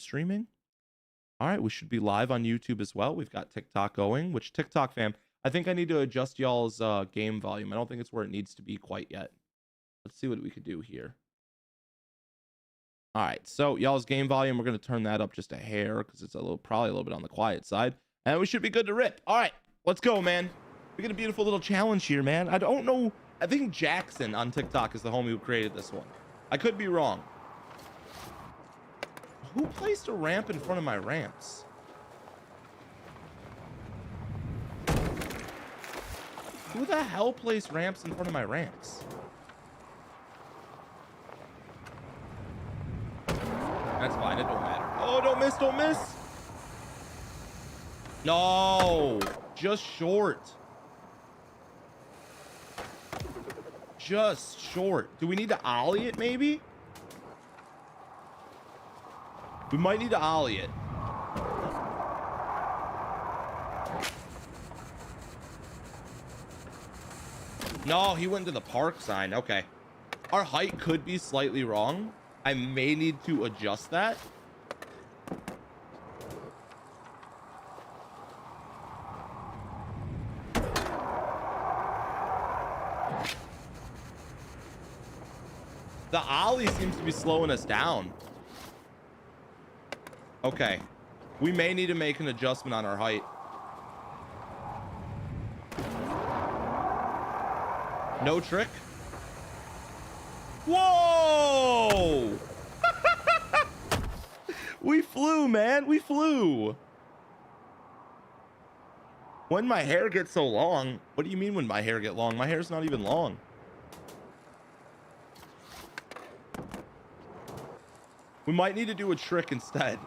streaming. All right, we should be live on YouTube as well. We've got TikTok going, which TikTok fam, I think I need to adjust y'all's game volume. I don't think it's where it needs to be quite yet. Let's see what we could do here. All right, so y'all's game volume, we're going to turn that up just a hair because it's probably a little bit on the quiet side. And we should be good to rip. All right, let's go, man. We got a beautiful little challenge here, man. I don't know. I think Jackson on TikTok is the homie who created this one. I could be wrong. Who placed a ramp in front of my ramps? Who the hell placed ramps in front of my ramps? That's fine. It don't matter. Oh, don't miss. Don't miss. No, just short. Just short. Do we need to ollie it maybe? We might need to ollie it. No, he went to the park sign. Okay. Our height could be slightly wrong. I may need to adjust that. The ollie seems to be slowing us down. Okay. We may need to make an adjustment on our height. No trick. Whoa! We flew, man. We flew. When my hair gets so long. What do you mean when my hair get long? My hair's not even long. We might need to do a trick instead.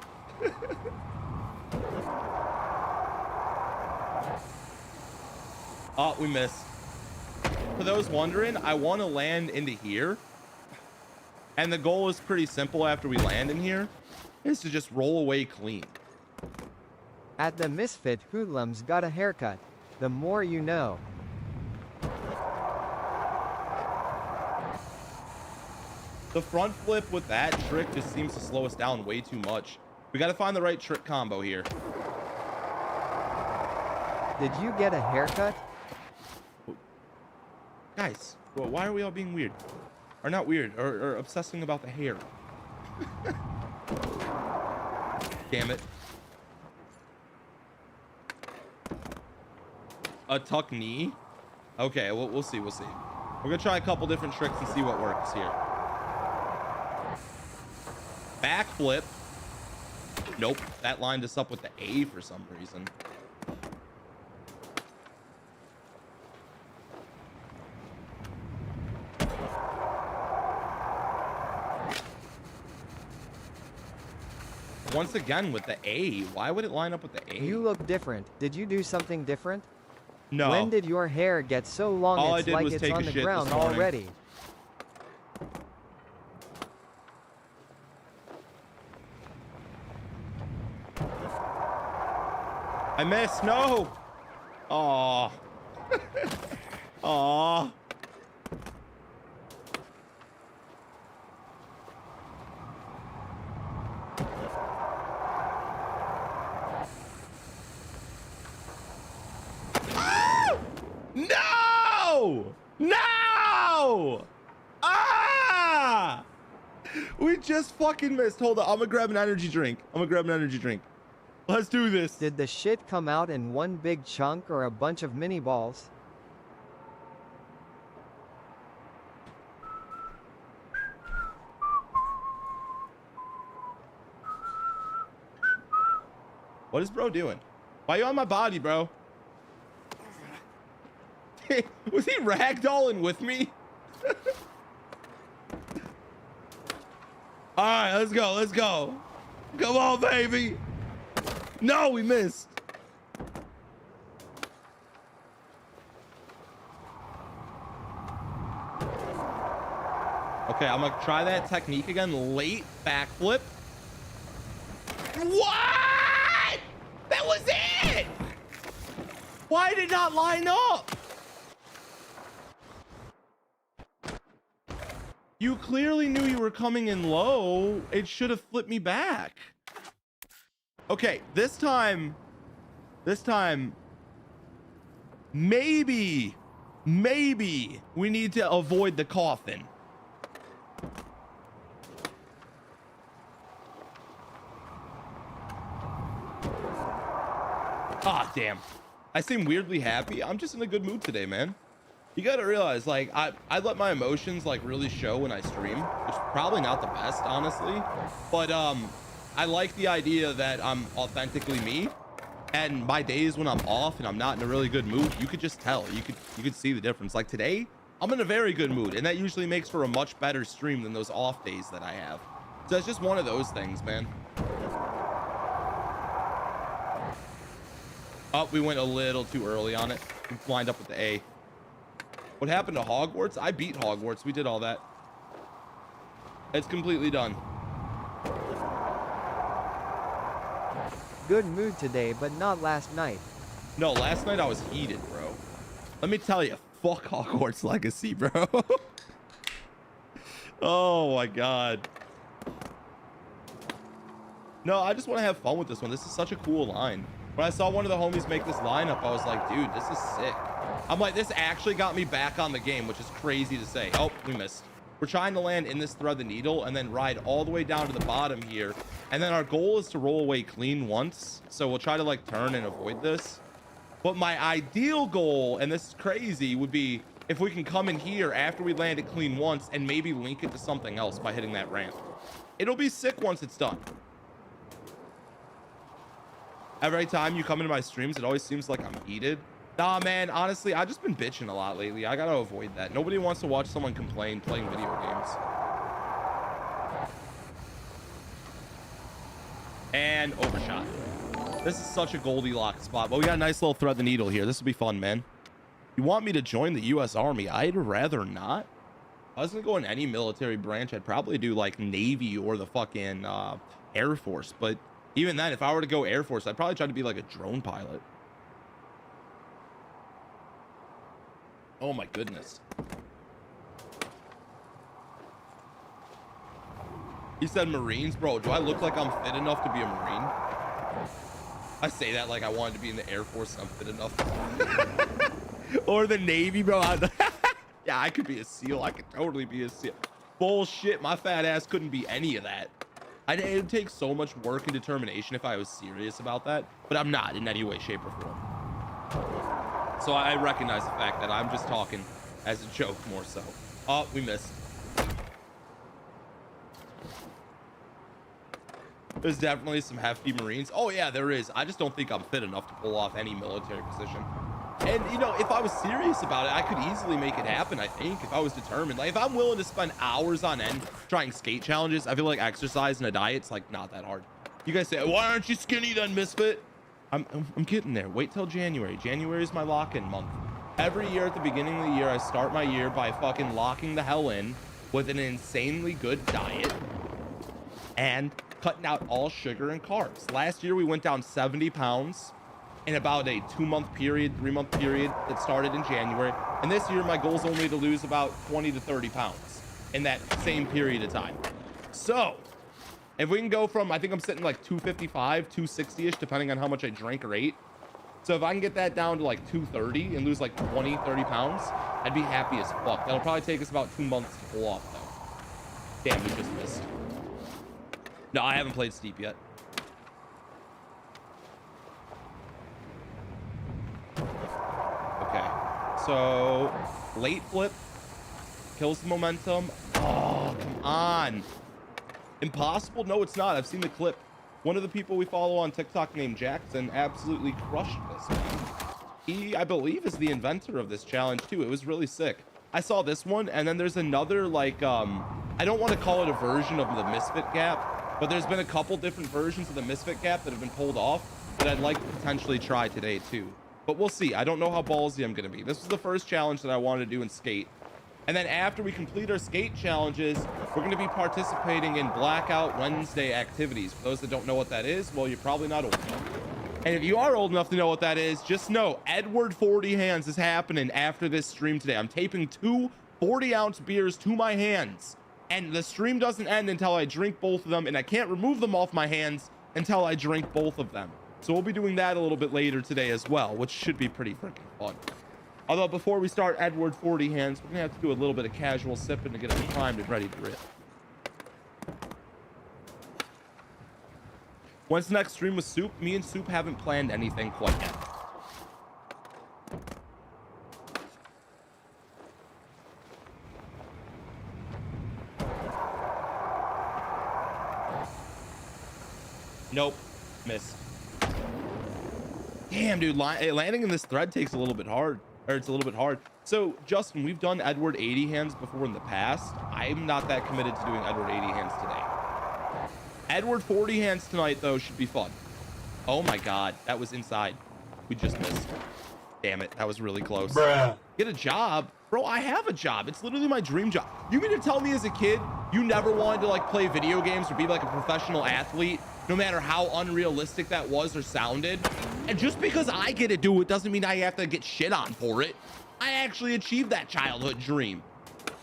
Oh, we missed. For those wondering, I want to land into here. And the goal is pretty simple after we land in here, is to just roll away clean. At the Misfit, Hoodlums got a haircut. The more you know. The front flip with that trick just seems to slow us down way too much. We got to find the right trick combo here. Did you get a haircut? Guys, well, why are we all being weird? Or not weird, or obsessing about the hair? Damn it. A tuck knee? Okay, we'll see. We're gonna try a couple different tricks and see what works here. Backflip. Nope, that lined us up with the A for some reason. Once again with the A. Why would it line up with the A? You look different. Did you do something different? No. When did your hair get so long All I it's did like was it's take on a the shit ground this morning. already? I missed. No. Aw. Aw. No! No! Ah! We just fucking missed. Hold on. I'm gonna grab an energy drink. Let's do this. Did the shit come out in one big chunk or a bunch of mini balls? What is bro doing? Why you on my body, bro? Was he ragdolling with me? All right, let's go. Come on, baby. No, we missed. Okay, I'm gonna try that technique again. Late backflip. What? That was it. Why did it not line up? You clearly knew you were coming in low. It should have flipped me back. Okay, this time, maybe we need to avoid the coffin. Ah, damn. I seem weirdly happy. I'm just in a good mood today, man. You gotta realize, like, I let my emotions like really show when I stream, which is probably not the best, honestly. But I like the idea that I'm authentically me. And my days when I'm off and I'm not in a really good mood, you could just tell. You could see the difference. Like today, I'm in a very good mood, and that usually makes for a much better stream than those off days that I have. So it's just one of those things, man. Oh, we went a little too early on it. We lined up with the A. What happened to Hogwarts? I beat Hogwarts. We did all that. It's completely done. Good mood today, but not last night. No, last night I was heated, bro. Let me tell you, fuck Hogwarts Legacy, bro. Oh my God. No, I just want to have fun with this one. This is such a cool line. When I saw one of the homies make this lineup, I was like, dude, this is sick. I'm like, this actually got me back on the game, which is crazy to say. Oh, we missed. We're trying to land in this thread the needle and then ride all the way down to the bottom here. And then our goal is to roll away clean once. So we'll try to like turn and avoid this. But my ideal goal, and this is crazy, would be if we can come in here after we land it clean once and maybe link it to something else by hitting that ramp. It'll be sick once it's done. Every time you come into my streams, it always seems like I'm heated. Nah, man, honestly, I've just been bitching a lot lately. I gotta avoid that. Nobody wants to watch someone complain playing video games. And overshot. This is such a Goldilocks spot, but we got a nice little thread the needle here. This will be fun, man. You want me to join the U.S. Army? I'd rather not. I was gonna go in any military branch. I'd probably do like Navy or the fucking Air Force, but even then, if I were to go Air Force, I'd probably try to be like a drone pilot. Oh my goodness. He said Marines. Bro, do I look like I'm fit enough to be a Marine? I say that like I wanted to be in the Air Force and I'm fit enough. Or the Navy, bro. Yeah, I could be a SEAL. I could totally be a SEAL. Bullshit. My fat ass couldn't be any of that. It would take so much work and determination if I was serious about that, but I'm not in any way, shape, or form. So I recognize the fact that I'm just talking as a joke more so. Oh, we missed. There's definitely some hefty Marines. Oh yeah, there is. I just don't think I'm fit enough to pull off any military position. And you know, if I was serious about it, I could easily make it happen. I think if I was determined, like if I'm willing to spend hours on end trying skate challenges, I feel like exercise and a diet's like not that hard. You guys say, why aren't you skinny then, Misfit? I'm getting there. Wait till January. January is my lock-in month. Every year at the beginning of the year, I start my year by fucking locking the hell in with an insanely good diet and cutting out all sugar and carbs. Last year, we went down 70 pounds in about a 2-month period, 3-month period that started in January. And this year, my goal is only to lose about 20 to 30 pounds in that same period of time. So if we can go from, I think I'm sitting like 255, 260-ish, depending on how much I drank or ate. So if I can get that down to like 230 and lose like 20, 30 pounds, I'd be happy as fuck. That'll probably take us about 2 months to pull off though. Damn, we just missed. No, I haven't played Steep yet. Okay, so late flip kills the momentum. Oh, come on. Impossible? No, it's not. I've seen the clip. One of the people we follow on TikTok named Jackson absolutely crushed this one. He, I believe, is the inventor of this challenge too. It was really sick. I saw this one, and then there's another, like, I don't want to call it a version of the Misfit Gap, but there's been a couple different versions of the Misfit Gap that have been pulled off that I'd like to potentially try today too. But we'll see. I don't know how ballsy I'm going to be. This was the first challenge that I wanted to do in skate. And then after we complete our skate challenges, we're going to be participating in Blackout Wednesday activities. For those that don't know what that is, well, you're probably not old enough. And if you are old enough to know what that is, just know Edward 40 Hands is happening after this stream today. I'm taping 2 40-ounce beers to my hands, and the stream doesn't end until I drink both of them, and I can't remove them off my hands until I drink both of them. So we'll be doing that a little bit later today as well, which should be pretty freaking fun. Although before we start Edward 40 hands, we're gonna have to do a little bit of casual sipping to get us primed and ready to rip. When's the next stream with Soup? Me and Soup haven't planned anything quite yet. Nope, missed. Damn, dude, landing in this thread takes a little bit hard, or it's a little bit hard. So Justin, we've done Edward 80 hands before in the past. I'm not that committed to doing Edward 80 hands today. Edward 40 hands tonight though should be fun. Oh my god, that was inside. We just missed. Damn it, that was really close. Bruh. Get a job? Bro, I have a job. It's literally my dream job. You mean to tell me as a kid you never wanted to like play video games or be like a professional athlete, no matter how unrealistic that was or sounded? And just because I get to do it doesn't mean I have to get shit on for it. I actually achieved that childhood dream.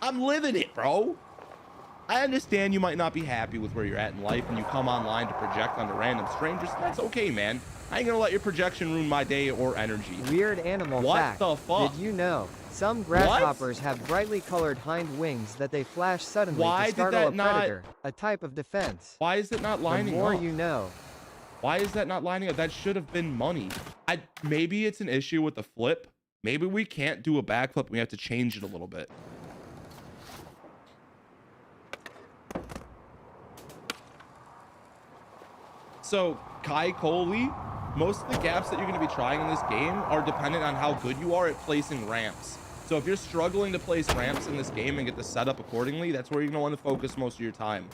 I'm living it, bro. I understand you might not be happy with where you're at in life and you come online to project onto random strangers. That's okay, man. I ain't gonna let your projection ruin my day or energy. Weird animal What fact. the fuck? Did you know some grasshoppers have brightly colored hind wings that they flash suddenly Why to did startle that a not- predator? A type of defense. Why is it not The lining more up? you know. Why is that not lining up? That should have been money. Maybe it's an issue with the flip. Maybe we can't do a backflip. We have to change it a little bit. So Kai Coley, most of the gaps that you're going to be trying in this game are dependent on how good you are at placing ramps. So if you're struggling to place ramps in this game and get the setup accordingly, that's where you're going to want to focus most of your time.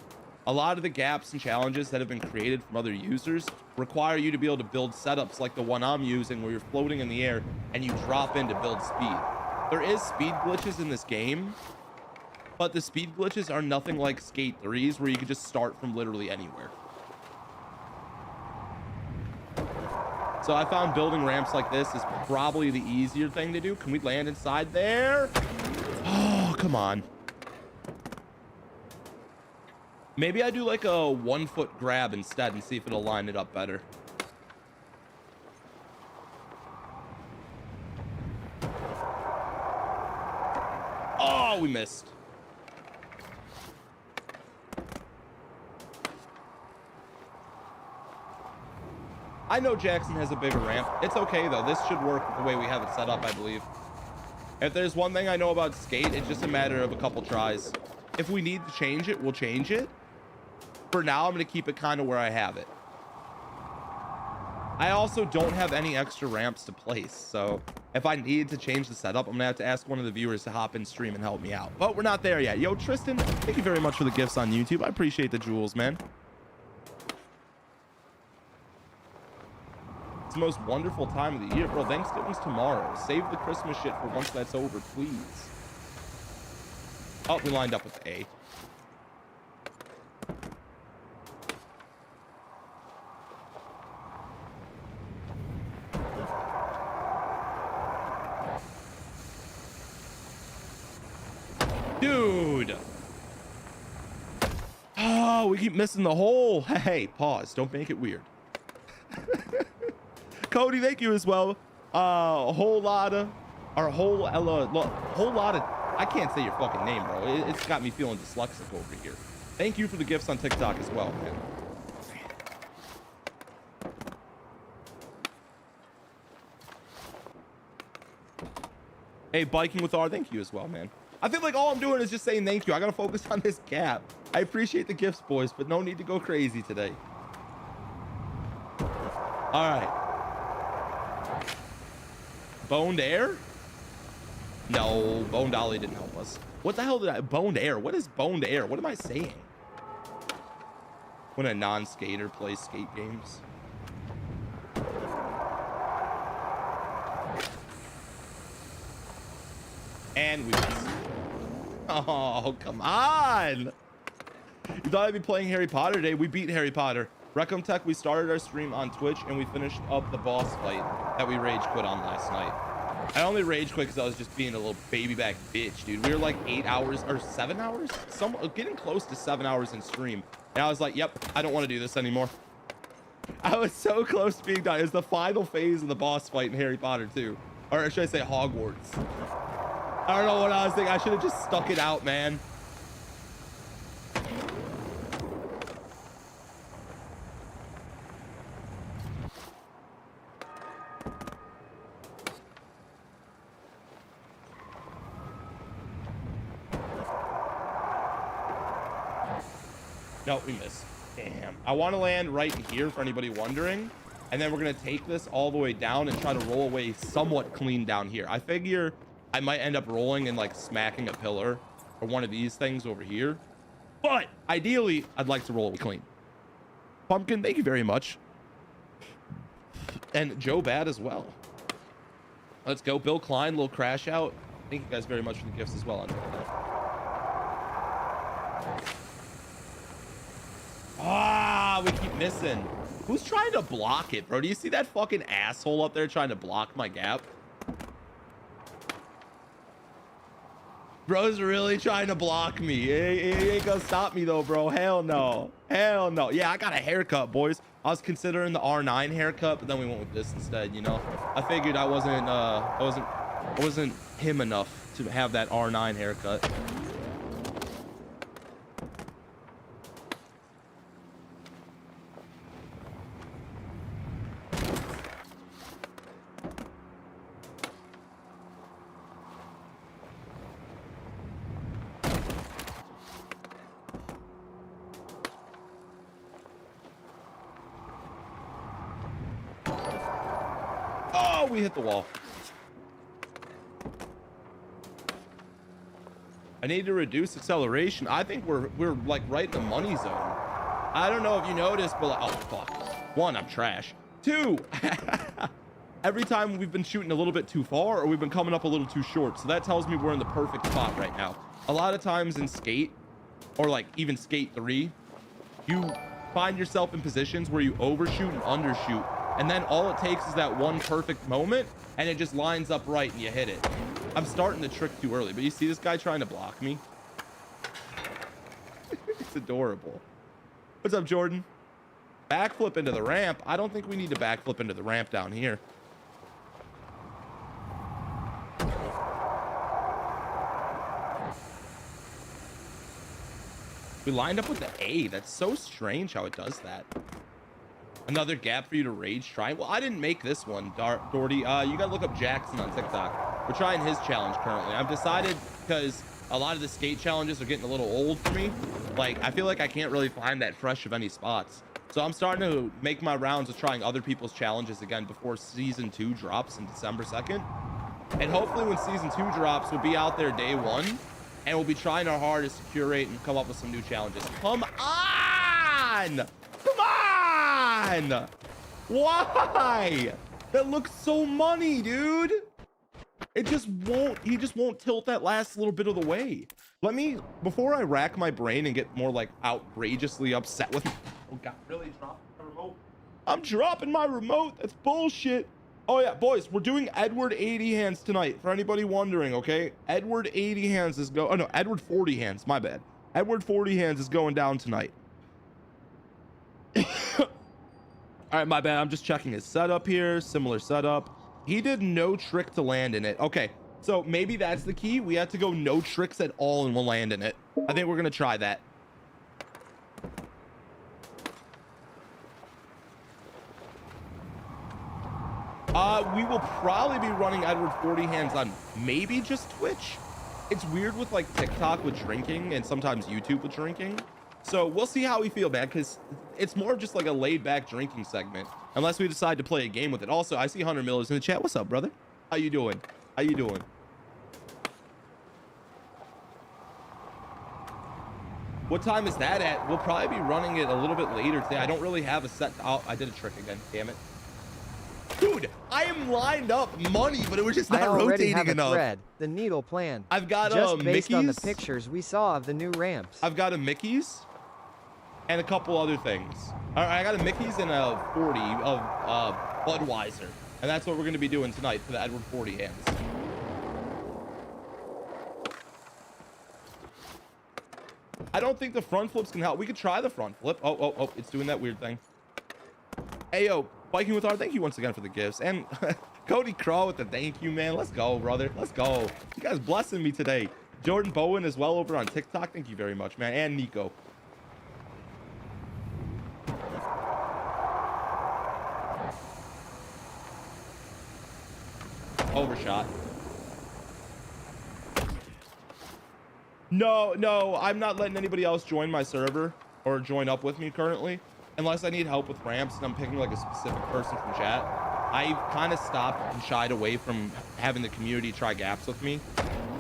A lot of the gaps and challenges that have been created from other users require you to be able to build setups like the one I'm using, where you're floating in the air and you drop in to build speed. There is speed glitches in this game, but the speed glitches are nothing like Skate 3's, where you can just start from literally anywhere. So I found building ramps like this is probably the easier thing to do. Can we land inside there? Oh, come on. Maybe I do like a 1 foot grab instead and see if it'll line it up better. Oh, we missed. I know Jackson has a bigger ramp. It's okay though. This should work the way we have it set up, I believe. If there's one thing I know about Skate, it's just a matter of a couple tries. If we need to change it, we'll change it. For now, I'm going to keep it kind of where I have it. I also don't have any extra ramps to place, so if I need to change the setup, I'm gonna have to ask one of the viewers to hop in stream and help me out. But we're not there yet. Yo, Tristan, thank you very much for the gifts on YouTube. I appreciate the jewels, man. It's the most wonderful time of the year, bro. Thanksgiving's tomorrow. Save the Christmas shit for once that's over, please. Oh, we lined up with the A. Dude. Oh, we keep missing the hole. Hey, pause. Don't make it weird. Cody, thank you as well. A whole lot of, I can't say your fucking name, bro. It's got me feeling dyslexic over here. Thank you for the gifts on TikTok as well, man. Hey, Biking with R, thank you as well, man. I feel like all I'm doing is just saying thank you. I gotta focus on this gap. I appreciate the gifts, boys, but no need to go crazy today. All right. Boned air? No, boned ollie didn't help us. What the hell did I, boned air? What is boned air? What am I saying? When a non-skater plays skate games. And we missed. Oh, come on. You thought I'd be playing Harry Potter today? We beat Harry Potter. Recom Tech, we started our stream on Twitch and we finished up the boss fight that we rage quit on last night. I only rage quit because I was just being a little baby back bitch, dude. We were like 8 hours or 7 hours? Getting close to 7 hours in stream. And I was like, yep, I don't want to do this anymore. I was so close to being done. It was the final phase of the boss fight in Harry Potter 2. Or should I say Hogwarts? I don't know what I was thinking. I should have just stuck it out, man. No, we missed. Damn. I want to land right here for anybody wondering. And then we're going to take this all the way down and try to roll away somewhat clean down here. I figure I might end up rolling and like smacking a pillar or one of these things over here. But ideally, I'd like to roll it clean. Pumpkin, thank you very much. And Joe Bad as well. Let's go. Bill Klein, little crash out. Thank you guys very much for the gifts as well. Ah, we keep missing. Who's trying to block it, bro? Do you see that fucking asshole up there trying to block my gap? Bro's really trying to block me. He ain't gonna stop me though, bro. Hell no. Hell no. Yeah, I got a haircut, boys. I was considering the R9 haircut, but then we went with this instead, you know? I figured I wasn't him enough to have that R9 haircut. We hit the wall. I need to reduce acceleration. I think we're like right in the money zone. I don't know if you noticed, but like, oh fuck. One, I'm trash. Two, every time we've been shooting a little bit too far or we've been coming up a little too short. So that tells me we're in the perfect spot right now. A lot of times in Skate or like even Skate 3, you find yourself in positions where you overshoot and undershoot. And then all it takes is that one perfect moment and it just lines up right and you hit it. I'm starting the trick too early, but you see this guy trying to block me? It's adorable. What's up, Jordan? Backflip into the ramp. I don't think we need to backflip into the ramp down here. We lined up with the A. That's so strange how it does that. Another gap for you to rage try. Well, I didn't make this one, Doherty. You gotta look up Jackson on TikTok. We're trying his challenge currently. I've decided because a lot of the skate challenges are getting a little old for me. Like, I feel like I can't really find that fresh of any spots. So I'm starting to make my rounds of trying other people's challenges again before season 2 drops in December 2nd. And hopefully when season 2 drops, we'll be out there day 1 and we'll be trying our hardest to curate and come up with some new challenges. Come on! Come on! Why? That looks so money, dude. It just won't, he just won't tilt that last little bit of the way. Let me, before I rack my brain and get more like outrageously upset with, oh God, really dropping my remote? I'm dropping my remote. That's bullshit. Oh yeah, boys, we're doing Edward 80 hands tonight. For anybody wondering, okay? Edward 80 hands is oh no, Edward 40 hands, my bad. Edward 40 hands is going down tonight. All right, my bad. I'm just checking his setup here. Similar setup. He did no trick to land in it. Okay, so maybe that's the key. We have to go no tricks at all and we'll land in it. I think we're gonna try that. We will probably be running Edward 40 hands on maybe just Twitch. It's weird with like TikTok with drinking and sometimes YouTube with drinking. So we'll see how we feel, man, because it's more of just like a laid back drinking segment unless we decide to play a game with it. Also, I see Hunter Miller's in the chat. What's up, brother? How you doing? How you doing? What time is that at? We'll probably be running it a little bit later today. I don't really have a set. Oh, I did a trick again. Damn it. Dude, I am lined up money, but it was just not rotating have a enough. Thread, the needle plan. I've got just based Mickey's. on the pictures we saw of the new ramps. I've got a Mickey's and a couple other things. All right, I got a Mickey's and a 40 of Budweiser, and that's what we're going to be doing tonight for the Edward 40 hands. I don't think the front flips can help. We could try the front flip. Oh, it's doing that weird thing. Hey, yo, Biking with R, thank you once again for the gifts. And Cody Crow with the thank you, man. Let's go, brother. Let's go. You guys blessing me today. Jordan Bowen as well over on TikTok. Thank you very much, man. And Nico. Overshot. No, I'm not letting anybody else join my server or join up with me currently, unless I need help with ramps and I'm picking like a specific person from chat. I kind of stopped and shied away from having the community try gaps with me,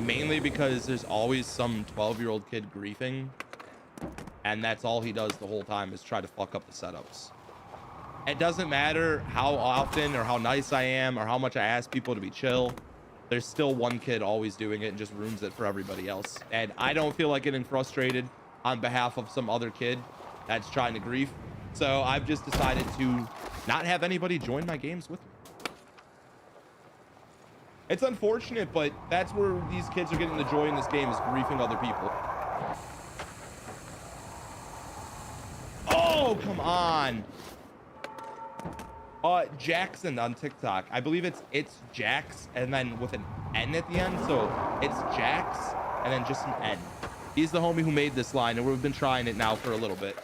mainly because there's always some 12-year-old kid griefing, and that's all he does the whole time is try to fuck up the setups. It doesn't matter how often or how nice I am or how much I ask people to be chill. There's still one kid always doing it and just ruins it for everybody else. And I don't feel like getting frustrated on behalf of some other kid that's trying to grief. So I've just decided to not have anybody join my games with me. It's unfortunate, but that's where these kids are getting the joy in this game, is griefing other people. Oh, come on. Jackson on TikTok. I believe it's Jax and then with an N at the end. So it's Jax and then just an N. He's the homie who made this line, and we've been trying it now for a little bit.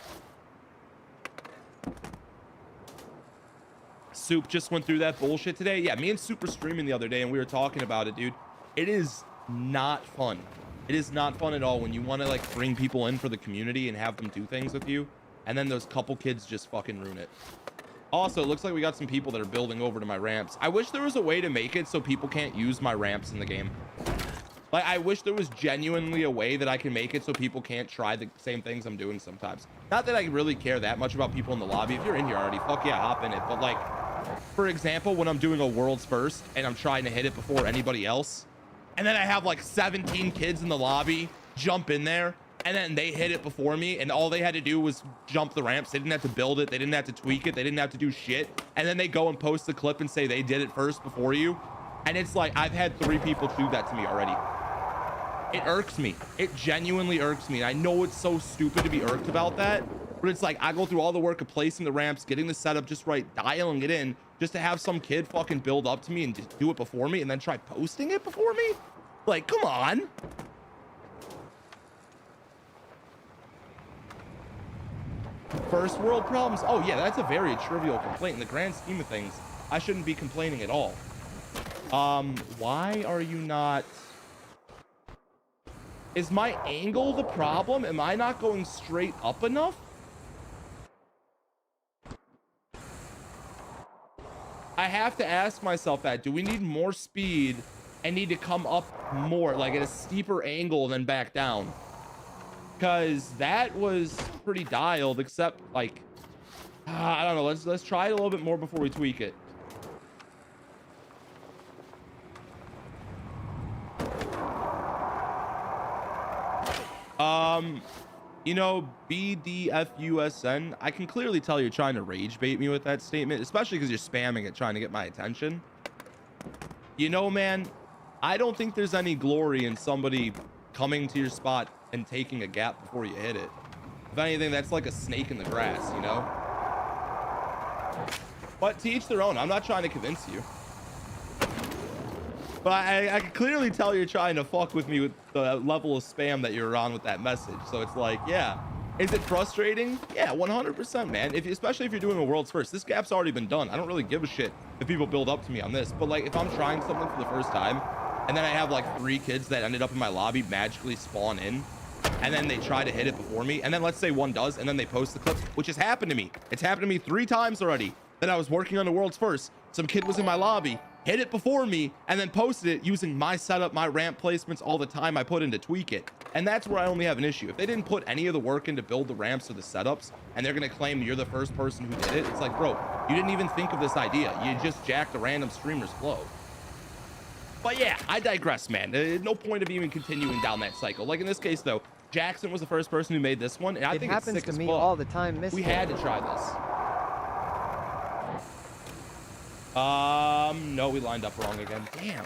Soup just went through that bullshit today. Yeah, me and Soup were streaming the other day and we were talking about it, dude. It is not fun. It is not fun at all when you want to like bring people in for the community and have them do things with you, and then those couple kids just fucking ruin it. Also, it looks like we got some people that are building over to my ramps. I wish there was a way to make it so people can't use my ramps in the game. Like, I wish there was genuinely a way that I can make it so people can't try the same things I'm doing sometimes. Not that I really care that much about people in the lobby. If you're in here already, fuck yeah, hop in it. But like, for example, when I'm doing a world's first and I'm trying to hit it before anybody else, and then I have like 17 kids in the lobby jump in there, and then they hit it before me, and all they had to do was jump the ramps. They didn't have to build it. They didn't have to tweak it. They didn't have to do shit. And then they go and post the clip and say they did it first before you. And it's like, I've had 3 people do that to me already. It irks me. It genuinely irks me. And I know it's so stupid to be irked about that, but it's like, I go through all the work of placing the ramps, getting the setup just right, dialing it in, just to have some kid fucking build up to me and just do it before me and then try posting it before me. Like, come on. First world problems. Oh yeah, that's a very trivial complaint. In the grand scheme of things, I shouldn't be complaining at all. Why are you not... Is my angle the problem? Am I not going straight up enough? I have to ask myself that. Do we need more speed and need to come up more, like at a steeper angle than back down? Because that was pretty dialed, except like, I don't know. Let's try it a little bit more before we tweak it. You know, BDFUSN, I can clearly tell you're trying to rage bait me with that statement, especially because you're spamming it, trying to get my attention. You know, man, I don't think there's any glory in somebody coming to your spot and taking a gap before you hit it. If anything, that's like a snake in the grass, you know? But to each their own. I'm not trying to convince you. But I can clearly tell you're trying to fuck with me with the level of spam that you're on with that message. So it's like, yeah. Is it frustrating? Yeah, 100%, man. Especially if you're doing a world's first. This gap's already been done. I don't really give a shit if people build up to me on this. But like, if I'm trying something for the first time, and then I have like 3 kids that ended up in my lobby magically spawn in, and then they try to hit it before me, and then let's say one does, and then they post the clip, which has happened to me. It's happened to me 3 times already. That I was working on the world's first. Some kid was in my lobby, hit it before me, and then posted it using my setup, my ramp placements, all the time I put in to tweak it. And that's where I only have an issue. If they didn't put any of the work in to build the ramps or the setups, and they're gonna claim you're the first person who did it, it's like, bro, you didn't even think of this idea. You just jacked a random streamer's flow. But yeah, I digress, man. No point of even continuing down that cycle. Like in this case, though, Jackson was the first person who made this one, and I think it's sick as fuck. It happens to me all the time, Miss. We had to try this. No, we lined up wrong again. Damn.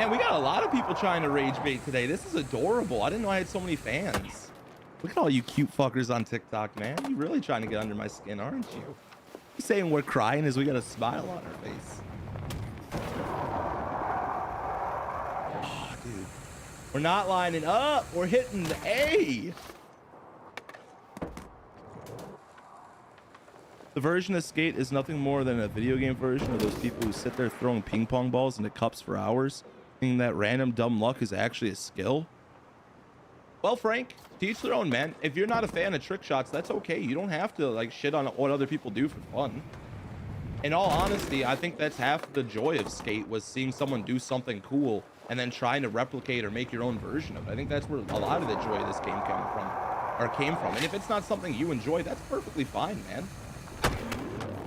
Man, we got a lot of people trying to rage bait today. This is adorable. I didn't know I had so many fans. Look at all you cute fuckers on TikTok, man. You really trying to get under my skin, aren't you? You saying we're crying as we got a smile on our face. Oh, dude. We're not lining up. We're hitting the A. The version of Skate is nothing more than a video game version of those people who sit there throwing ping pong balls into cups for hours, thinking that random dumb luck is actually a skill. Well, Frank, to each their own, man. If you're not a fan of trick shots, that's okay. You don't have to like shit on what other people do for fun. In all honesty, I think that's half the joy of Skate, was seeing someone do something cool and then trying to replicate or make your own version of it. I think that's where a lot of the joy of this game came from. And if it's not something you enjoy, that's perfectly fine, man.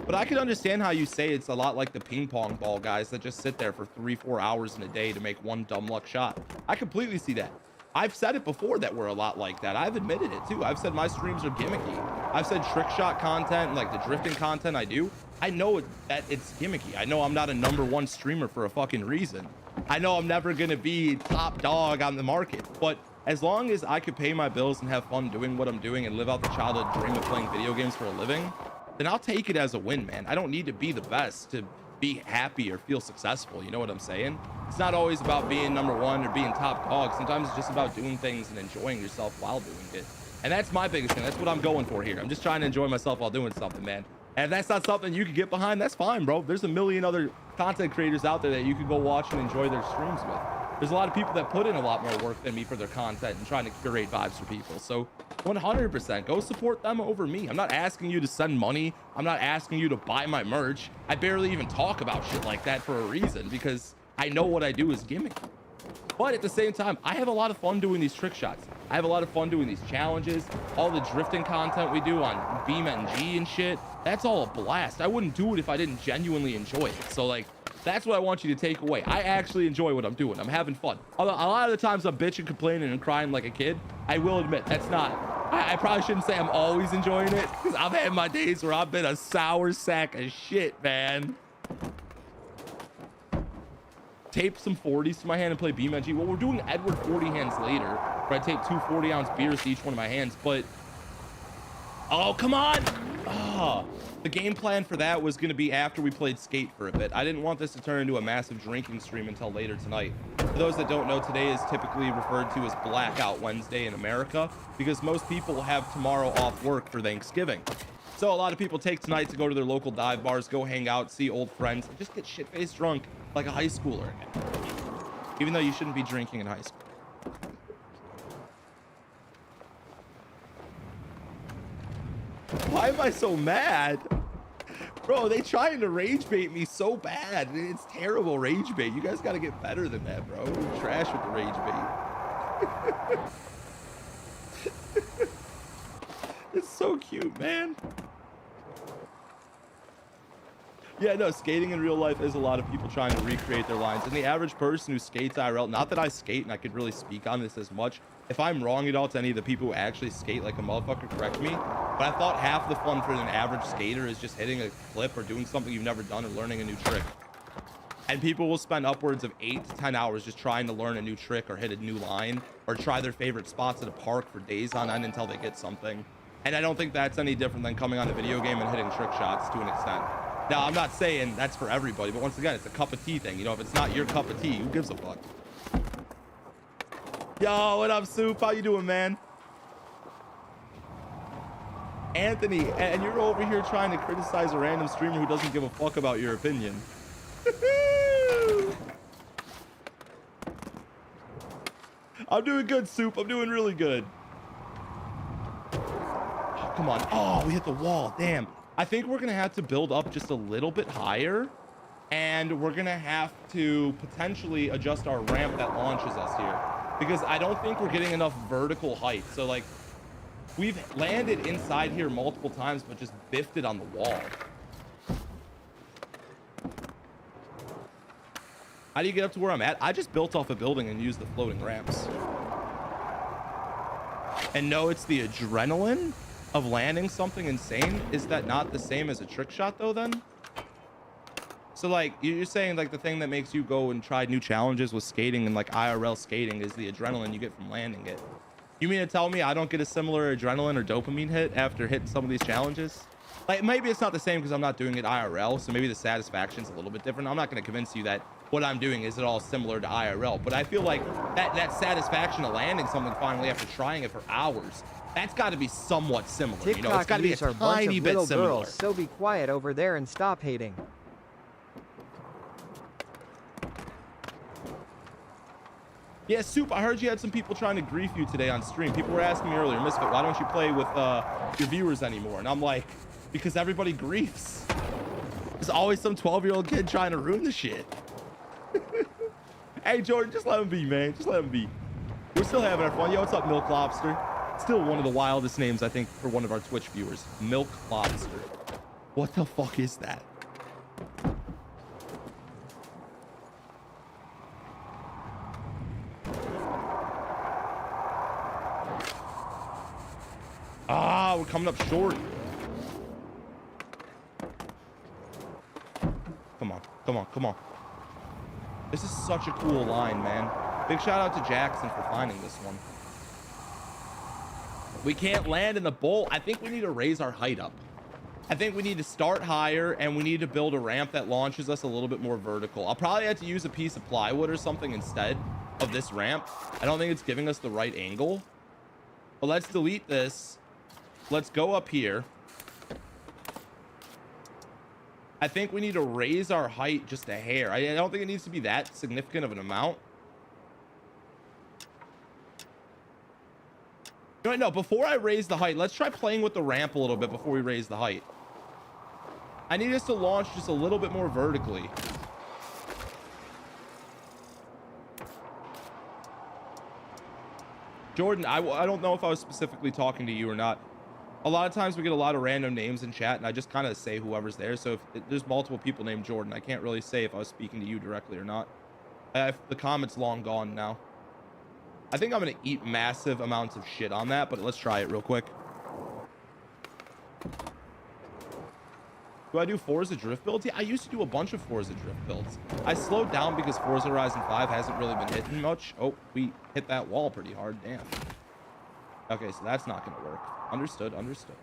But I can understand how you say it's a lot like the ping pong ball guys that just sit there for 3-4 hours in a day to make one dumb luck shot. I completely see that. I've said it before that we're a lot like that. I've admitted it too. I've said my streams are gimmicky. I've said trick shot content and like the drifting content I do. I know that it's gimmicky. I know I'm not a #1 streamer for a fucking reason. I know I'm never gonna be top dog on the market, but as long as I could pay my bills and have fun doing what I'm doing and live out the childhood dream of playing video games for a living, then I'll take it as a win, man. I don't need to be the best to be happy or feel successful. You know what I'm saying? It's not always about being #1 or being top dog. Sometimes it's just about doing things and enjoying yourself while doing it. And that's my biggest thing. That's what I'm going for here. I'm just trying to enjoy myself while doing something, man. And if that's not something you can get behind, that's fine, bro. There's a million other content creators out there that you could go watch and enjoy their streams with. There's a lot of people that put in a lot more work than me for their content and trying to curate vibes for people. So 100% go support them over me. I'm not asking you to send money. I'm not asking you to buy my merch. I barely even talk about shit like that for a reason, because I know what I do is gimmicky. But at the same time, I have a lot of fun doing these trick shots. I have a lot of fun doing these challenges, all the drifting content we do on BeamNG and shit. That's all a blast. I wouldn't do it if I didn't genuinely enjoy it. So like, that's what I want you to take away. I actually enjoy what I'm doing. I'm having fun. Although a lot of the times I'm bitching, complaining, and crying like a kid. I will admit that's not. I probably shouldn't say I'm always enjoying it, because I've had my days where I've been a sour sack of shit, man. Tape some 40s to my hand and play BeamNG. Well, we're doing Edward 40 hands later, where I tape 2 40-ounce beers to each one of my hands. But oh, come on. The game plan for that was going to be after we played Skate for a bit. I didn't want this to turn into a massive drinking stream until later tonight. For those that don't know, today is typically referred to as Blackout Wednesday in America, because most people have tomorrow off work for Thanksgiving. So a lot of people take tonight to go to their local dive bars, go hang out, see old friends, and just get shit-faced drunk like a high schooler again. Even though you shouldn't be drinking in high school. Why am I so mad? Bro, they trying to rage bait me so bad. It's terrible rage bait. You guys got to get better than that, bro. You're trash with the rage bait. It's so cute, man. Yeah, no, skating in real life is a lot of people trying to recreate their lines. And the average person who skates IRL, not that I skate and I could really speak on this as much. If I'm wrong at all to any of the people who actually skate like a motherfucker, correct me. But I thought half the fun for an average skater is just hitting a clip or doing something you've never done or learning a new trick. And people will spend upwards of 8 to 10 hours just trying to learn a new trick or hit a new line or try their favorite spots at a park for days on end until they get something. And I don't think that's any different than coming on a video game and hitting trick shots to an extent. Now, I'm not saying that's for everybody, but once again, it's a cup of tea thing. You know, if it's not your cup of tea, who gives a fuck? Yo, what up, Soup? How you doing, man? Anthony, and you're over here trying to criticize a random streamer who doesn't give a fuck about your opinion. I'm doing good, Soup. I'm doing really good. Oh, come on. Oh, we hit the wall. Damn. I think we're going to have to build up just a little bit higher, and we're going to have to potentially adjust our ramp that launches us here, because I don't think we're getting enough vertical height. So, like, we've landed inside here multiple times, but just biffed it on the wall. How do you get up to where I'm at? I just built off a building and used the floating ramps. And no, it's the adrenaline of landing something insane. Is that not the same as a trick shot though then? So like you're saying like the thing that makes you go and try new challenges with skating and like IRL skating is the adrenaline you get from landing it. You mean to tell me I don't get a similar adrenaline or dopamine hit after hitting some of these challenges? Like maybe it's not the same because I'm not doing it IRL, so maybe the satisfaction's a little bit different. I'm not going to convince you that what I'm doing is at all similar to IRL, but I feel like that satisfaction of landing something finally after trying it for hours, that's got to be somewhat similar. You know, it's got to be a TikTok users are a bunch tiny of bit little similar. girls, so be quiet over there and stop hating. Yeah, Soup, I heard you had some people trying to grief you today on stream. People were asking me earlier, Misfit, why don't you play with your viewers anymore? And I'm like, because everybody griefs. There's always some 12-year-old kid trying to ruin the shit. Hey, Jordan, just let him be, man. Just let him be. We're still having our fun. Yo, what's up, Milk Lobster? Still one of the wildest names, I think, for one of our Twitch viewers. Milk Lobster. What the fuck is that? Ah, we're coming up short. Come on, come on, come on. This is such a cool line, man. Big shout out to Jackson for finding this one. We can't land in the bowl. I think we need to raise our height up. I think we need to start higher and we need to build a ramp that launches us a little bit more vertical. I'll probably have to use a piece of plywood or something instead of this ramp. I don't think it's giving us the right angle. But let's delete this. Let's go up here. I think we need to raise our height just a hair. I don't think it needs to be that significant of an amount. No, before I raise the height, let's try playing with the ramp a little bit before we raise the height. I need us to launch just a little bit more vertically. Jordan, I don't know if I was specifically talking to you or not. A lot of times we get a lot of random names in chat and I just kind of say whoever's there. So if there's multiple people named Jordan, I can't really say if I was speaking to you directly or not. The comment's long gone now. I think I'm going to eat massive amounts of shit on that, but let's try it real quick. Do I do Forza drift builds? Yeah, I used to do a bunch of Forza drift builds. I slowed down because Forza Horizon 5 hasn't really been hitting much. Oh, we hit that wall pretty hard. Damn. Okay, so that's not going to work. Understood, understood.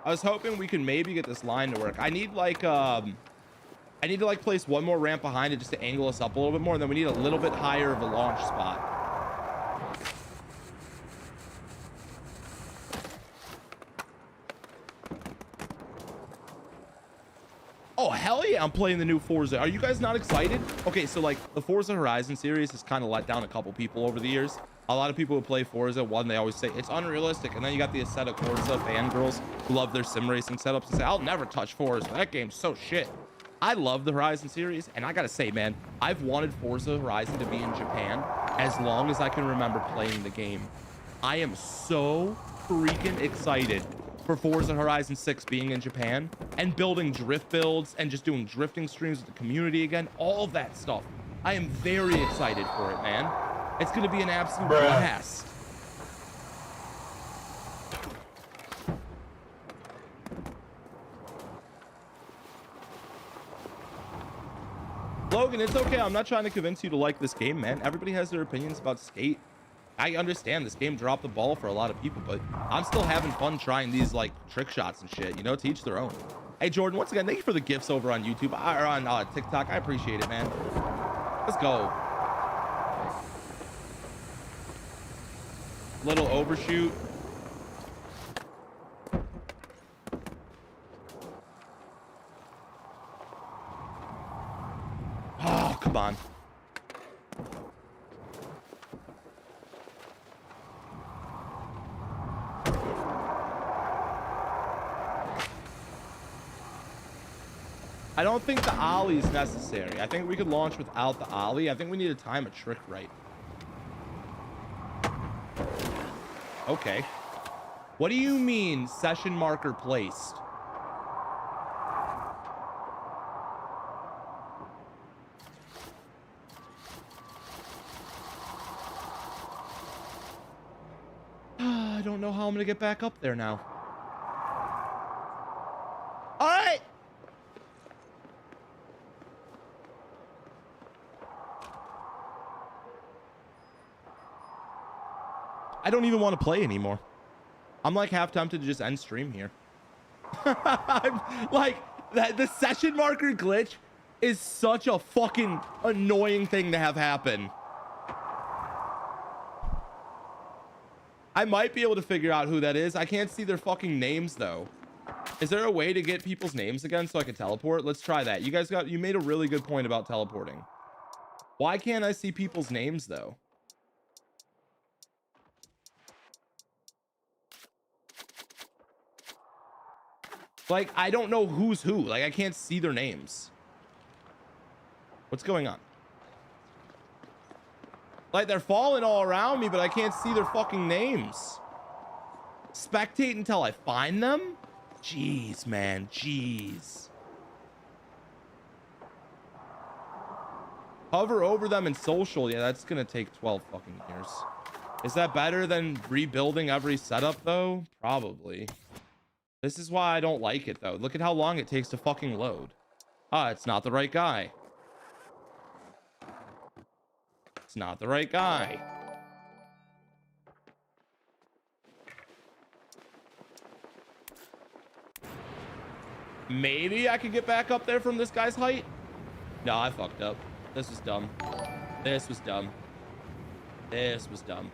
I was hoping we could maybe get this line to work. I need to like place one more ramp behind it just to angle us up a little bit more, and then we need a little bit higher of a launch spot. Oh, hell yeah, I'm playing the new Forza. Are you guys not excited? Okay, so like the Forza Horizon series has kind of let down a couple people over the years. A lot of people who play Forza, one, they always say it's unrealistic. And then you got the Assetto Corsa fangirls who love their sim racing setups and say, I'll never touch Forza. That game's so shit. I love the Horizon series. And I got to say, man, I've wanted Forza Horizon to be in Japan as long as I can remember playing the game. I am so freaking excited for Forza Horizon 6 being in Japan and building drift builds and just doing drifting streams with the community again, all of that stuff. I am very excited for it, man. It's going to be an absolute blast. Logan, it's okay. I'm not trying to convince you to like this game, man. Everybody has their opinions about skate. I understand this game dropped the ball for a lot of people, but I'm still having fun trying these like trick shots and shit, you know, to each their own. Hey, Jordan, once again, thank you for the gifts over on YouTube or on TikTok. I appreciate it, man. Let's go. Little overshoot. Oh, come on. I don't think the ollie is necessary. I think we could launch without the ollie. I think we need to time a trick right. Okay. What do you mean session marker placed? I don't know how I'm gonna get back up there now. I don't even want to play anymore. I'm like half tempted to just end stream here. I'm like that. The session marker glitch is such a fucking annoying thing to have happen. I might be able to figure out who that is. I can't see their fucking names though. Is there a way to get people's names again so I can teleport? Let's try that. You made a really good point about teleporting. Why can't I see people's names though? Like, I don't know who's who. Like, I can't see their names. What's going on? Like, they're falling all around me, but I can't see their fucking names. Spectate until I find them? Jeez, man. Jeez. Hover over them in social. Yeah, that's gonna take 12 fucking years. Is that better than rebuilding every setup, though? Probably. This is why I don't like it, though. Look at how long it takes to fucking load. Ah, it's not the right guy. It's not the right guy. Maybe I could get back up there from this guy's height. No, I fucked up. This was dumb. This was dumb. This was dumb.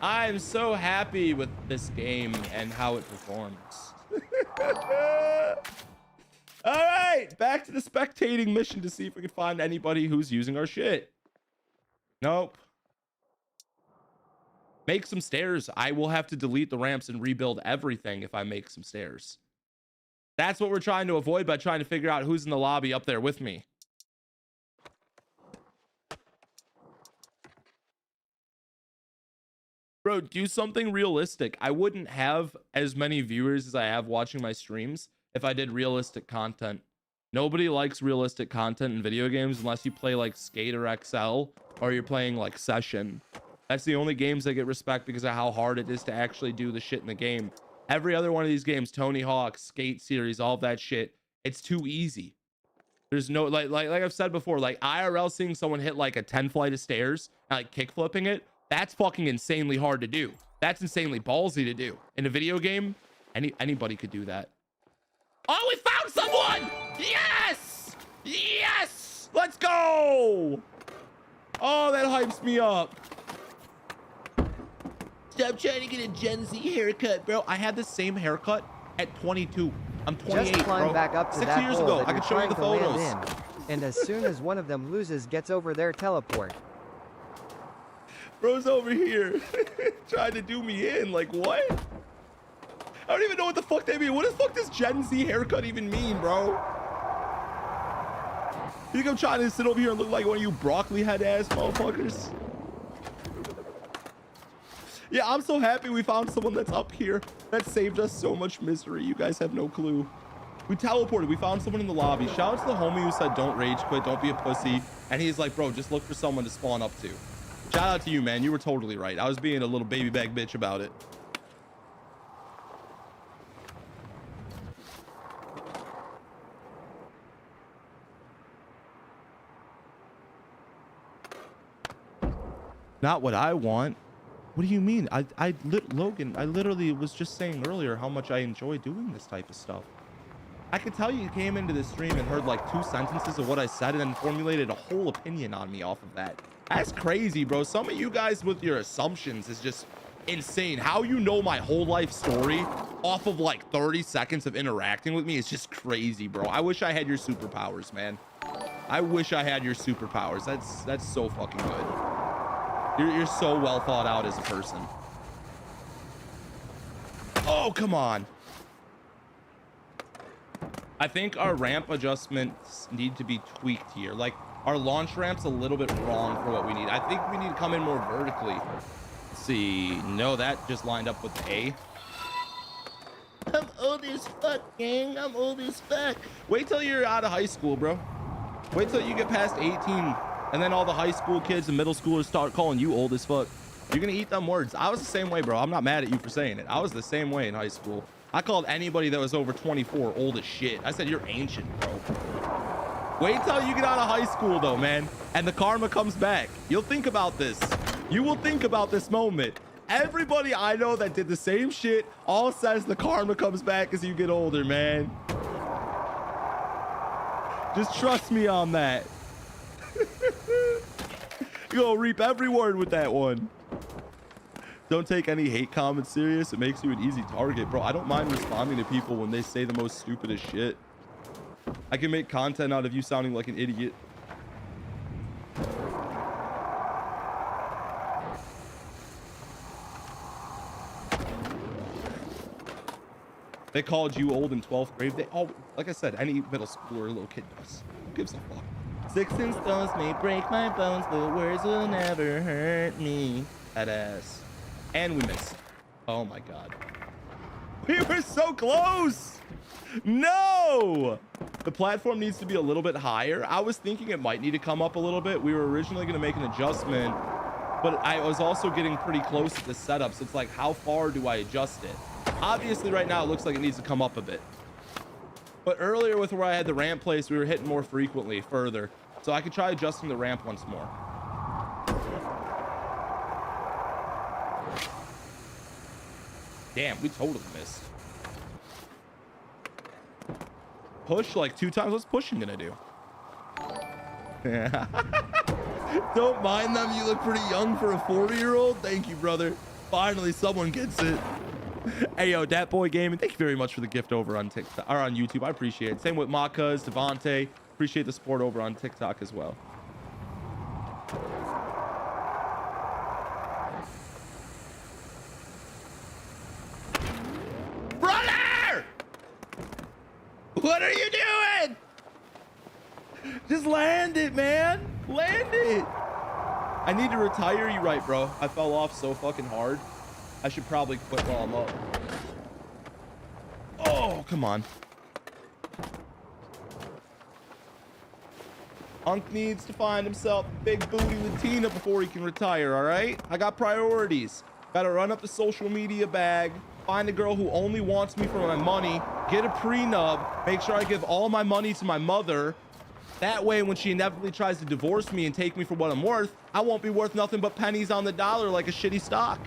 I'm so happy with this game and how it performs. All right, back to the spectating mission to see if we can find anybody who's using our shit. Nope. Make some stairs. I will have to delete the ramps and rebuild everything if I make some stairs. That's what we're trying to avoid by trying to figure out who's in the lobby up there with me. Bro, do something realistic. I wouldn't have as many viewers as I have watching my streams if I did realistic content. Nobody likes realistic content in video games unless you play like Skate or XL or you're playing like Session. That's the only games that get respect because of how hard it is to actually do the shit in the game. Every other one of these games, Tony Hawk, Skate series, all of that shit, it's too easy. There's no like I've said before, like IRL seeing someone hit like a 10 flight of stairs and like kick flipping it, that's fucking insanely hard to do. That's insanely ballsy to do. In a video game, anybody could do that. Oh, we found someone! Yes! Yes! Let's go! Oh, that hypes me up. Stop trying to get a Gen Z haircut, bro. I had the same haircut at 22. I'm 28, Just climb bro. back up to 6 that years hole ago. that I you're can show you the trying to land photos. in. And as soon as one of them loses, gets over their teleport. Bro's over here trying to do me in. Like, what? I don't even know what the fuck they mean. What the fuck does Gen Z haircut even mean, bro? You think I'm trying to sit over here and look like one of you broccoli head ass motherfuckers? Yeah, I'm so happy we found someone that's up here. That saved us so much misery. You guys have no clue. We teleported. We found someone in the lobby. Shout out to the homie who said, don't rage quit. Don't be a pussy. And he's like, bro, just look for someone to spawn up to. Shout out to you, man. You were totally right. I was being a little baby bag bitch about it. Not what I want. What do you mean? Logan, I literally was just saying earlier how much I enjoy doing this type of stuff. I could tell you came into this stream and heard like 2 sentences of what I said and then formulated a whole opinion on me off of that. That's crazy, bro. Some of you guys with your assumptions is just insane. How you know my whole life story off of like 30 seconds of interacting with me is just crazy, bro. I wish I had your superpowers, man. I wish I had your superpowers. That's so fucking good. You're so well thought out as a person. Oh, come on. I think our ramp adjustments need to be tweaked here. Like, our launch ramp's a little bit wrong for what we need. I think we need to come in more vertically. Let's see. No, that just lined up with A. I'm old as fuck, gang. I'm old as fuck. Wait till you're out of high school, bro. Wait till you get past 18. And then all the high school kids and middle schoolers start calling you old as fuck. You're gonna eat them words. I was the same way, bro. I'm not mad at you for saying it. I was the same way in high school. I called anybody that was over 24 old as shit. I said, you're ancient, bro. Wait till you get out of high school though, man, and the karma comes back. You'll think about this. You will think about this moment. Everybody I know that did the same shit all says the karma comes back as you get older, man. Just trust me on that. You're gonna reap every word with that one. Don't take any hate comments serious. It makes you an easy target, bro. I don't mind responding to people when they say the most stupidest shit. I can make content out of you sounding like an idiot. They called you old in 12th grade. They all, like I said, any middle schooler or little kid does. Who gives a fuck? 6 inch stones may break my bones, but words will never hurt me. That ass. And we missed. Oh my god. We were so close. No. The platform needs to be a little bit higher. I was thinking it might need to come up a little bit. We were originally going to make an adjustment, but I was also getting pretty close at the setup. So it's like, how far do I adjust it? Obviously right now it looks like it needs to come up a bit, but earlier with where I had the ramp placed, we were hitting more frequently further, so I could try adjusting the ramp once more. Damn, we totally missed. Push like 2 times. What's pushing gonna do? Don't mind them. You look pretty young for a 40-year-old. Thank you, brother. Finally someone gets it. Hey yo, Dat Boy Gaming, thank you very much for the gift over on TikTok or on YouTube. I appreciate it. Same with Makas, Devontae. Appreciate the support over on TikTok as well. Brother! What are you doing? Just land it, man. Land it. I need to retire. You right, bro. I fell off so fucking hard. I should probably quit while I'm up. Oh, come on. Unc needs to find himself a big booty Latina before he can retire, all right? I got priorities. Gotta run up the social media bag, find a girl who only wants me for my money, get a prenup, make sure I give all my money to my mother. That way, when she inevitably tries to divorce me and take me for what I'm worth, I won't be worth nothing but pennies on the dollar like a shitty stock.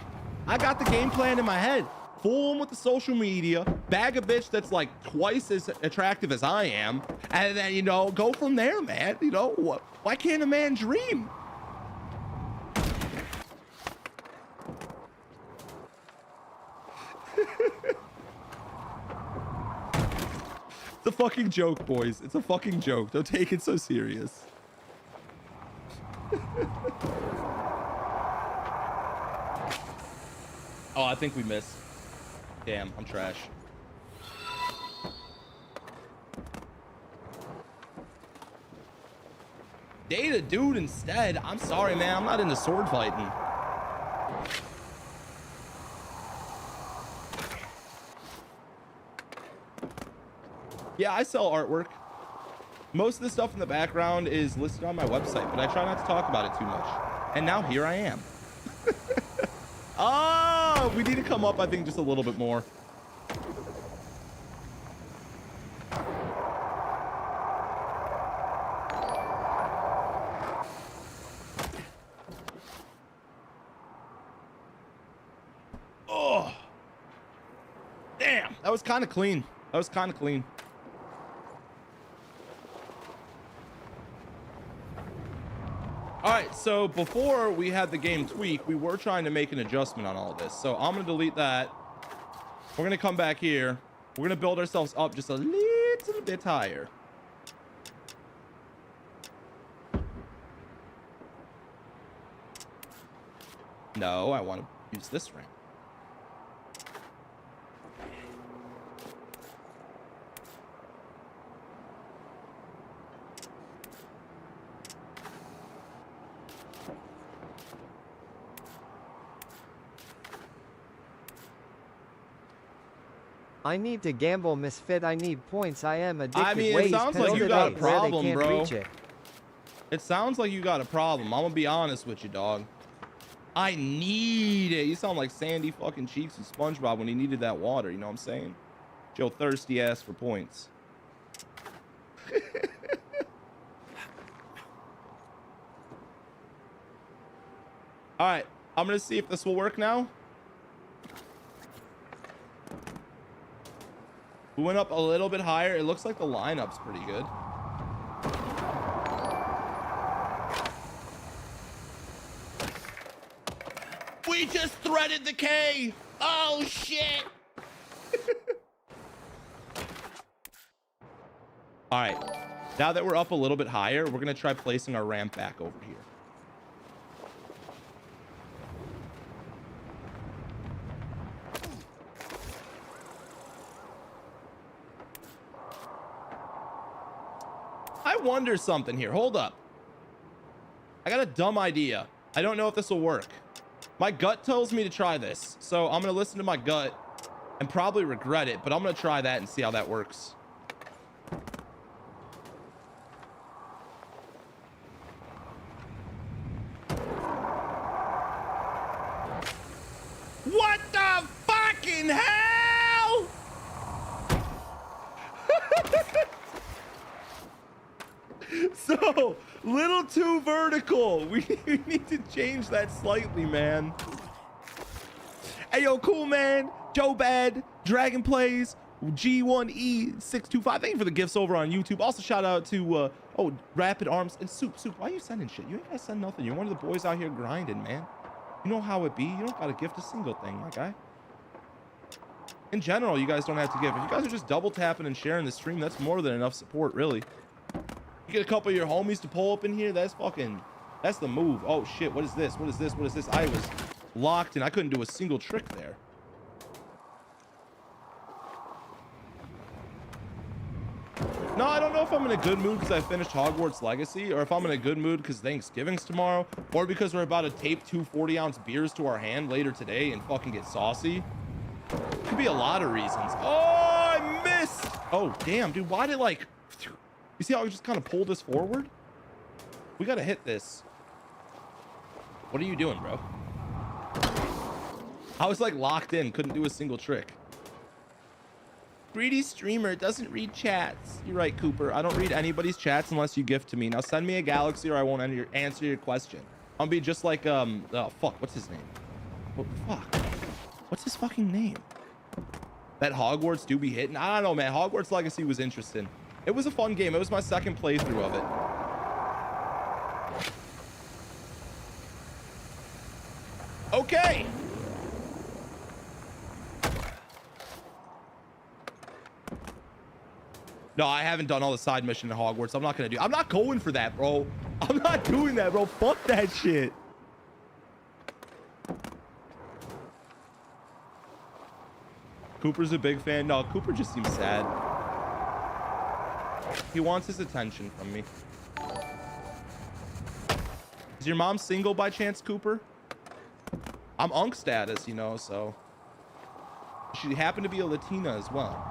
I got the game plan in my head. Fool him with the social media, bag a bitch that's like twice as attractive as I am, and then, you know, go from there, man. You know, why can't a man dream? It's a fucking joke, boys. It's a fucking joke. Don't take it so serious. Oh, I think we missed. Damn, I'm trash. Date a dude instead. I'm sorry, man. I'm not into sword fighting. Yeah, I sell artwork. Most of the stuff in the background is listed on my website, but I try not to talk about it too much. And now here I am. Oh, we need to come up, I think, just a little bit more. Oh, damn. That was kind of clean. That was kind of clean. All right, so before we had the game tweak, we were trying to make an adjustment on all this. So I'm going to delete that. We're going to come back here. We're going to build ourselves up just a little bit higher. No, I want to use this ramp. I need to gamble, misfit. I need points. I am addicted. I mean, it sounds like you got a problem, bro. It sounds like you got a problem. I'm gonna be honest with you, dog. I need it. You sound like Sandy fucking Cheeks and SpongeBob when he needed that water. You know what I'm saying? Joe thirsty ass for points. All right, I'm gonna see if this will work now. We went up a little bit higher. It looks like the lineup's pretty good. We just threaded the K. Oh shit. All right, now that we're up a little bit higher, we're gonna try placing our ramp back over here. I wonder something here. Hold up. I got a dumb idea. I don't know if this will work. My gut tells me to try this, so I'm gonna listen to my gut and probably regret it, but I'm gonna try that and see how that works. What the fucking hell? So, little too vertical. We need to change that slightly, man. Hey, yo, cool, man. Joe Bad, Dragon Plays, G1E625. Thank you for the gifts over on YouTube. Also, shout out to, Rapid Arms and Soup. Why are you sending shit? You ain't gotta send nothing. You're one of the boys out here grinding, man. You know how it be. You don't gotta gift a single thing, my guy. In general, you guys don't have to give. If you guys are just double tapping and sharing the stream, that's more than enough support, really. You get a couple of your homies to pull up in here, that's the move. Oh shit, what is this? What is this? What is this? I was locked and I couldn't do a single trick there. No, I don't know if I'm in a good mood because I finished Hogwarts Legacy, or if I'm in a good mood because Thanksgiving's tomorrow, or because we're about to tape 2 40-ounce beers to our hand later today and fucking get saucy. Could be a lot of reasons. Oh, I missed. Oh, damn, dude. Why did you see how I just kind of pulled this forward? We got to hit this. What are you doing, bro? I was locked in. Couldn't do a single trick. Greedy streamer doesn't read chats. You're right, Cooper. I don't read anybody's chats unless you gift to me. Now send me a galaxy or I won't answer your question. I'll be just like, oh, fuck. What's his name? Oh, fuck. What's his fucking name? That Hogwarts do be hitting. I don't know, man. Hogwarts Legacy was interesting. It was a fun game. It was my second playthrough of it. Okay. No, I haven't done all the side mission in Hogwarts. I'm not going for that, bro. I'm not doing that, bro. Fuck that shit. Cooper's a big fan. No, Cooper just seems sad. He wants his attention from me. Is your mom single by chance, Cooper? I'm unk status, you know, so. She happened to be a Latina as well.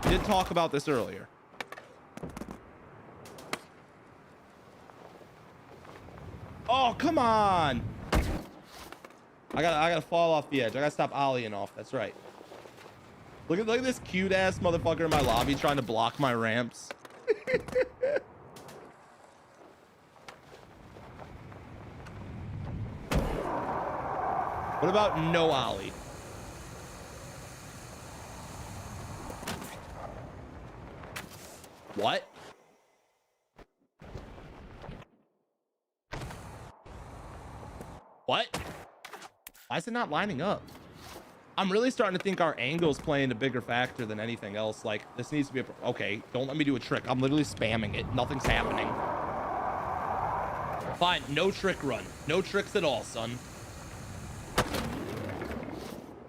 We did talk about this earlier. Oh, come on. I gotta fall off the edge. I gotta stop ollieing off. That's right. Look at this cute ass motherfucker in my lobby trying to block my ramps. What about no ollie? What? What? Why is it not lining up? I'm really starting to think our angle's playing a bigger factor than anything else. This needs to be okay, don't let me do a trick. I'm literally spamming it. Nothing's happening. Fine, no trick run. No tricks at all, son.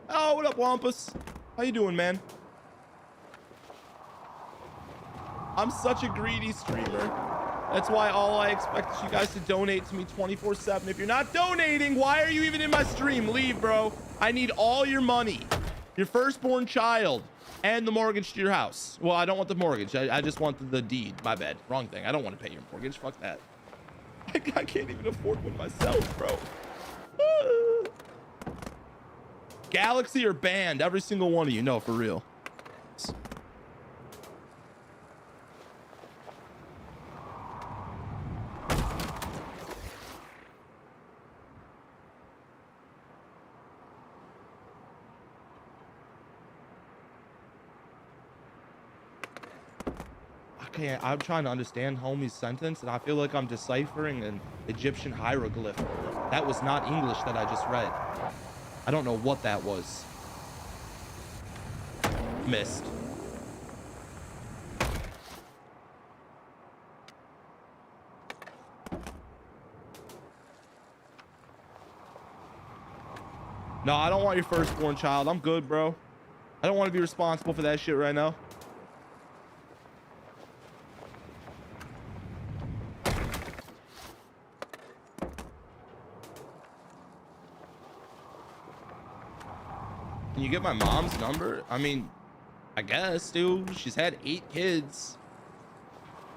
Oh, what up, Wampus? How you doing, man? I'm such a greedy streamer. That's why all I expect is you guys to donate to me 24/7. If you're not donating, why are you even in my stream? Leave, bro. I need all your money. Your firstborn child and the mortgage to your house. Well, I don't want the mortgage. I just want the deed. My bad. Wrong thing. I don't want to pay your mortgage. Fuck that. I can't even afford one myself, bro. Galaxy or banned? Every single one of you. No, for real. can't. I'm trying to understand homie's sentence, and I feel like I'm deciphering an Egyptian hieroglyph. That was not English that I just read. I don't know what that was. Missed. No, I don't want your firstborn child. I'm good, bro. I don't want to be responsible for that shit right now. Can you get my mom's number? I mean, I guess, dude. She's had 8 kids.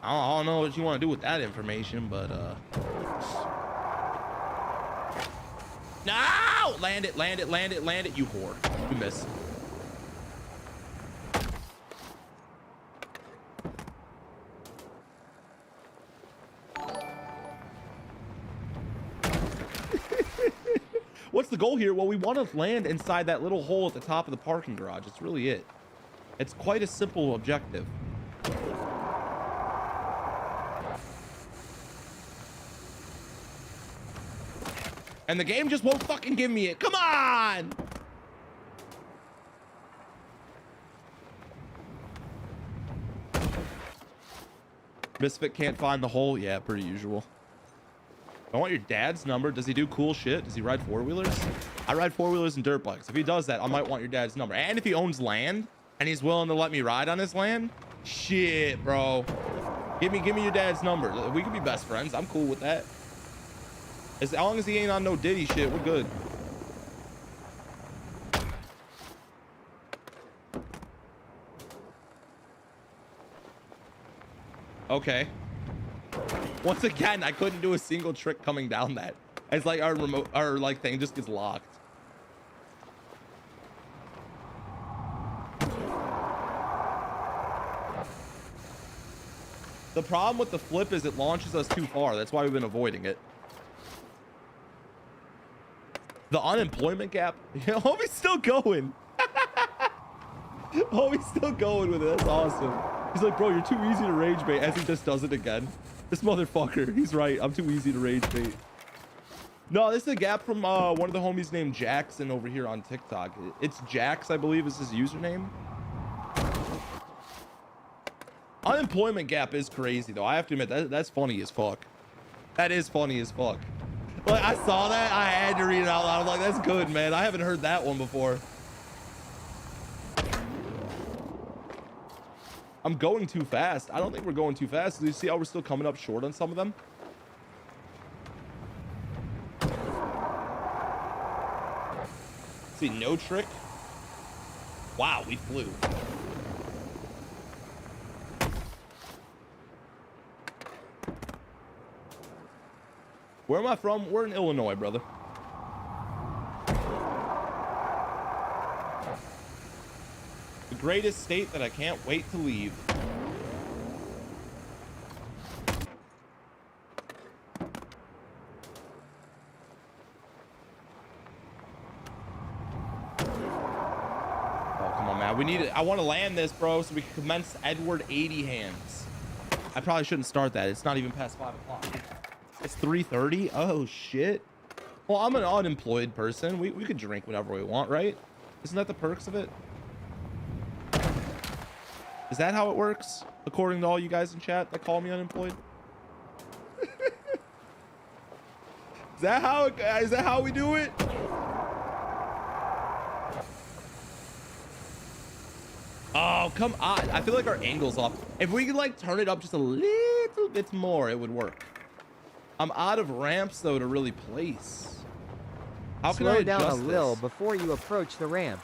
I don't know what you want to do with that information, but no! Land it, land it, land it, land it, you whore. You missed. What's the goal here? Well, we want to land inside that little hole at the top of the parking garage. It's really it. It's quite a simple objective. And the game just won't fucking give me it. Come on! Misfit can't find the hole. Yeah, pretty usual. I want your dad's number. Does he do cool shit? Does he ride 4-wheelers? I ride 4-wheelers and dirt bikes. If he does that, I might want your dad's number. And if he owns land and he's willing to let me ride on his land, shit, bro. Give me your dad's number. We could be best friends. I'm cool with that. As long as he ain't on no Diddy shit, we're good. Okay. Once again, I couldn't do a single trick coming down that. It's like our remote, our like thing just gets locked. The problem with the flip is it launches us too far. That's why we've been avoiding it. The unemployment gap. Yeah, homie's still going. Homie's still going with it. That's awesome. He's like, bro, you're too easy to rage bait, as he just does it again. This motherfucker. He's right. I'm too easy to rage bait. No, this is a gap from one of the homies named Jackson over here on TikTok. It's Jax, I believe, is his username. Unemployment gap is crazy, though. I have to admit, that's funny as fuck. That is funny as fuck. Like, I saw that. I had to read it out loud. I'm like, that's good, man. I haven't heard that one before. I'm going too fast. I don't think we're going too fast. Do you see how we're still coming up short on some of them? See, no trick. Wow, we flew. Where am I from? We're in Illinois, brother. The greatest state that I can't wait to leave. Oh, come on, man. We need it. I want to land this, bro, so we can commence Edward 80 hands. I probably shouldn't start that. It's not even past 5 o'clock. It's 3:30. Oh shit. Well, I'm an unemployed person. We could drink whenever we want, right? Isn't that the perks of it? Is that how it works? According to all you guys in chat that call me unemployed? Is that how we do it? Oh, come on. I feel like our angle's off. If we could like turn it up just a little bit more, it would work. I'm out of ramps though to really place. How can I Slow down a adjust little this? before you approach the ramp.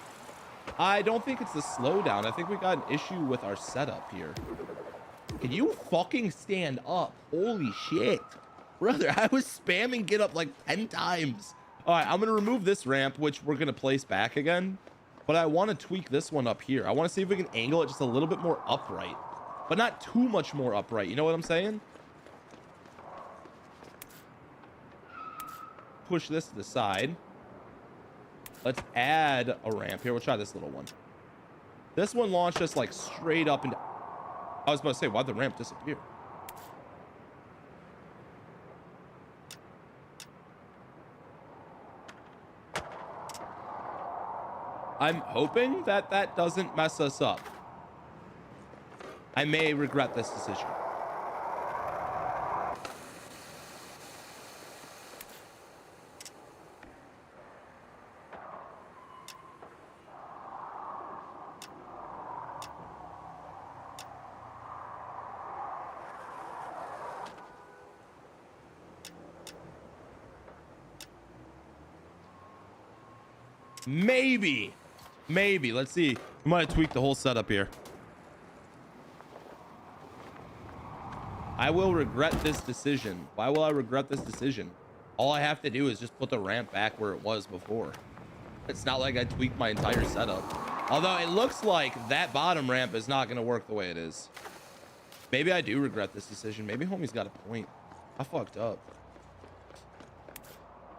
I don't think it's the slowdown. I think we got an issue with our setup here. Can you fucking stand up? Holy shit. Brother, I was spamming get up like 10 times. All right, I'm going to remove this ramp, which we're going to place back again. But I want to tweak this one up here. I want to see if we can angle it just a little bit more upright. But not too much more upright. You know what I'm saying? Push this to the side. Let's add a ramp here. We'll try this little one. This one launched us like straight up and I was about to say, why'd the ramp disappear? I'm hoping that that doesn't mess us up. I may regret this decision. Maybe. Let's see. We might have tweaked the whole setup here. I will regret this decision. Why will I regret this decision? All I have to do is just put the ramp back where it was before. It's not like I tweaked my entire setup. Although it looks like that bottom ramp is not going to work the way it is. Maybe I do regret this decision. Maybe homie's got a point. I fucked up.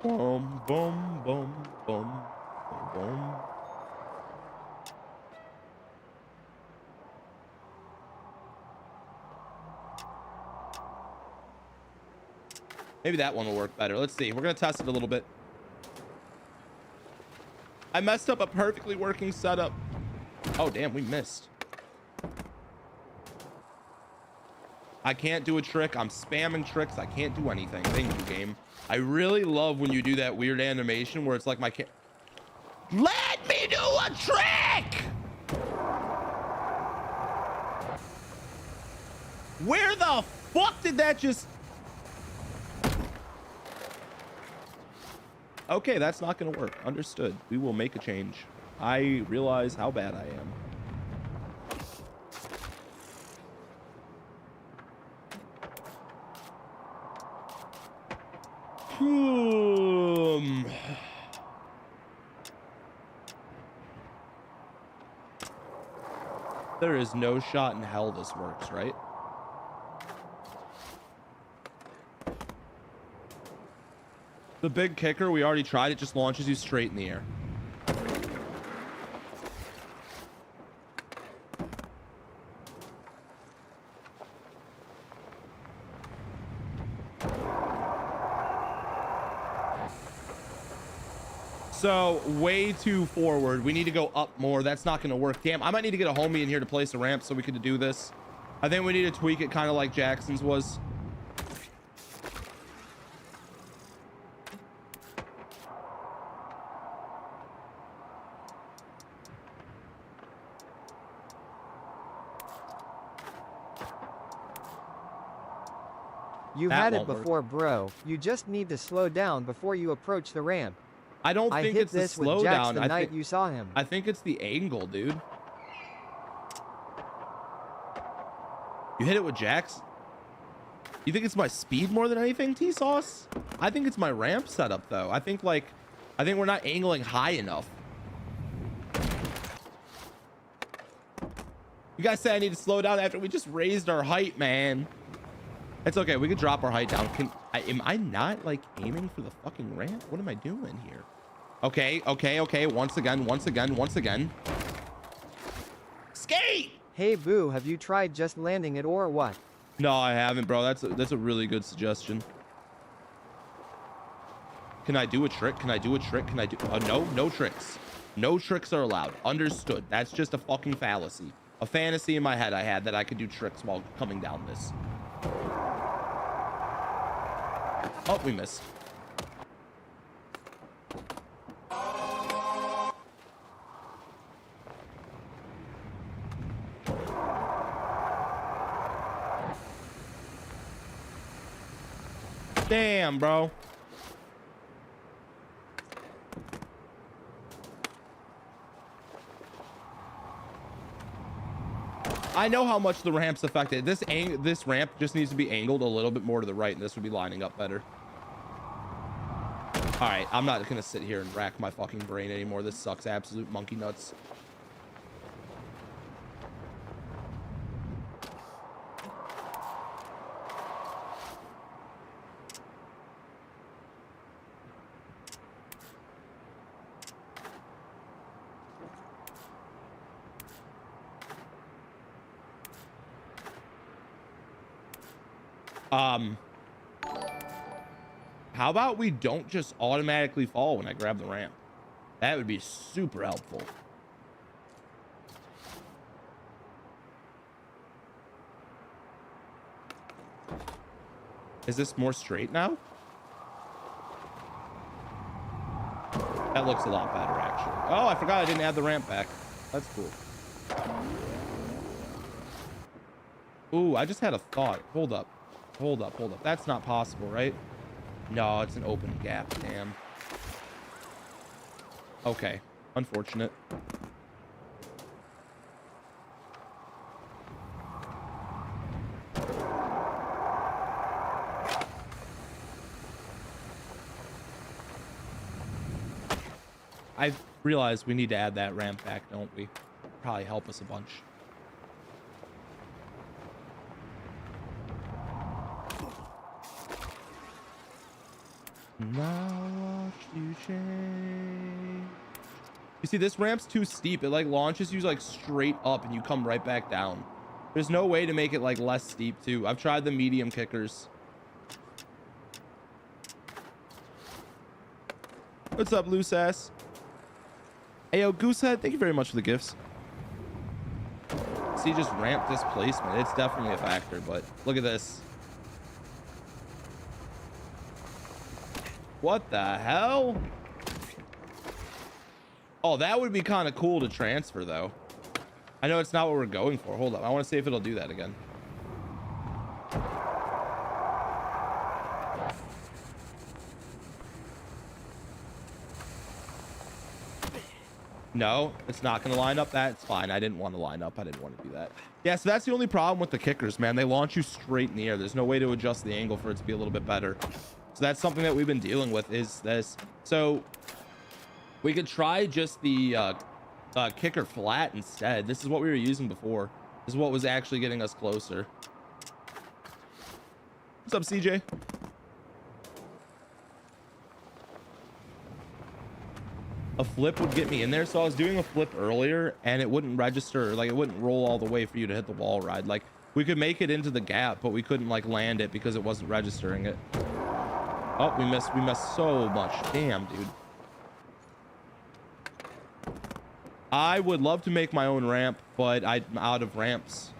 Boom, boom, boom, boom, boom. Maybe that one will work better. Let's see. We're going to test it a little bit. I messed up a perfectly working setup. Oh, damn. We missed. I can't do a trick. I'm spamming tricks. I can't do anything. Thank you, game. I really love when you do that weird animation where it's like my let me do a trick! Where the fuck did that just... Okay, that's not going to work. Understood. We will make a change. I realize how bad I am. There is no shot in hell this works, right? The big kicker, we already tried. It just launches you straight in the air. So way too forward. We need to go up more. That's not going to work. Damn, I might need to get a homie in here to place a ramp so we could do this. I think we need to tweak it kind of like Jackson's was. You had it before, bro. You just need to slow down before you approach the ramp. I don't think it's the slow down. The night you saw him. I think it's the angle, dude. You hit it with Jax? You think it's my speed more than anything, T-Sauce? I think it's my ramp setup, though. I think we're not angling high enough. You guys say I need to slow down after we just raised our height, man. It's okay. We could drop our height down. Am I not like aiming for the fucking ramp? What am I doing here? Okay. Once again. Skate! Hey, Boo, have you tried just landing it or what? No, I haven't, bro. That's a really good suggestion. Can I do a trick? No tricks. No tricks are allowed. Understood. That's just a fucking fallacy. A fantasy in my head I had that I could do tricks while coming down this. Oh, we missed. Damn, bro. I know how much the ramp's affected. This ramp just needs to be angled a little bit more to the right, and this would be lining up better. All right, I'm not gonna sit here and rack my fucking brain anymore. This sucks absolute monkey nuts. How about we don't just automatically fall when I grab the ramp? That would be super helpful. Is this more straight now? That looks a lot better, actually. Oh, I forgot I didn't add the ramp back. That's cool. Ooh, I just had a thought. Hold up. Hold up, hold up. That's not possible, right? No, it's an open gap. Damn. Okay. Unfortunate. I realized we need to add that ramp back, don't we? Probably help us a bunch. Now watch you change. You see, this ramp's too steep. It like launches you like straight up and you come right back down. There's no way to make it like less steep too. I've tried the medium kickers. What's up, loose ass? Hey, yo, Goosehead, thank you very much for the gifts. See, just ramp displacement. It's definitely a factor, but look at this. What the hell? Oh, that would be kind of cool to transfer, though. I know it's not what we're going for. Hold up. I want to see if it'll do that again. No, it's not going to line up. That's fine. I didn't want to line up. I didn't want to do that. Yeah, so that's the only problem with the kickers, man. They launch you straight in the air. There's no way to adjust the angle for it to be a little bit better. So that's something that we've been dealing with is this. So we could try just the kicker flat instead. This is what we were using before. This is what was actually getting us closer. What's up, CJ? A flip would get me in there. So I was doing a flip earlier and it wouldn't register, like it wouldn't roll all the way for you to hit the wall ride. Like we could make it into the gap, but we couldn't like land it because it wasn't registering it. Oh, we missed so much. Damn, dude. I would love to make my own ramp, but I'm out of ramps.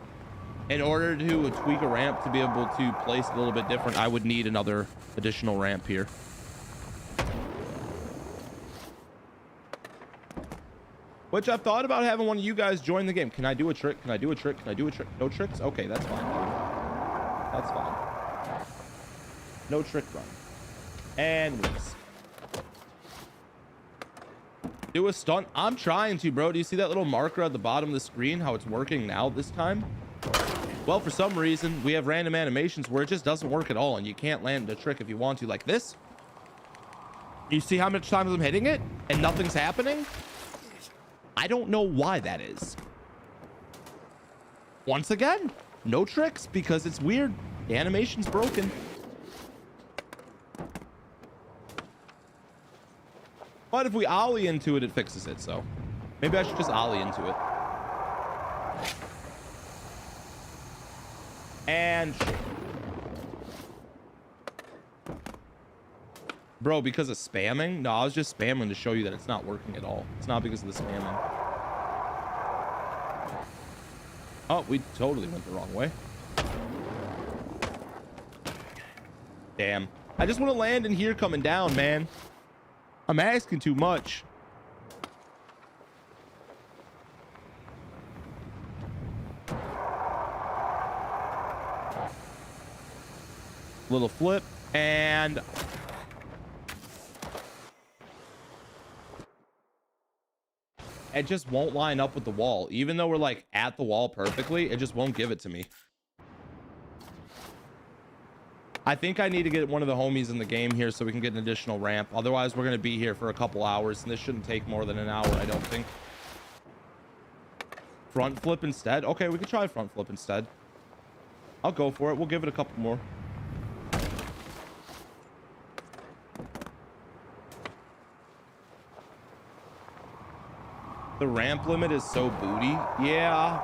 In order to tweak a ramp to be able to place it a little bit different, I would need another additional ramp here. Which I've thought about having one of you guys join the game. Can I do a trick? Can I do a trick? Can I do a trick? No tricks? Okay, that's fine, dude. That's fine. No trick run. And wins. Do a stunt. I'm trying to, bro. Do you see that little marker at the bottom of the screen? How it's working now this time? Well, for some reason, we have random animations where it just doesn't work at all. And you can't land a trick if you want to, like this. You see how much times I'm hitting it? And nothing's happening? I don't know why that is. Once again, no tricks because it's weird. The animation's broken. But if we ollie into it, it fixes it. So maybe I should just ollie into it. And bro, because of spamming? No, I was just spamming to show you that it's not working at all. It's not because of the spamming. Oh, we totally went the wrong way. Damn. I just want to land in here coming down, man. I'm asking too much. Little flip and it just won't line up with the wall. Even though we're like at the wall perfectly, it just won't give it to me. I think I need to get one of the homies in the game here so we can get an additional ramp. Otherwise, we're going to be here for a couple hours, and this shouldn't take more than an hour, I don't think. Front flip instead? Okay, we could try front flip instead. I'll go for it. We'll give it a couple more. The ramp limit is so booty. Yeah.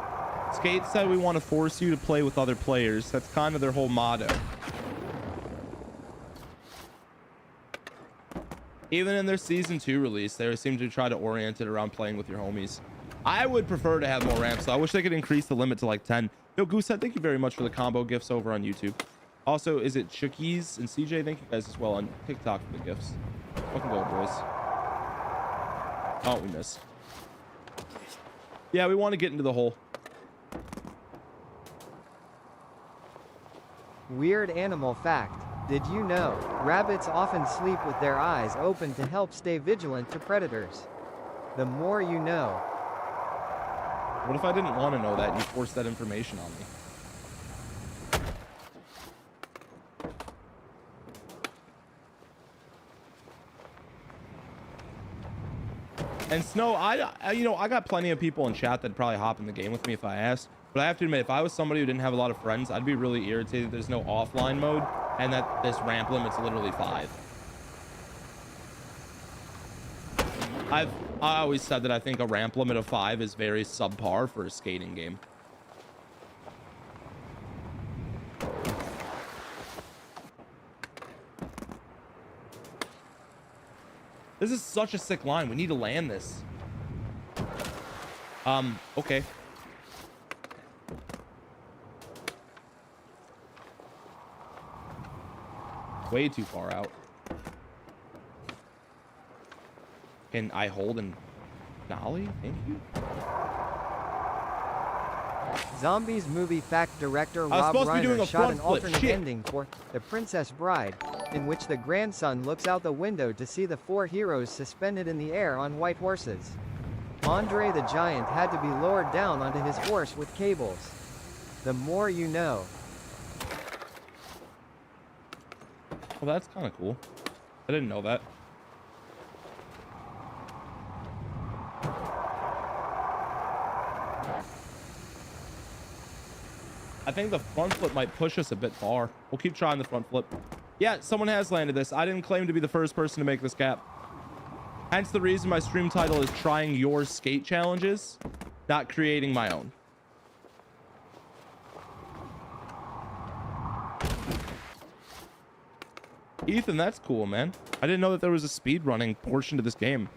Skate said we want to force you to play with other players. That's kind of their whole motto. Even in their season 2 release, they seem to try to orient it around playing with your homies. I would prefer to have more ramps, so I wish they could increase the limit to like 10. Yo, Goosehead, thank you very much for the combo gifts over on YouTube. Also, is it Chookies and CJ? Thank you guys as well on TikTok for the gifts. Fucking go, boys. Oh, we missed. Yeah, we want to get into the hole. Weird animal fact. Did you know, rabbits often sleep with their eyes open to help stay vigilant to predators? The more you know. What if I didn't want to know that and you forced that information on me? And Snow, you know, I got plenty of people in chat that'd probably hop in the game with me if I asked. But I have to admit, if I was somebody who didn't have a lot of friends, I'd be really irritated there's no offline mode and that this ramp limit's literally 5. I always said that I think a ramp limit of 5 is very subpar for a skating game. This is such a sick line. We need to land this. Okay. Way too far out. Can I hold and nollie? Thank you. Zombies movie fact director Rob Reiner shot an alternate ending for The Princess Bride, in which the grandson looks out the window to see the 4 heroes suspended in the air on white horses. Andre the Giant had to be lowered down onto his horse with cables. The more you know. Well, that's kind of cool. I didn't know that. I think the front flip might push us a bit far. We'll keep trying the front flip. Yeah, someone has landed this. I didn't claim to be the first person to make this cap. Hence the reason my stream title is Trying Your Skate Challenges, not creating my own. Ethan, that's cool, man. I didn't know that there was a speed running portion to this game.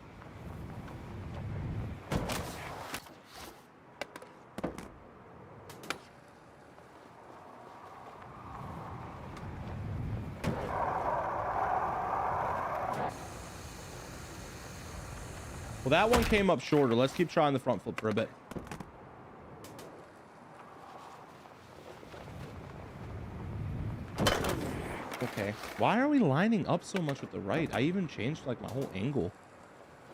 Well, that one came up shorter. Let's keep trying the front flip for a bit. Okay, why are we lining up so much with the right? I even changed like my whole angle.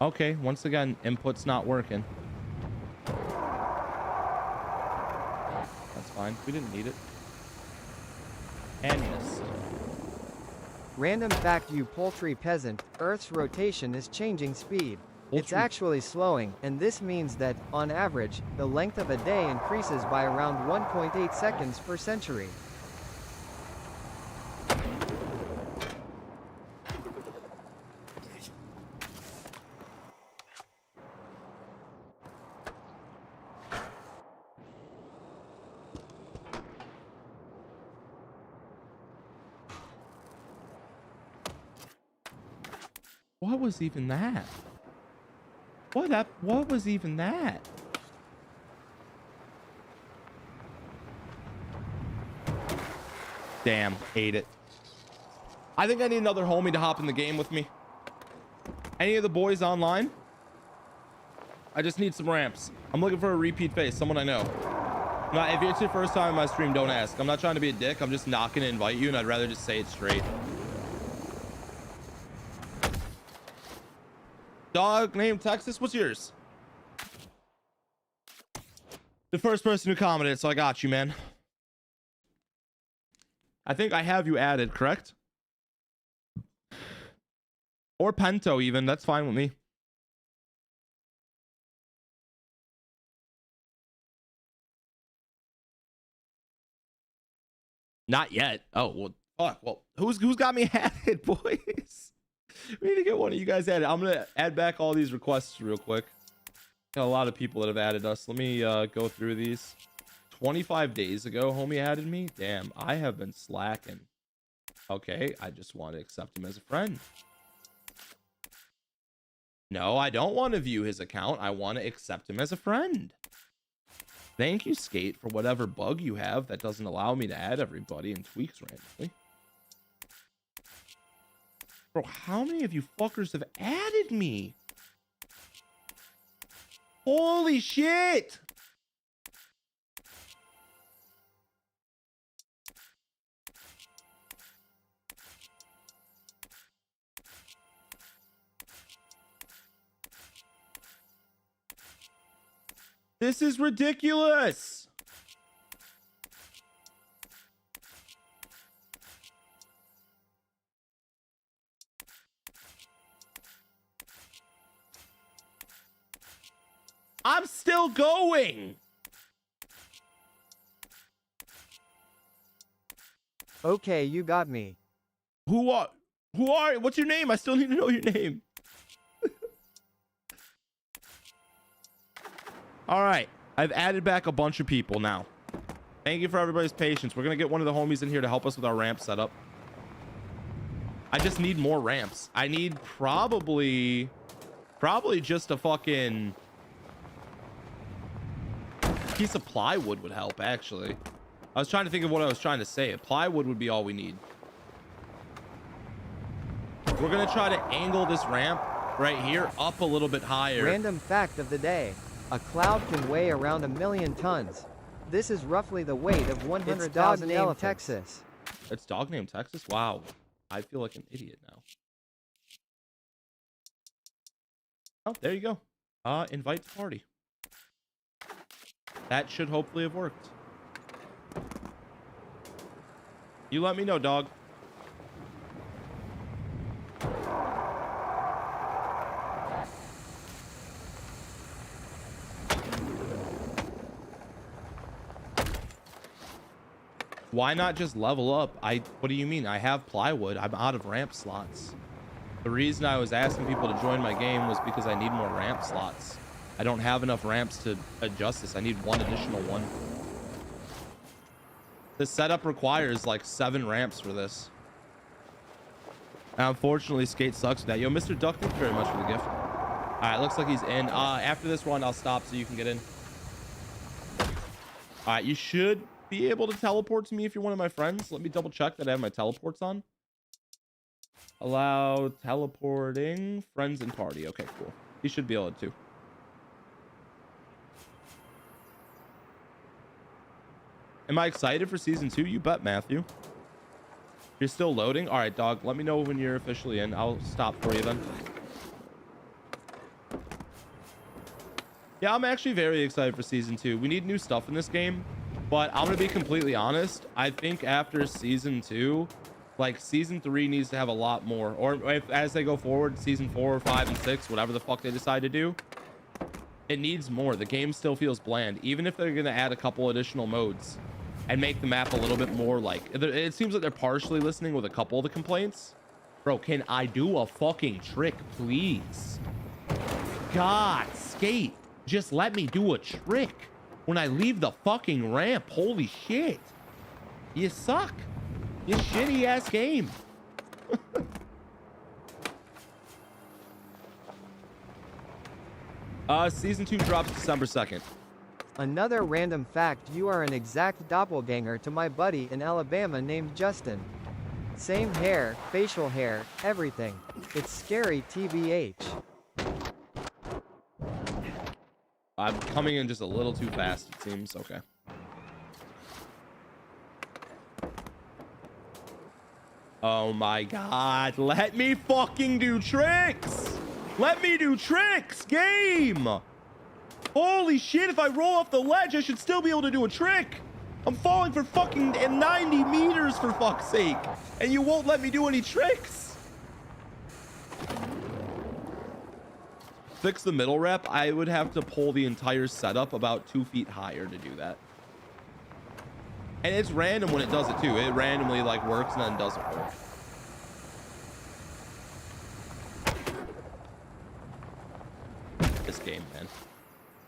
Okay, once again, input's not working. That's fine. We didn't need it. And missed. Random fact, you poultry peasant, Earth's rotation is changing speed. It's actually slowing, and this means that, on average, the length of a day increases by around 1.8 seconds per century. What was even that? What was even that? Damn, ate it. I think I need another homie to hop in the game with me. Any of the boys online? I just need some ramps. I'm looking for a repeat face, someone I know. Now, if it's your first time in my stream, don't ask. I'm not trying to be a dick. I'm just not going to invite you, and I'd rather just say it straight. Dog named Texas, what's yours? The first person who commented, so I got you, man. I think I have you added, correct? Or Pento even, that's fine with me. Not yet. Oh, well, fuck. Well, who's got me added, boys? We need to get one of you guys added. I'm gonna add back all these requests real quick. Got a lot of people that have added us. Let me go through these. 25 days ago, homie added me. Damn, I have been slacking. Okay, I just want to accept him as a friend. No, I don't want to view his account. I want to accept him as a friend. Thank you, Skate, for whatever bug you have that doesn't allow me to add everybody and tweaks randomly. Bro, how many of you fuckers have added me? Holy shit! This is ridiculous. I'm still going. Okay, you got me. Who are what's your name? I still need to know your name. All right, I've added back a bunch of people now. Thank you for everybody's patience. We're gonna get one of the homies in here to help us with our ramp setup. I just need more ramps. I need probably just a fucking piece of plywood would help, actually. I was trying to think of what I was trying to say. Plywood would be all we need. We're gonna try to angle this ramp right here up a little bit higher. Random fact of the day. A cloud can weigh around 1,000,000 tons. This is roughly the weight of 100,000 elephants. Texas. It's dog named Texas? Wow. I feel like an idiot now. Oh, there you go. Invite to party. That should hopefully have worked. You let me know, dog. Why not just level up? What do you mean? I have plywood. I'm out of ramp slots. The reason I was asking people to join my game was because I need more ramp slots. I don't have enough ramps to adjust this. I need one additional one. The setup requires like 7 ramps for this. Unfortunately, Skate sucks with that. Yo, Mr. Duck, thank you very much for the gift. All right, looks like he's in. After this one, I'll stop so you can get in. All right, you should be able to teleport to me if you're one of my friends. Let me double check that I have my teleports on. Allow teleporting friends and party. Okay, cool. You should be able to. Am I excited for season 2? You bet, Matthew. You're still loading? All right, dog. Let me know when you're officially in. I'll stop for you then. Yeah, I'm actually very excited for season 2. We need new stuff in this game. But I'm going to be completely honest. I think after season 2, like season 3 needs to have a lot more. Or if, as they go forward, season 4, 5, and 6, whatever the fuck they decide to do, it needs more. The game still feels bland. Even if they're going to add a couple additional modes and make the map a little bit more like... It seems like they're partially listening with a couple of the complaints. Bro, can I do a fucking trick, please? God, Skate. Just let me do a trick. When I leave the fucking ramp, holy shit. You suck. You shitty ass game. Season 2 drops December 2nd. Another random fact: you are an exact doppelganger to my buddy in Alabama named Justin. Same hair, facial hair, everything. It's scary, TBH. I'm coming in just a little too fast, it seems. Okay. Oh my god. Let me fucking do tricks. Let me do tricks, game. Holy shit. If I roll off the ledge, I should still be able to do a trick. I'm falling for fucking 90 meters for fuck's sake. And you won't let me do any tricks. Fix the middle rep. I would have to pull the entire setup about 2 feet higher to do that. And it's random when it does it too. It randomly like works and then doesn't work. This game,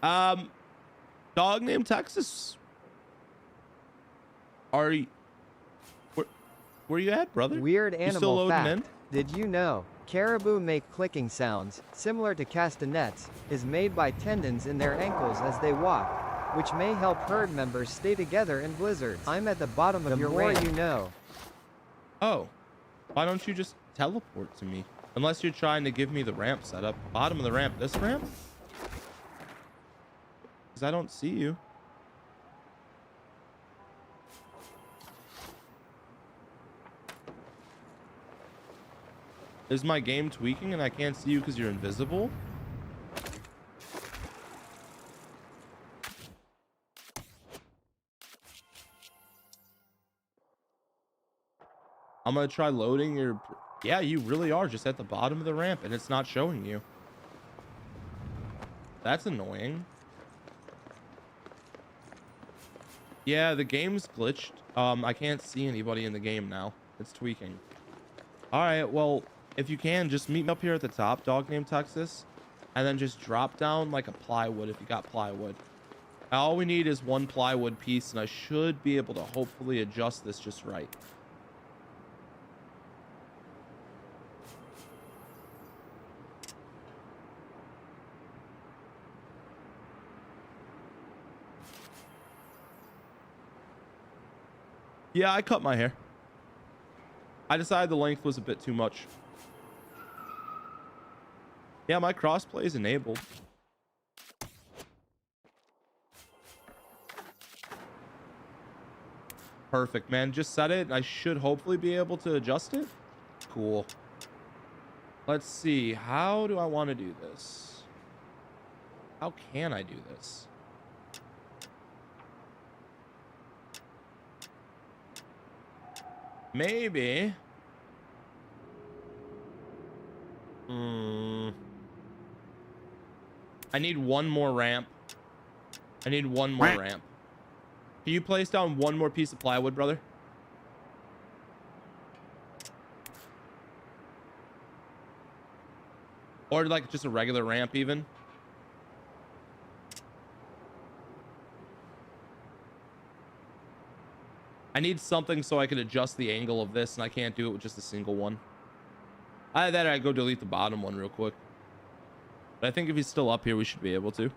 man. Dog named Texas. Are you... Where you at, brother? Weird you still animal loading fact. in? Did you know Caribou make clicking sounds, similar to castanets, is made by tendons in their ankles as they walk, which may help herd members stay together in blizzards. I'm at the bottom of your range. The more you know. Oh, why don't you just teleport to me? Unless you're trying to give me the ramp setup. Bottom of the ramp, this ramp? Because I don't see you. Is my game tweaking and I can't see you because you're invisible? I'm gonna try loading your... Yeah, you really are just at the bottom of the ramp and it's not showing you. That's annoying. Yeah, the game's glitched. I can't see anybody in the game now. It's tweaking. All right, well, if you can, just meet me up here at the top, dog named Texas, and then just drop down like a plywood if you got plywood. All we need is one plywood piece, and I should be able to hopefully adjust this just right. Yeah, I cut my hair. I decided the length was a bit too much. Yeah, my crossplay is enabled. Perfect, man. Just set it. I should hopefully be able to adjust it. Cool. Let's see. How do I want to do this? How can I do this? Maybe. I need one more ramp. I need one more ramp. Can you place down one more piece of plywood, brother? Or like just a regular ramp even? I need something so I can adjust the angle of this, and I can't do it with just a single one. Either that or I go delete the bottom one real quick. But I think if he's still up here, we should be able to.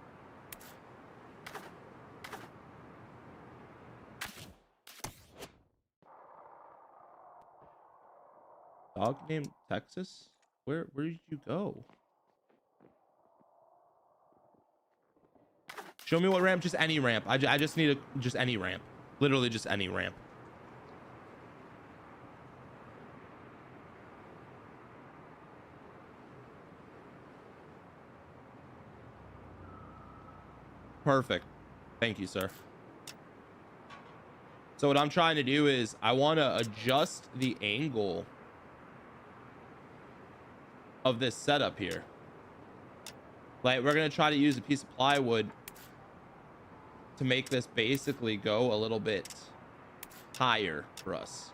Dog named Texas? Where did you go? Show me what ramp. Just any ramp. I just need just any ramp. Literally just any ramp. Perfect. Thank you, sir. So what I'm trying to do is I want to adjust the angle of this setup here. Like, we're going to try to use a piece of plywood to make this basically go a little bit higher for us.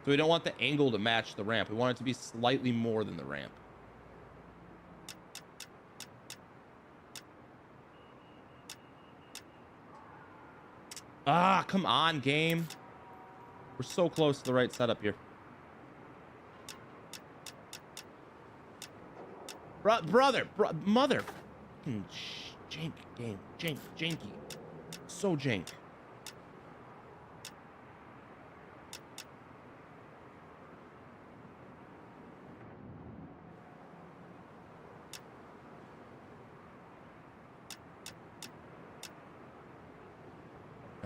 So we don't want the angle to match the ramp. We want it to be slightly more than the ramp. Ah, come on, game. We're so close to the right setup here. Mother. Jank game. Janky. So jank.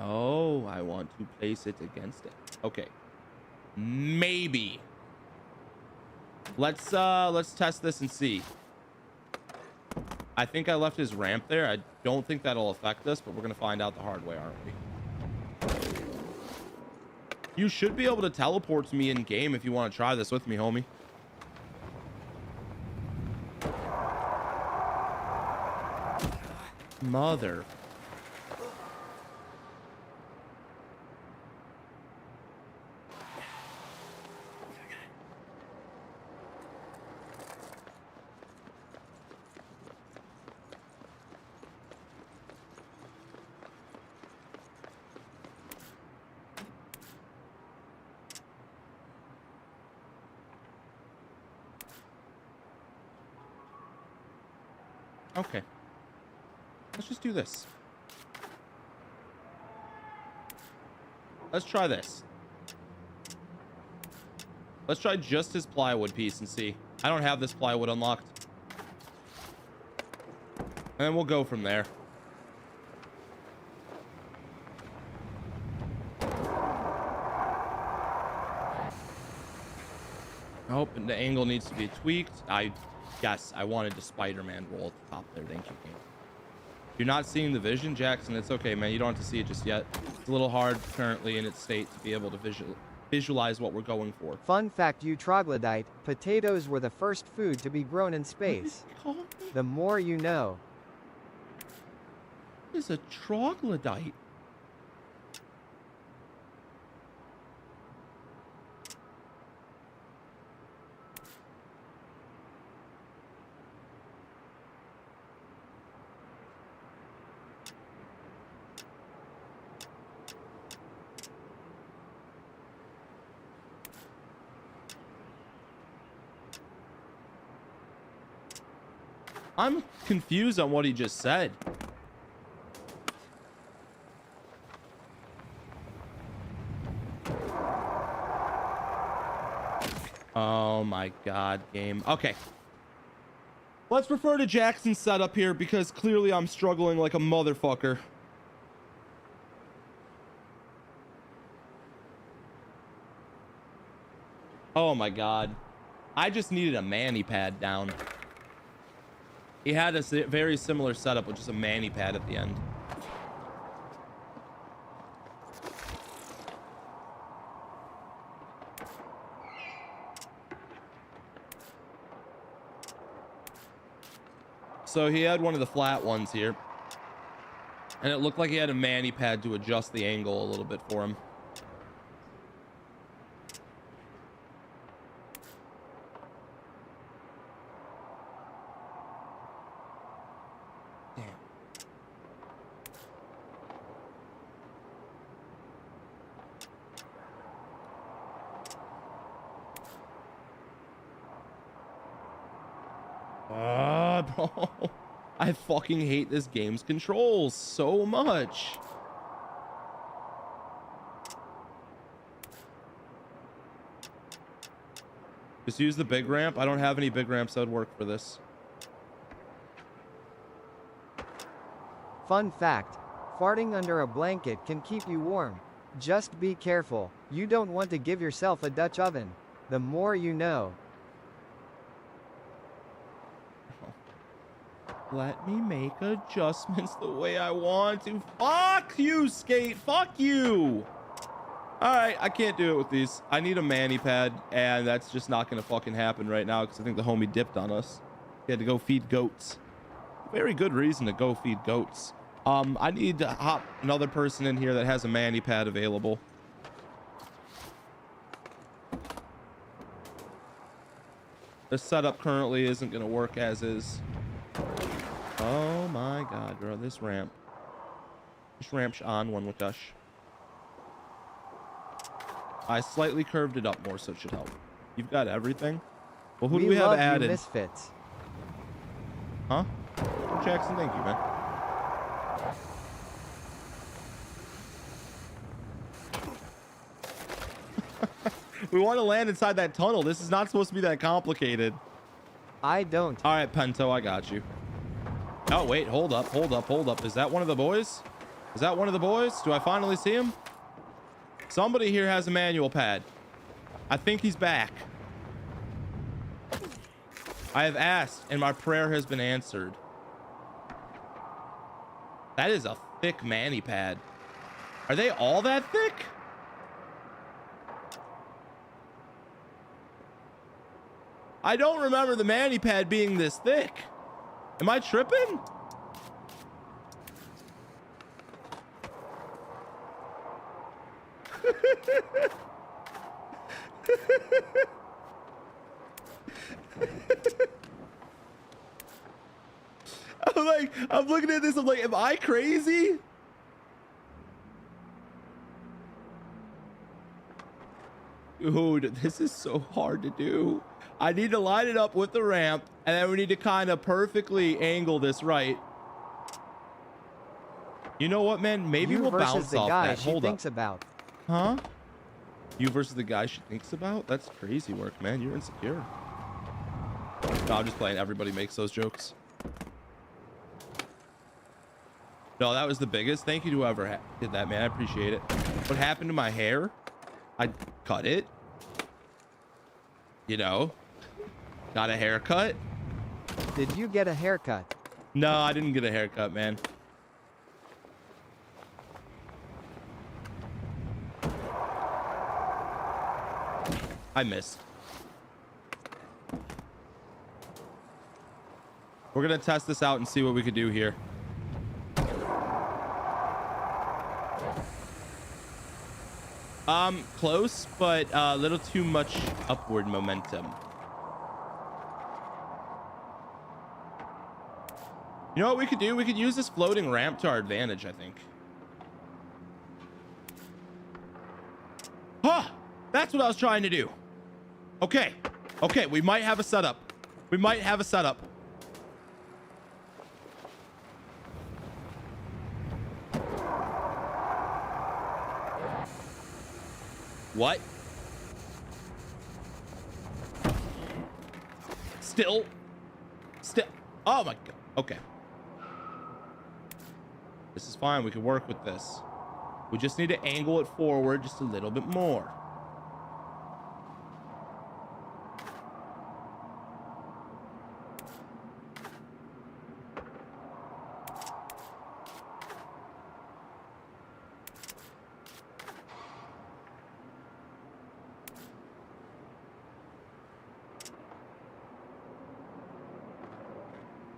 Oh, I want to place it against it. Okay. Maybe. Let's test this and see. I think I left his ramp there. I don't think that'll affect us, but we're gonna find out the hard way, aren't we? You should be able to teleport to me in game if you want to try this with me, homie. Mother. Okay. Let's just do this. Let's try this. Let's try just his plywood piece and see. I don't have this plywood unlocked. And then we'll go from there. Oh, and the angle needs to be tweaked. Yes, I wanted the Spider-Man roll at the top there. Thank you, game. You're not seeing the vision, Jackson. It's okay, man. You don't have to see it just yet. It's a little hard currently in its state to be able to visualize what we're going for. Fun fact, you troglodyte, potatoes were the first food to be grown in space. The more you know. What is a troglodyte? I'm confused on what he just said. Oh my god, game. Okay. Let's refer to Jackson's setup here because clearly I'm struggling like a motherfucker. Oh my god. I just needed a mani pad down. He had a very similar setup with just a mani pad at the end. So he had one of the flat ones here. And it looked like he had a mani pad to adjust the angle a little bit for him. Bro, I fucking hate this game's controls so much. Just use the big ramp. I don't have any big ramps that would work for this. Fun fact, farting under a blanket can keep you warm. Just be careful. You don't want to give yourself a Dutch oven. The more you know. Let me make adjustments the way I want to. Fuck you, Skate. Fuck you. All right, I can't do it with these. I need a mani pad, and that's just not going to fucking happen right now because I think the homie dipped on us. He had to go feed goats. Very good reason to go feed goats. I need to hop another person in here that has a mani pad available. The setup currently isn't going to work as is. Oh my god, bro, this ramp. This ramp's on one with us. I slightly curved it up more, so it should help. You've got everything. Well, who do we have added? Misfits. Huh? Jackson, thank you, man. We want to land inside that tunnel. This is not supposed to be that complicated. I don't. All right, Pento, I got you. Oh, wait, hold up, hold up, hold up. Is that one of the boys? Is that one of the boys? Do I finally see him? Somebody here has a manual pad. I think he's back. I have asked, and my prayer has been answered. That is a thick mani pad. Are they all that thick? I don't remember the mani pad being this thick. Am I tripping? I'm looking at this. I'm like, am I crazy? Dude, this is so hard to do. I need to line it up with the ramp, and then we need to kind of perfectly angle this right. You know what, man? Maybe we'll bounce off that. Hold up. About. Huh? You versus the guy she thinks about? That's crazy work, man. You're insecure. No, I'm just playing. Everybody makes those jokes. No, that was the biggest. Thank you to whoever did that, man. I appreciate it. What happened to my hair? I cut it. You know, got a haircut. Did you get a haircut? No, I didn't get a haircut, man. I missed. We're gonna test this out and see what we could do here. Close, but a little too much upward momentum. You know what we could do? We could use this floating ramp to our advantage, I think. Huh! That's what I was trying to do. Okay. Okay, we might have a setup. We might have a setup. What? Still. Oh my god. Okay. This is fine. We can work with this. We just need to angle it forward just a little bit more.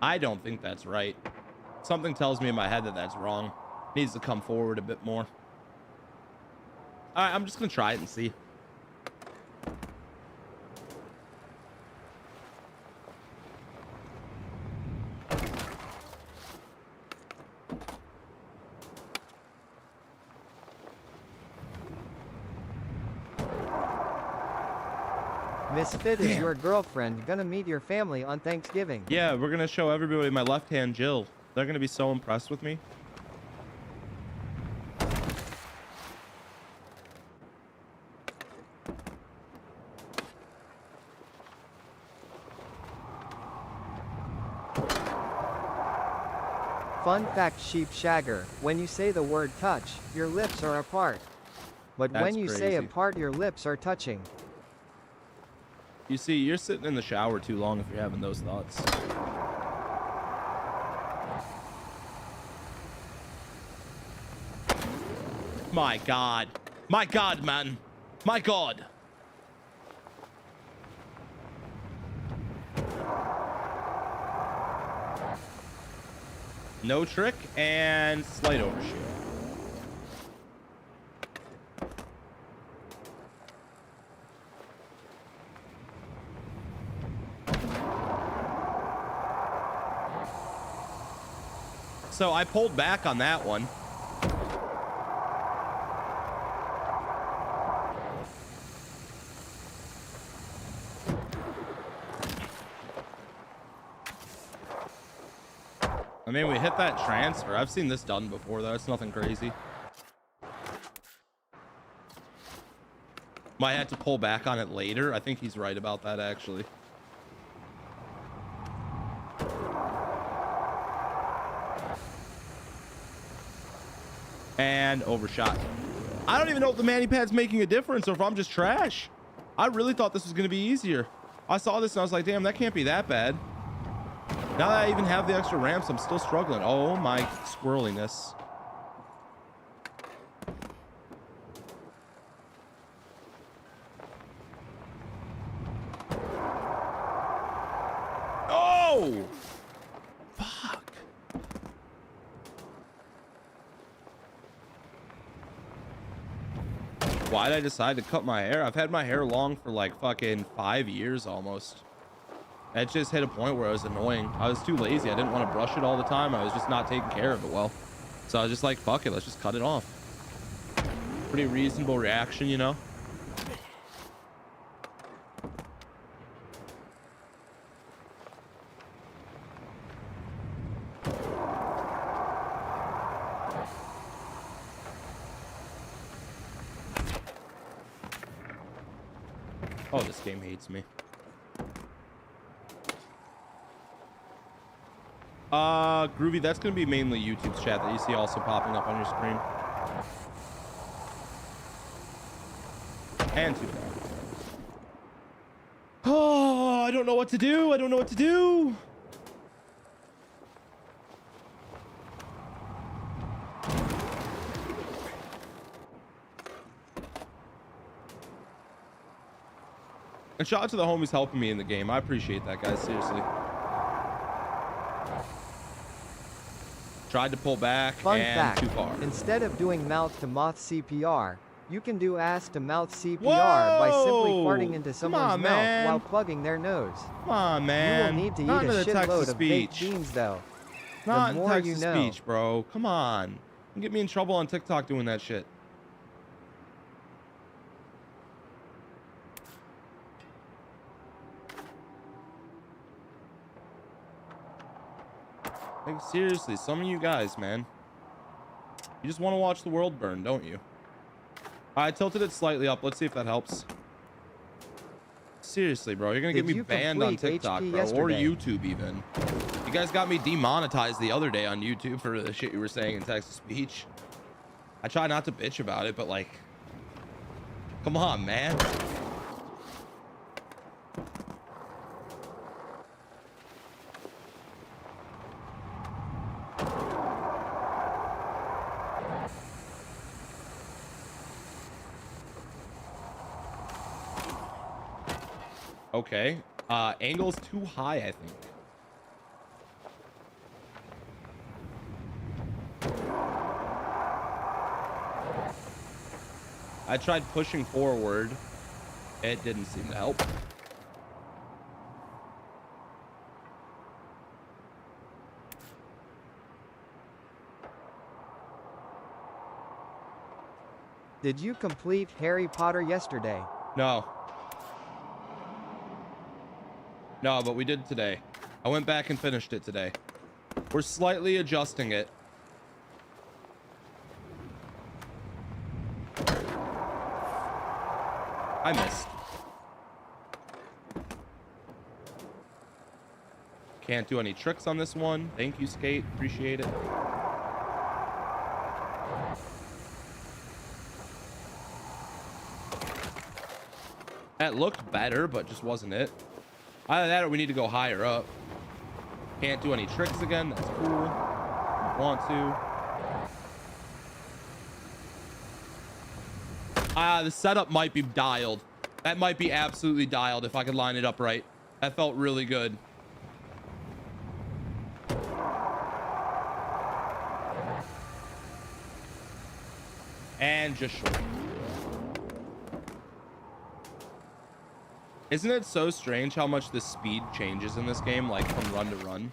I don't think that's right. Something tells me in my head that that's wrong. It needs to come forward a bit more. All right, I'm just gonna try it and see. Misfit is your girlfriend gonna meet your family on Thanksgiving? Yeah, we're gonna show everybody my left hand Jill. They're gonna be so impressed with me. Fun fact, sheep shagger, when you say the word touch, your lips are apart. But when you say apart, your lips are touching. You see, you're sitting in the shower too long if you're having those thoughts. My God. My God, man. My God. No trick and slight overshoot. So I pulled back on that one. I mean, we hit that transfer. I've seen this done before, though. It's nothing crazy. Might have to pull back on it later. I think he's right about that, actually. And overshot. I don't even know if the mani pad's making a difference or if I'm just trash. I really thought this was going to be easier. I saw this and I was like, damn, that can't be that bad. Now that I even have the extra ramps, I'm still struggling. Oh my squirreliness. Oh! Fuck. Why did I decide to cut my hair? I've had my hair long for like fucking 5 years almost. It just hit a point where it was annoying. I was too lazy. I didn't want to brush it all the time. I was just not taking care of it well. So I was just like, fuck it, let's just cut it off. Pretty reasonable reaction, you know? Oh, this game hates me. Groovy, that's gonna be mainly YouTube's chat that you see also popping up on your screen. And too far. Oh, I don't know what to do. I don't know what to do. And shout out to the homies helping me in the game. I appreciate that, guys. Seriously. Tried to pull back Fun and fact, too far. instead of doing mouth-to-mouth CPR, you can do ass-to-mouth CPR by simply farting into someone's mouth while plugging their nose. Come on, man. You will need to Not eat a shitload of baked speech. beans, though. Not the in more text you to know. speech, bro. Come on. You get me in trouble on TikTok doing that shit. Like, seriously, some of you guys, man. You just want to watch the world burn, don't you? I tilted it slightly up. Let's see if that helps. Seriously, bro. You're going to get me banned on TikTok, bro. Or YouTube, even. You guys got me demonetized the other day on YouTube for the shit you were saying in text-to-speech. I try not to bitch about it, but, like... Come on, man. Okay. Angle's too high, I think. I tried pushing forward. It didn't seem to help. Did you complete Harry Potter yesterday? No. No, but we did today. I went back and finished it today. We're slightly adjusting it. I missed. Can't do any tricks on this one. Thank you, Skate. Appreciate it. That looked better, but just wasn't it. Either that or we need to go higher up. Can't do any tricks again. That's cool. Want to. The setup might be dialed. That might be absolutely dialed if I could line it up right. That felt really good. And just short. Isn't it so strange how much the speed changes in this game, like from run to run?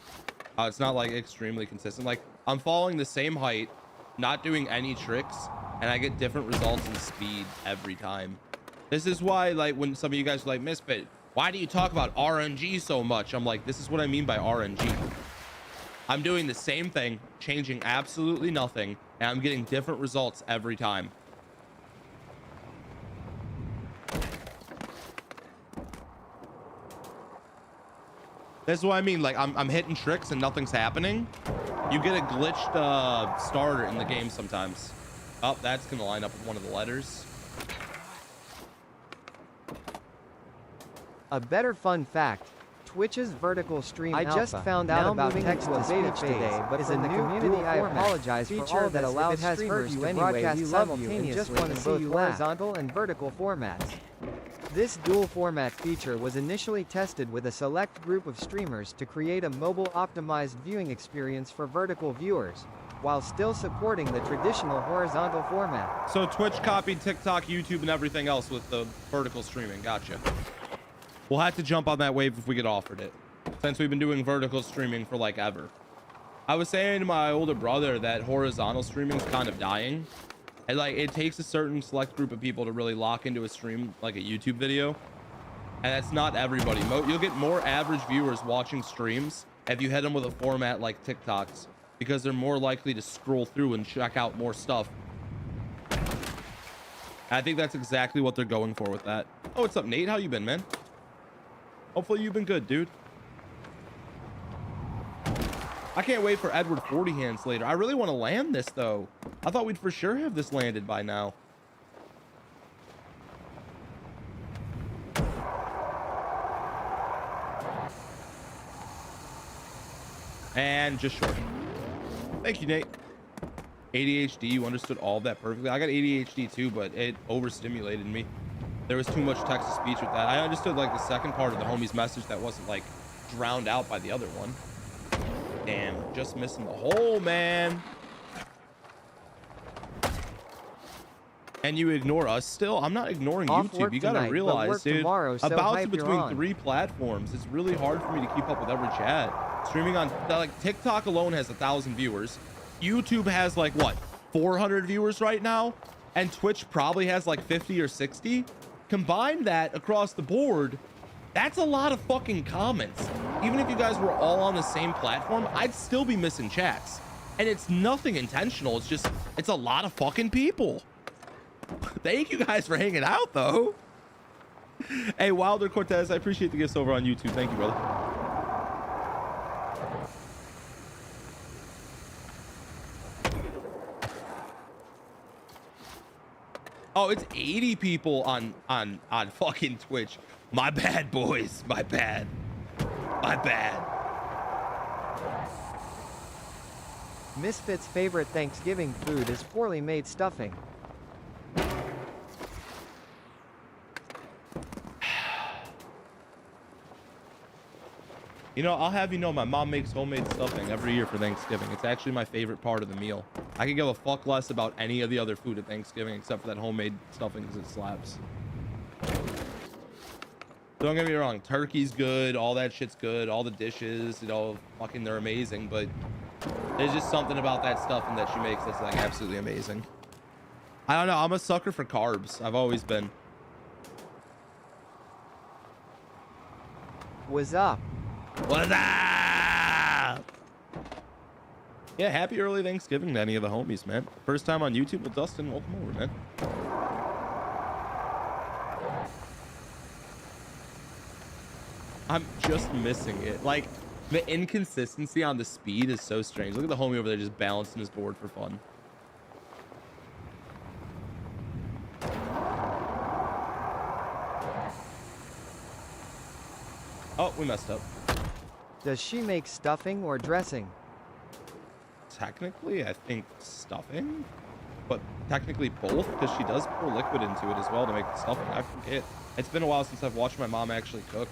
It's not like extremely consistent. Like I'm following the same height, not doing any tricks, and I get different results in speed every time. This is why, like, when some of you guys are like, Misfit, why do you talk about RNG so much? I'm like, this is what I mean by RNG. I'm doing the same thing, changing absolutely nothing, and I'm getting different results every time. That's what I mean. Like I'm hitting tricks and nothing's happening. You get a glitched starter in the game sometimes. Oh, that's gonna line up with one of the letters. A better fun fact. Twitch's vertical stream I just found out about text-to-speech today, but is in the community I apologize for all that allows streamers to broadcast simultaneously just want to see you horizontal and vertical formats. This dual format feature was initially tested with a select group of streamers to create a mobile-optimized viewing experience for vertical viewers, while still supporting the traditional horizontal format. So Twitch copied TikTok, YouTube, and everything else with the vertical streaming. Gotcha. We'll have to jump on that wave if we get offered it, since we've been doing vertical streaming for like ever. I was saying to my older brother that horizontal streaming is kind of dying. And like it takes a certain select group of people to really lock into a stream, like a YouTube video, and that's not everybody. You'll get more average viewers watching streams if you hit them with a format like TikToks, because they're more likely to scroll through and check out more stuff. I think that's exactly what they're going for with that. Oh, what's up, Nate? How you been, man? Hopefully you've been good, dude. I can't wait for Edward 40 hands later. I really want to land this, though. I thought we'd for sure have this landed by now. And just short. Thank you, Nate. ADHD, you understood all of that perfectly. I got ADHD too, but it overstimulated me. There was too much text-to-speech with that. I understood like the second part of the homie's message that wasn't like drowned out by the other one. Damn, just missing the hole, man. And you ignore us still? I'm not ignoring YouTube. You gotta realize, dude, a bounce between 3 platforms. It's really hard for me to keep up with every chat. Streaming on like TikTok alone has 1,000 viewers. YouTube has like what, 400 viewers right now, and Twitch probably has like 50 or 60. Combine that across the board, that's a lot of fucking comments. Even if you guys were all on the same platform, I'd still be missing chats. And it's nothing intentional. It's just, it's a lot of fucking people. Thank you guys for hanging out though. Hey, Wilder Cortez, I appreciate the gifts over on YouTube. Thank you, brother. Oh, it's 80 people on fucking Twitch. My bad, boys. My bad. My bad. Misfit's favorite Thanksgiving food is poorly made stuffing. You know, I'll have you know, my mom makes homemade stuffing every year for Thanksgiving. It's actually my favorite part of the meal. I could give a fuck less about any of the other food at Thanksgiving except for that homemade stuffing because it slaps. Don't get me wrong, turkey's good, all that shit's good, all the dishes, you know, fucking they're amazing, but there's just something about that stuffing that she makes that's like absolutely amazing. I don't know, I'm a sucker for carbs. I've always been. What's up? What's up? Yeah, happy early Thanksgiving to any of the homies, man. First time on YouTube? Well, Dustin, welcome over, man. I'm just missing it. Like, the inconsistency on the speed is so strange. Look at the homie over there just balancing his board for fun. Oh, we messed up. Does she make stuffing or dressing? Technically, I think stuffing, but technically both, because she does pour liquid into it as well to make the stuffing. I forget. It's been a while since I've watched my mom actually cook.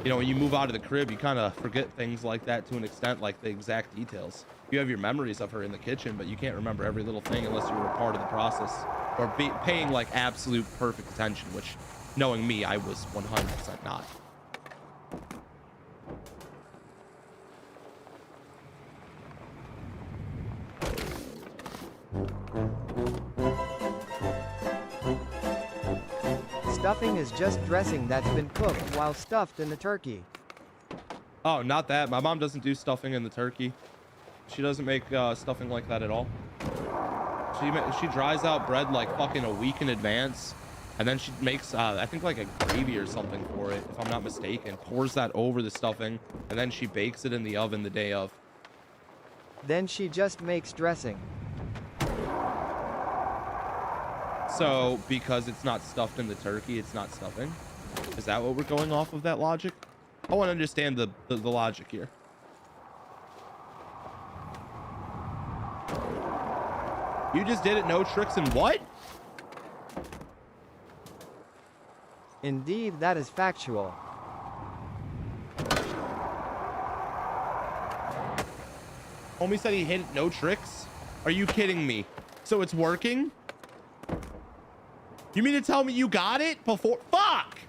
You know, when you move out of the crib, you kind of forget things like that to an extent, like the exact details. You have your memories of her in the kitchen, but you can't remember every little thing unless you were a part of the process or paying like absolute perfect attention, which, knowing me, I was 100% not. Stuffing is just dressing that's been cooked while stuffed in the turkey. Oh, not that. My mom doesn't do stuffing in the turkey. She doesn't make stuffing like that at all. She dries out bread like fucking a week in advance, and then she makes I think like a gravy or something for it, if I'm not mistaken. Pours that over the stuffing, and then she bakes it in the oven the day of. Then she just makes dressing. So, because it's not stuffed in the turkey, it's not stuffing? Is that what we're going off of, that logic? I want to understand the logic here. You just did it, no tricks and what? Indeed, that is factual. Homie said he hit it, no tricks? Are you kidding me? So it's working? You mean to tell me you got it before? Fuck!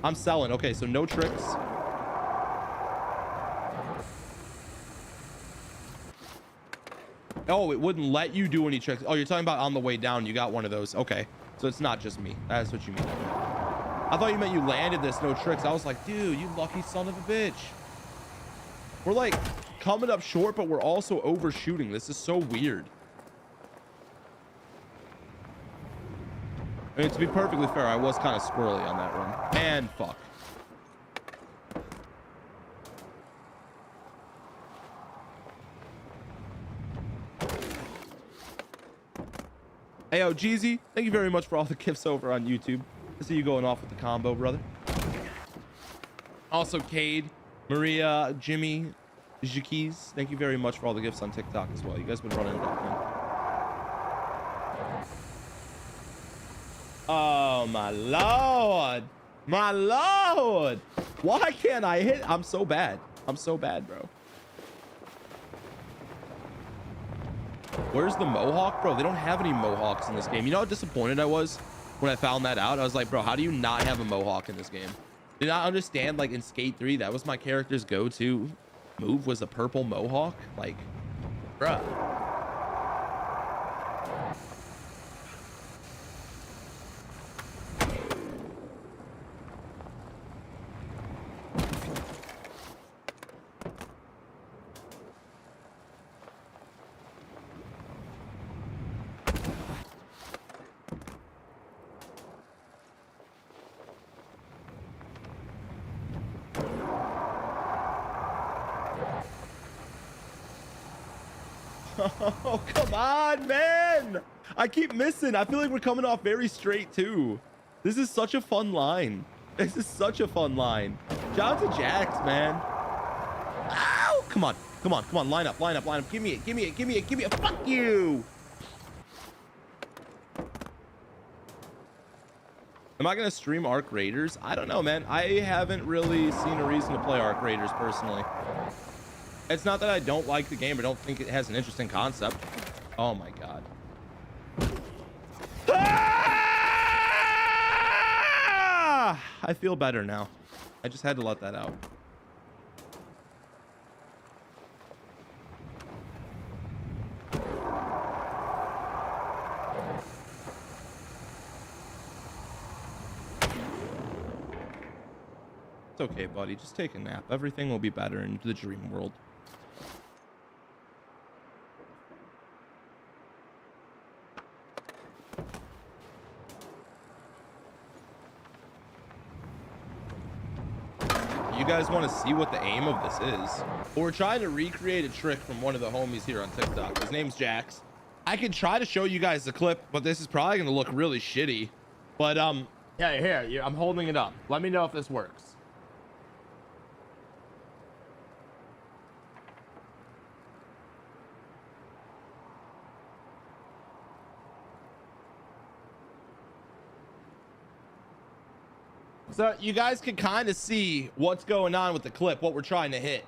I'm selling. Okay, so no tricks. Oh, it wouldn't let you do any tricks. Oh, you're talking about on the way down. You got one of those. Okay, so it's not just me. That's what you mean. I thought you meant you landed this, no tricks. I was like, dude, you lucky son of a bitch. We're like coming up short, but we're also overshooting. This is so weird. I mean, to be perfectly fair, I was kind of squirrely on that run. And fuck. Hey, yo, Jeezy, thank you very much for all the gifts over on YouTube. I see you going off with the combo, brother. Also, Cade, Maria, Jimmy, Jaquez, thank you very much for all the gifts on TikTok as well. You guys been running it up, man. Oh, my Lord. My Lord. Why can't I hit? I'm so bad. I'm so bad, bro. Where's the Mohawk, bro? They don't have any Mohawks in this game. You know how disappointed I was when I found that out? I was like, bro, how do you not have a Mohawk in this game? Did I understand, like in Skate 3, that was my character's go-to move, was a purple Mohawk? Like, bruh. Oh, come on, man. I keep missing. I feel like we're coming off very straight, too. This is such a fun line. This is such a fun line. Shout out to Jax, man. Ow! Come on. Come on. Come on. Line up. Line up. Line up. Give me it. Give me it. Give me it. Give me it. Fuck you. Am I going to stream Arc Raiders? I don't know, man. I haven't really seen a reason to play Arc Raiders personally. It's not that I don't like the game. I don't think it has an interesting concept. Oh my God. Ah! I feel better now. I just had to let that out. It's okay, buddy. Just take a nap. Everything will be better in the dream world. You guys want to see what the aim of this is? We're trying to recreate a trick from one of the homies here on TikTok. His name's Jax. I could try to show you guys the clip, but this is probably going to look really shitty. But yeah, here, I'm holding it up. Let me know if this works. So you guys can kind of see what's going on with the clip, what we're trying to hit.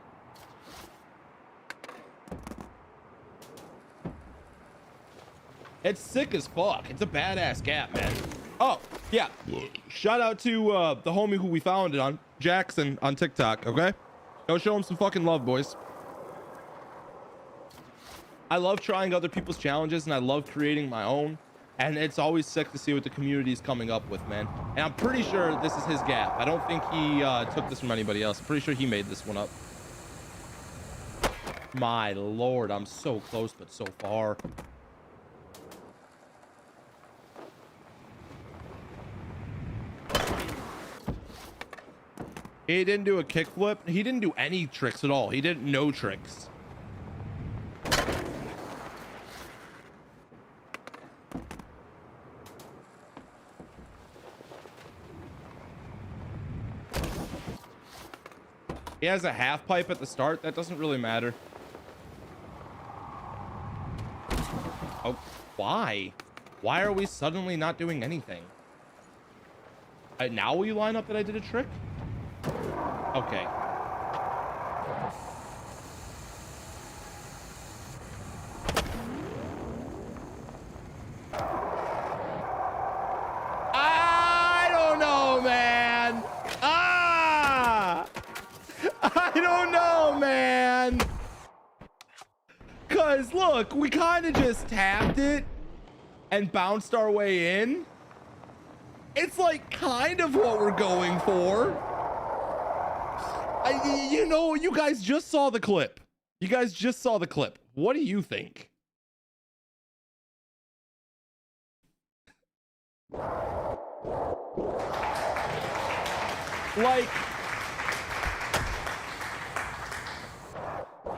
It's sick as fuck. It's a badass gap, man. Oh, yeah. Shout out to the homie who we found it on, Jackson on TikTok, okay? Go show him some fucking love, boys. I love trying other people's challenges, and I love creating my own. And it's always sick to see what the community is coming up with, man. And I'm pretty sure this is his gap. I don't think he took this from anybody else. I'm pretty sure he made this one up. My Lord, I'm so close, but so far. He didn't do a kickflip. He didn't do any tricks at all. He did no tricks. He has a half pipe at the start. That doesn't really matter. Oh, why? Why are we suddenly not doing anything? Now will you line up that I did a trick? Okay. I don't know, man. I don't know, man. Cause look, we kind of just tapped it and bounced our way in. It's like kind of what we're going for. You know, you guys just saw the clip. You guys just saw the clip. What do you think? Like,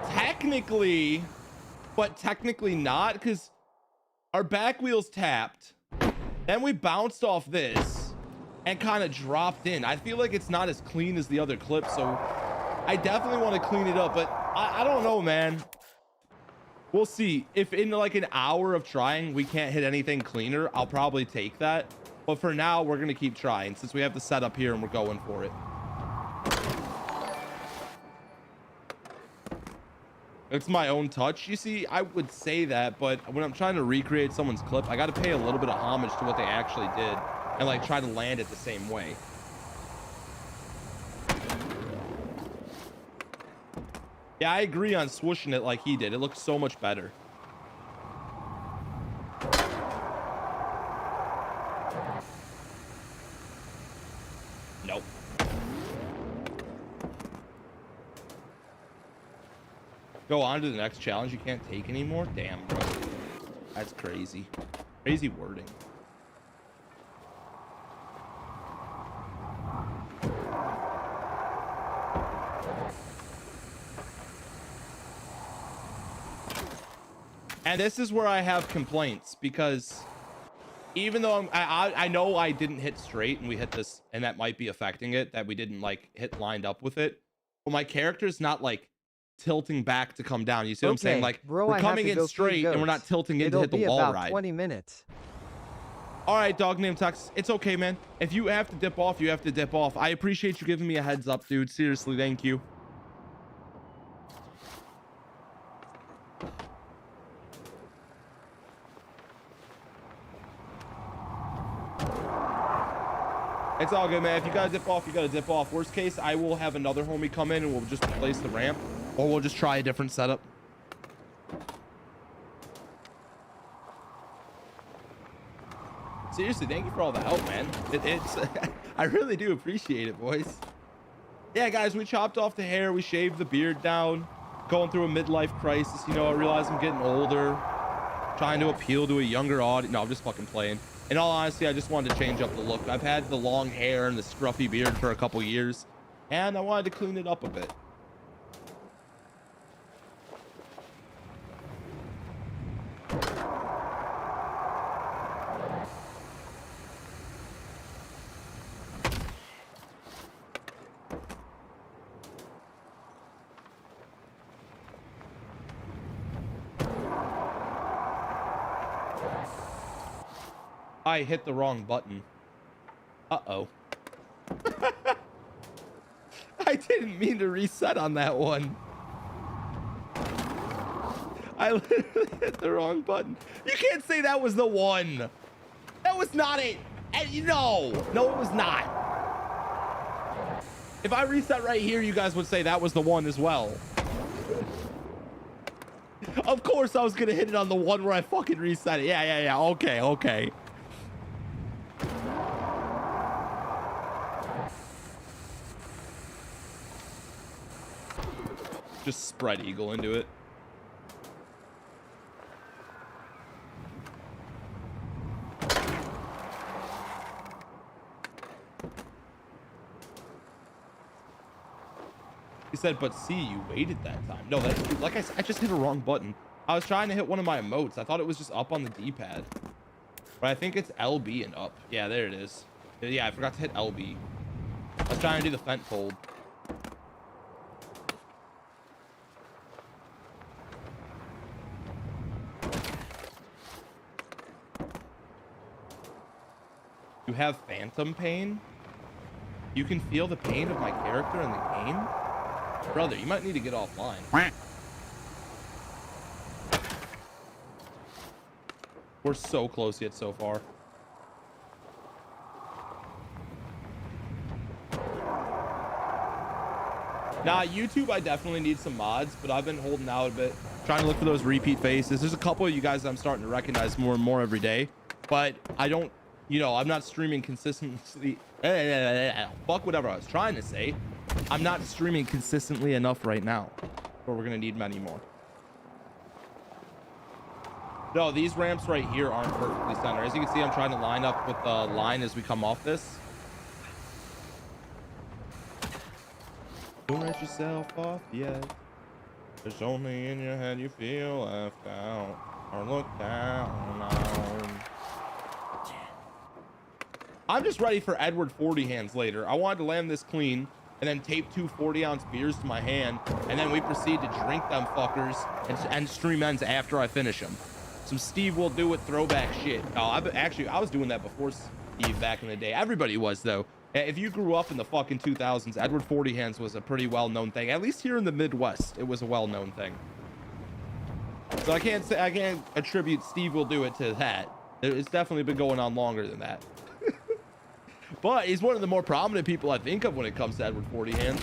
technically, but technically not, because our back wheels tapped, then we bounced off this and kind of dropped in. I feel like it's not as clean as the other clip, so I definitely want to clean it up, but I don't know, man. We'll see. If in like an hour of trying we can't hit anything cleaner, I'll probably take that, but for now we're gonna keep trying since we have the setup here and we're going for it. It's my own touch. You see, I would say that, but when I'm trying to recreate someone's clip, I got to pay a little bit of homage to what they actually did and like try to land it the same way. Yeah, I agree on swooshing it like he did. It looks so much better. Nope. Go on to the next challenge you can't take anymore? Damn, bro. That's crazy. Crazy wording. And this is where I have complaints, because even though I know I didn't hit straight and we hit this and that might be affecting it, that we didn't like hit lined up with it, but my character's not like tilting back to come down. You see what I'm saying? Like, bro, we're coming in straight and we're not tilting in to hit the wall about ride. 20 minutes. All right, dog named Tux. It's okay, man. If you have to dip off, you have to dip off. I appreciate you giving me a heads up, dude. Seriously, thank you. It's all good, man. If you gotta dip off, you gotta dip off. Worst case, I will have another homie come in and we'll just replace the ramp, or we'll just try a different setup. Seriously, thank you for all the help, man. It's I really do appreciate it, boys. Yeah, guys, we chopped off the hair, we shaved the beard down, going through a midlife crisis. You know, I realize I'm getting older, trying to appeal to a younger audience. No, I'm just fucking playing. In all honesty, I just wanted to change up the look. I've had the long hair and the scruffy beard for a couple years, and I wanted to clean it up a bit. I hit the wrong button. Uh-oh. I didn't mean to reset on that one. I literally hit the wrong button. You can't say that was the one. That was not it. No, it was not. If I reset right here, you guys would say that was the one as well. Of course I was gonna hit it on the one where I fucking reset it. Yeah. Okay. Just spread eagle into it. He said, but see, you waited that time. No, that's like I said, I just hit a wrong button. I was trying to hit one of my emotes. I thought it was just up on the D-pad, but I think it's LB and up. Yeah, there it is. Yeah, I forgot to hit LB. I was trying to do the fent fold. You have phantom pain? You can feel the pain of my character in the game? Brother, you might need to get offline. We're so close yet so far. Nah, YouTube, I definitely need some mods, but I've been holding out a bit, trying to look for those repeat faces. There's a couple of you guys that I'm starting to recognize more and more every day, but I don't, you know, I'm not streaming consistently. Fuck whatever I was trying to say. I'm not streaming consistently enough right now, but we're gonna need many more. No, these ramps right here aren't perfectly centered. As you can see, I'm trying to line up with the line as we come off this. Don't let yourself off yet. It's only in your head you feel left out or looked down on. I'm just ready for Edward 40 hands later. I wanted to land this clean and then tape 2 40-ounce beers to my hand, and then we proceed to drink them fuckers and stream ends after I finish them. Some Steve will do it throwback shit. Oh, I was doing that before Steve back in the day. Everybody was, though. If you grew up in the fucking 2000s, Edward 40 hands was a pretty well-known thing. At least here in the Midwest, it was a well-known thing. So I can't attribute Steve will do it to that. It's definitely been going on longer than that. But he's one of the more prominent people I think of when it comes to Edward 40 hands.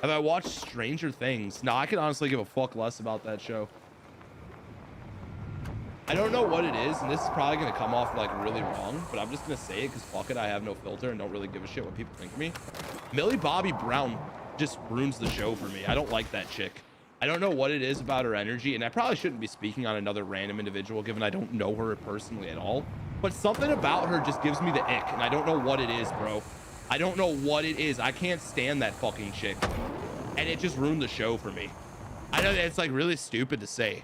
Have I watched Stranger Things? No, I can honestly give a fuck less about that show. I don't know what it is, and this is probably going to come off like really wrong, but I'm just going to say it because fuck it, I have no filter and don't really give a shit what people think of me. Millie Bobby Brown just ruins the show for me. I don't like that chick. I don't know what it is about her energy, and I probably shouldn't be speaking on another random individual given I don't know her personally at all. But something about her just gives me the ick, and I don't know what it is, bro. I don't know what it is. I can't stand that fucking chick, and it just ruined the show for me. I know that it's like really stupid to say.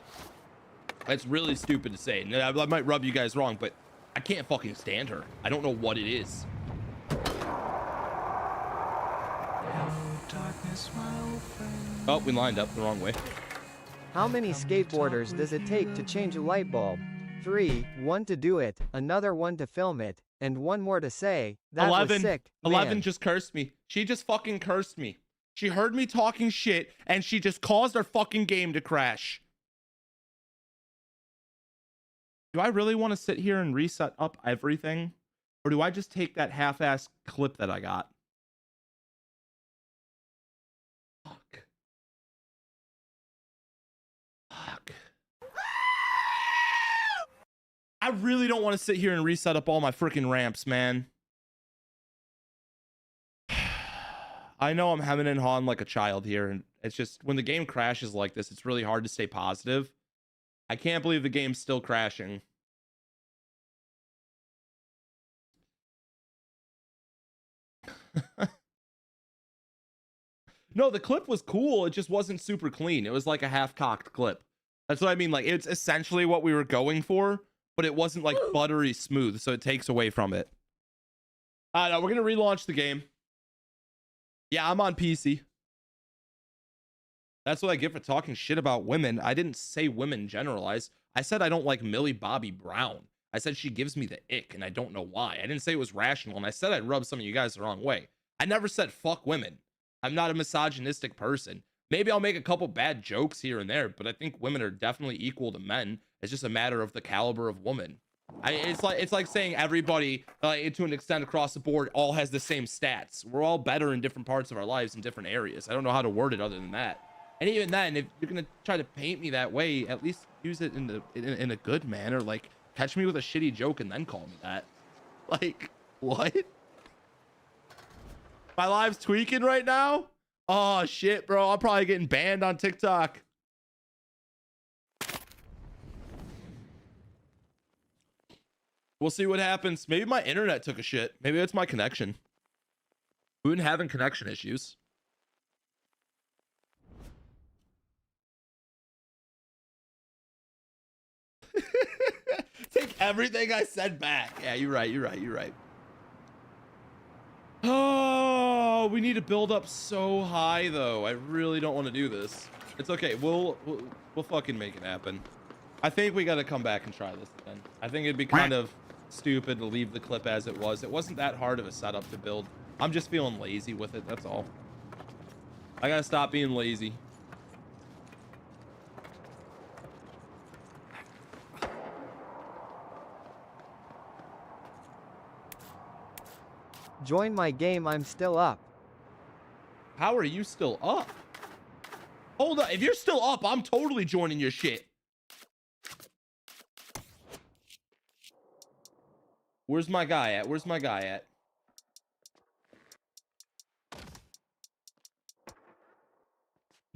It's really stupid to say, and I might rub you guys wrong, but I can't fucking stand her. I don't know what it is. Oh, we lined up the wrong way. How many skateboarders does it take to change a light bulb? 3, 1 to do it, another 1 to film it, and 1 more to say. That 11, was sick, 11 man. just cursed me. She just fucking cursed me. She heard me talking shit, and she just caused our fucking game to crash. Do I really want to sit here and reset up everything? Or do I just take that half-ass clip that I got? Fuck. Fuck. I really don't want to sit here and reset up all my freaking ramps, man. I know I'm hemming and hawing like a child here, and it's just when the game crashes like this, it's really hard to stay positive. I can't believe the game's still crashing. No, the clip was cool. It just wasn't super clean. It was like a half-cocked clip. That's what I mean. Like, it's essentially what we were going for, but it wasn't like buttery smooth, so it takes away from it. No, we're gonna relaunch the game. Yeah, I'm on PC. That's what I get for talking shit about women. I didn't say women generalize. I said I don't like Millie Bobby Brown. I said she gives me the ick, and I don't know why. I didn't say it was rational, and I said I'd rub some of you guys the wrong way. I never said fuck women. I'm not a misogynistic person. Maybe I'll make a couple bad jokes here and there, but I think women are definitely equal to men. It's just a matter of the caliber of woman. It's like saying everybody, to an extent across the board, all has the same stats. We're all better in different parts of our lives in different areas. I don't know how to word it other than that. And even then, if you're gonna try to paint me that way, at least use it in a good manner. Like, catch me with a shitty joke and then call me that. Like, what? My live's tweaking right now? Oh shit, bro. I'm probably getting banned on TikTok. We'll see what happens. Maybe my internet took a shit. Maybe it's my connection. We've been having connection issues. Take everything I said back. Yeah, you're right. You're right. You're right. Oh, we need to build up so high though. I really don't want to do this. It's okay. We'll fucking make it happen. I think we got to come back and try this again. I think it'd be kind of stupid to leave the clip as it was. It wasn't that hard of a setup to build. I'm just feeling lazy with it. That's all. I gotta stop being lazy. Join my game, I'm still up. How are you still up? Hold up. If you're still up, I'm totally joining your shit. Where's my guy at? Where's my guy at?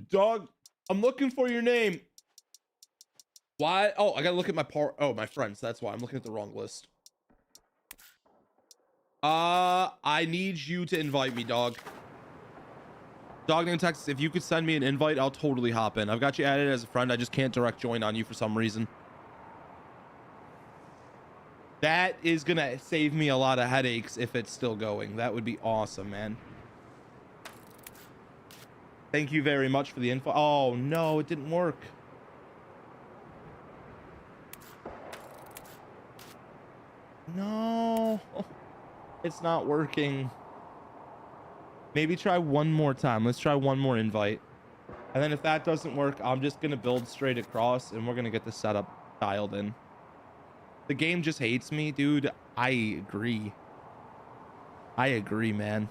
Dog, I'm looking for your name. Why? Oh, I gotta look at my my friends. That's why I'm looking at the wrong list. I need you to invite me, dog. Dog in Texas, if you could send me an invite, I'll totally hop in. I've got you added as a friend. I just can't direct join on you for some reason. That is gonna save me a lot of headaches if it's still going. That would be awesome, man. Thank you very much for the info. Oh no, it didn't work. No, it's not working. Maybe try one more time. Let's try one more invite. And then if that doesn't work, I'm just going to build straight across and we're going to get the setup dialed in. The game just hates me, dude. I agree. I agree, man.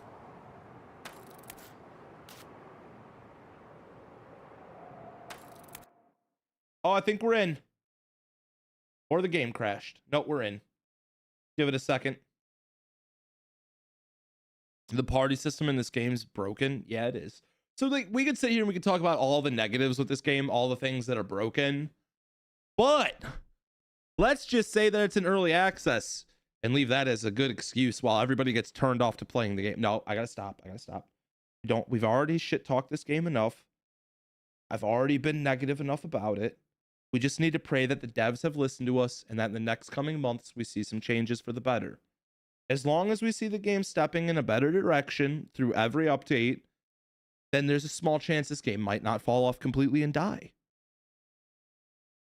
Oh, I think we're in. Or the game crashed. No, we're in. Give it a second. The party system in this game's broken. Yeah, it is. So like we could sit here and we could talk about all the negatives with this game, all the things that are broken. But let's just say that it's an early access and leave that as a good excuse while everybody gets turned off to playing the game. No, I gotta stop. I gotta stop. We've already shit talked this game enough. I've already been negative enough about it. We just need to pray that the devs have listened to us and that in the next coming months we see some changes for the better. As long as we see the game stepping in a better direction through every update, then there's a small chance this game might not fall off completely and die.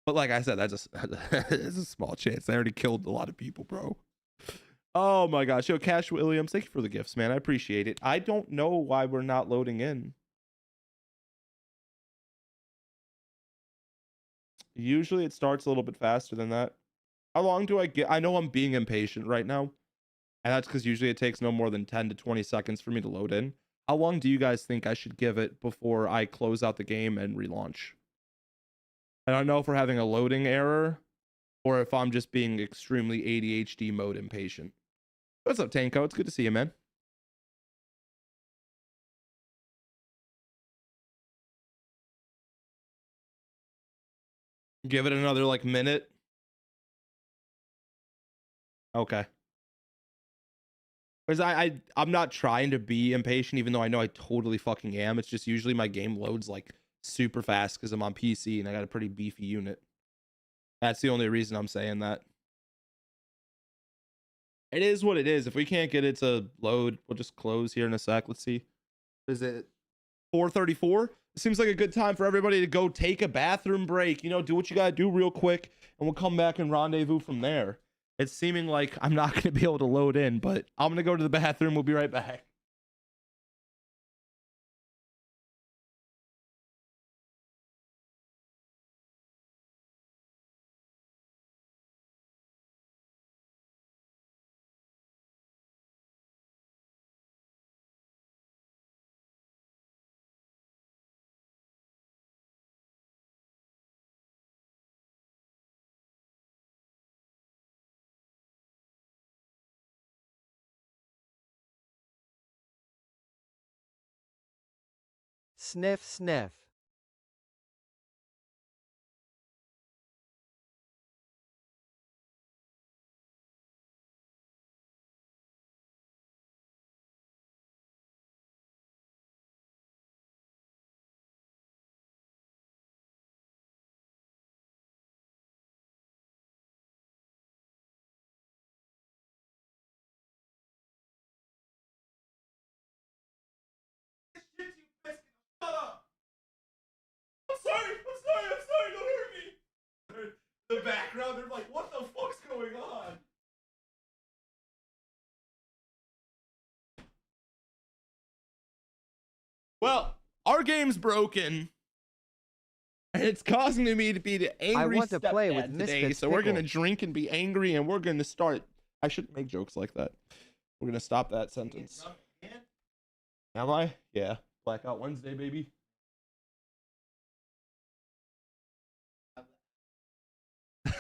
But like I said, that's a small chance. They already killed a lot of people, bro. Oh my gosh. Yo, Cash Williams, thank you for the gifts, man. I appreciate it. I don't know why we're not loading in. Usually it starts a little bit faster than that. How long do I get? I know I'm being impatient right now. And that's because usually it takes no more than 10 to 20 seconds for me to load in. How long do you guys think I should give it before I close out the game and relaunch? I don't know if we're having a loading error or if I'm just being extremely ADHD mode impatient. What's up, Tanko? It's good to see you, man. Give it another like minute. Okay. Because I'm not trying to be impatient, even though I know I totally fucking am. It's just usually my game loads like super fast because I'm on PC and I got a pretty beefy unit. That's the only reason I'm saying that. It is what it is. If we can't get it to load, we'll just close here in a sec. Let's see. Is it 4:34? It seems like a good time for everybody to go take a bathroom break. You know, do what you gotta do real quick, and we'll come back and rendezvous from there. It's seeming like I'm not going to be able to load in, but I'm going to go to the bathroom. We'll be right back. Sniff, sniff. Shut up! I'm sorry, don't hurt me! The background, they're like, what the fuck's going on? Well, our game's broken. And it's causing me to be the angry stepdad today, so we're gonna drink and be angry, and we're gonna start. I shouldn't make jokes like that. We're gonna stop that sentence. Am I? Yeah. Blackout Wednesday, baby.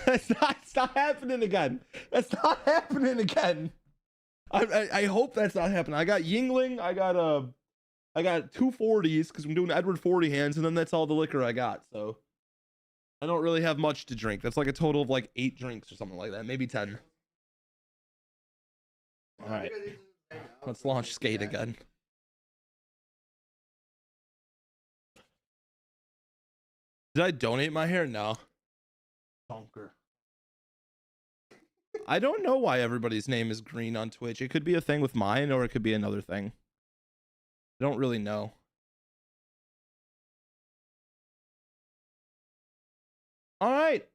It's not happening again. That's not happening again. I hope that's not happening. I got Yingling. I got 2 40s because I'm doing Edward 40 hands, and then that's all the liquor I got. So I don't really have much to drink. That's like a total of like 8 drinks or something like that. Maybe 10. All right. Let's launch skate again. Did I donate my hair? No. Bonker. I don't know why everybody's name is green on Twitch. It could be a thing with mine or it could be another thing. I don't really know. All right.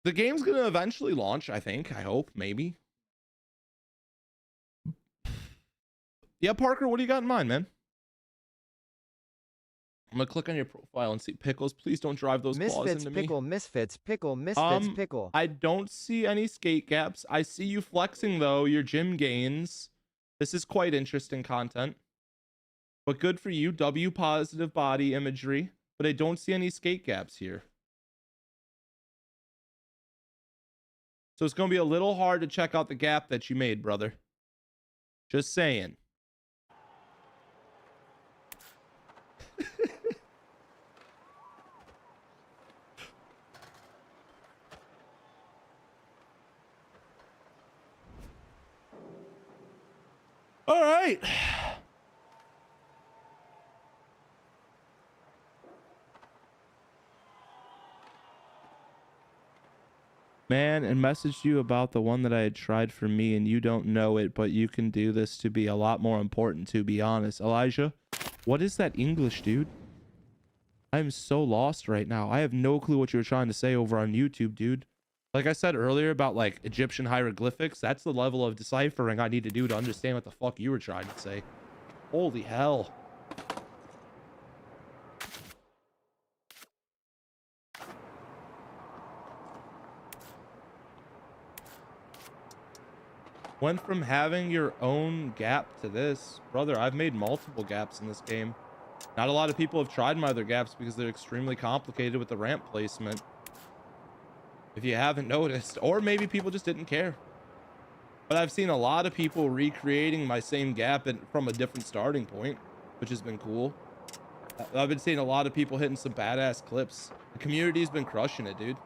The game's going to eventually launch, I think. I hope. Maybe. Yeah, Parker, what do you got in mind, man? I'm gonna click on your profile and see Pickles. Please don't drive those claws into me. Misfits, pickle. I don't see any skate gaps. I see you flexing though, your gym gains. This is quite interesting content. But good for you, W positive body imagery. But I don't see any skate gaps here. So it's gonna be a little hard to check out the gap that you made, brother. Just saying. All right. Man, and messaged you about the one that I had tried for me, and you don't know it, but you can do this to be a lot more important, to be honest. Elijah, what is that English, dude? I'm so lost right now. I have no clue what you were trying to say over on YouTube, dude. Like I said earlier about like Egyptian hieroglyphics, that's the level of deciphering I need to do to understand what the fuck you were trying to say. Holy hell. Went from having your own gap to this. Brother, I've made multiple gaps in this game. Not a lot of people have tried my other gaps because they're extremely complicated with the ramp placement. If you haven't noticed, or maybe people just didn't care. But I've seen a lot of people recreating my same gap from a different starting point, which has been cool. I've been seeing a lot of people hitting some badass clips. The community's been crushing it, dude.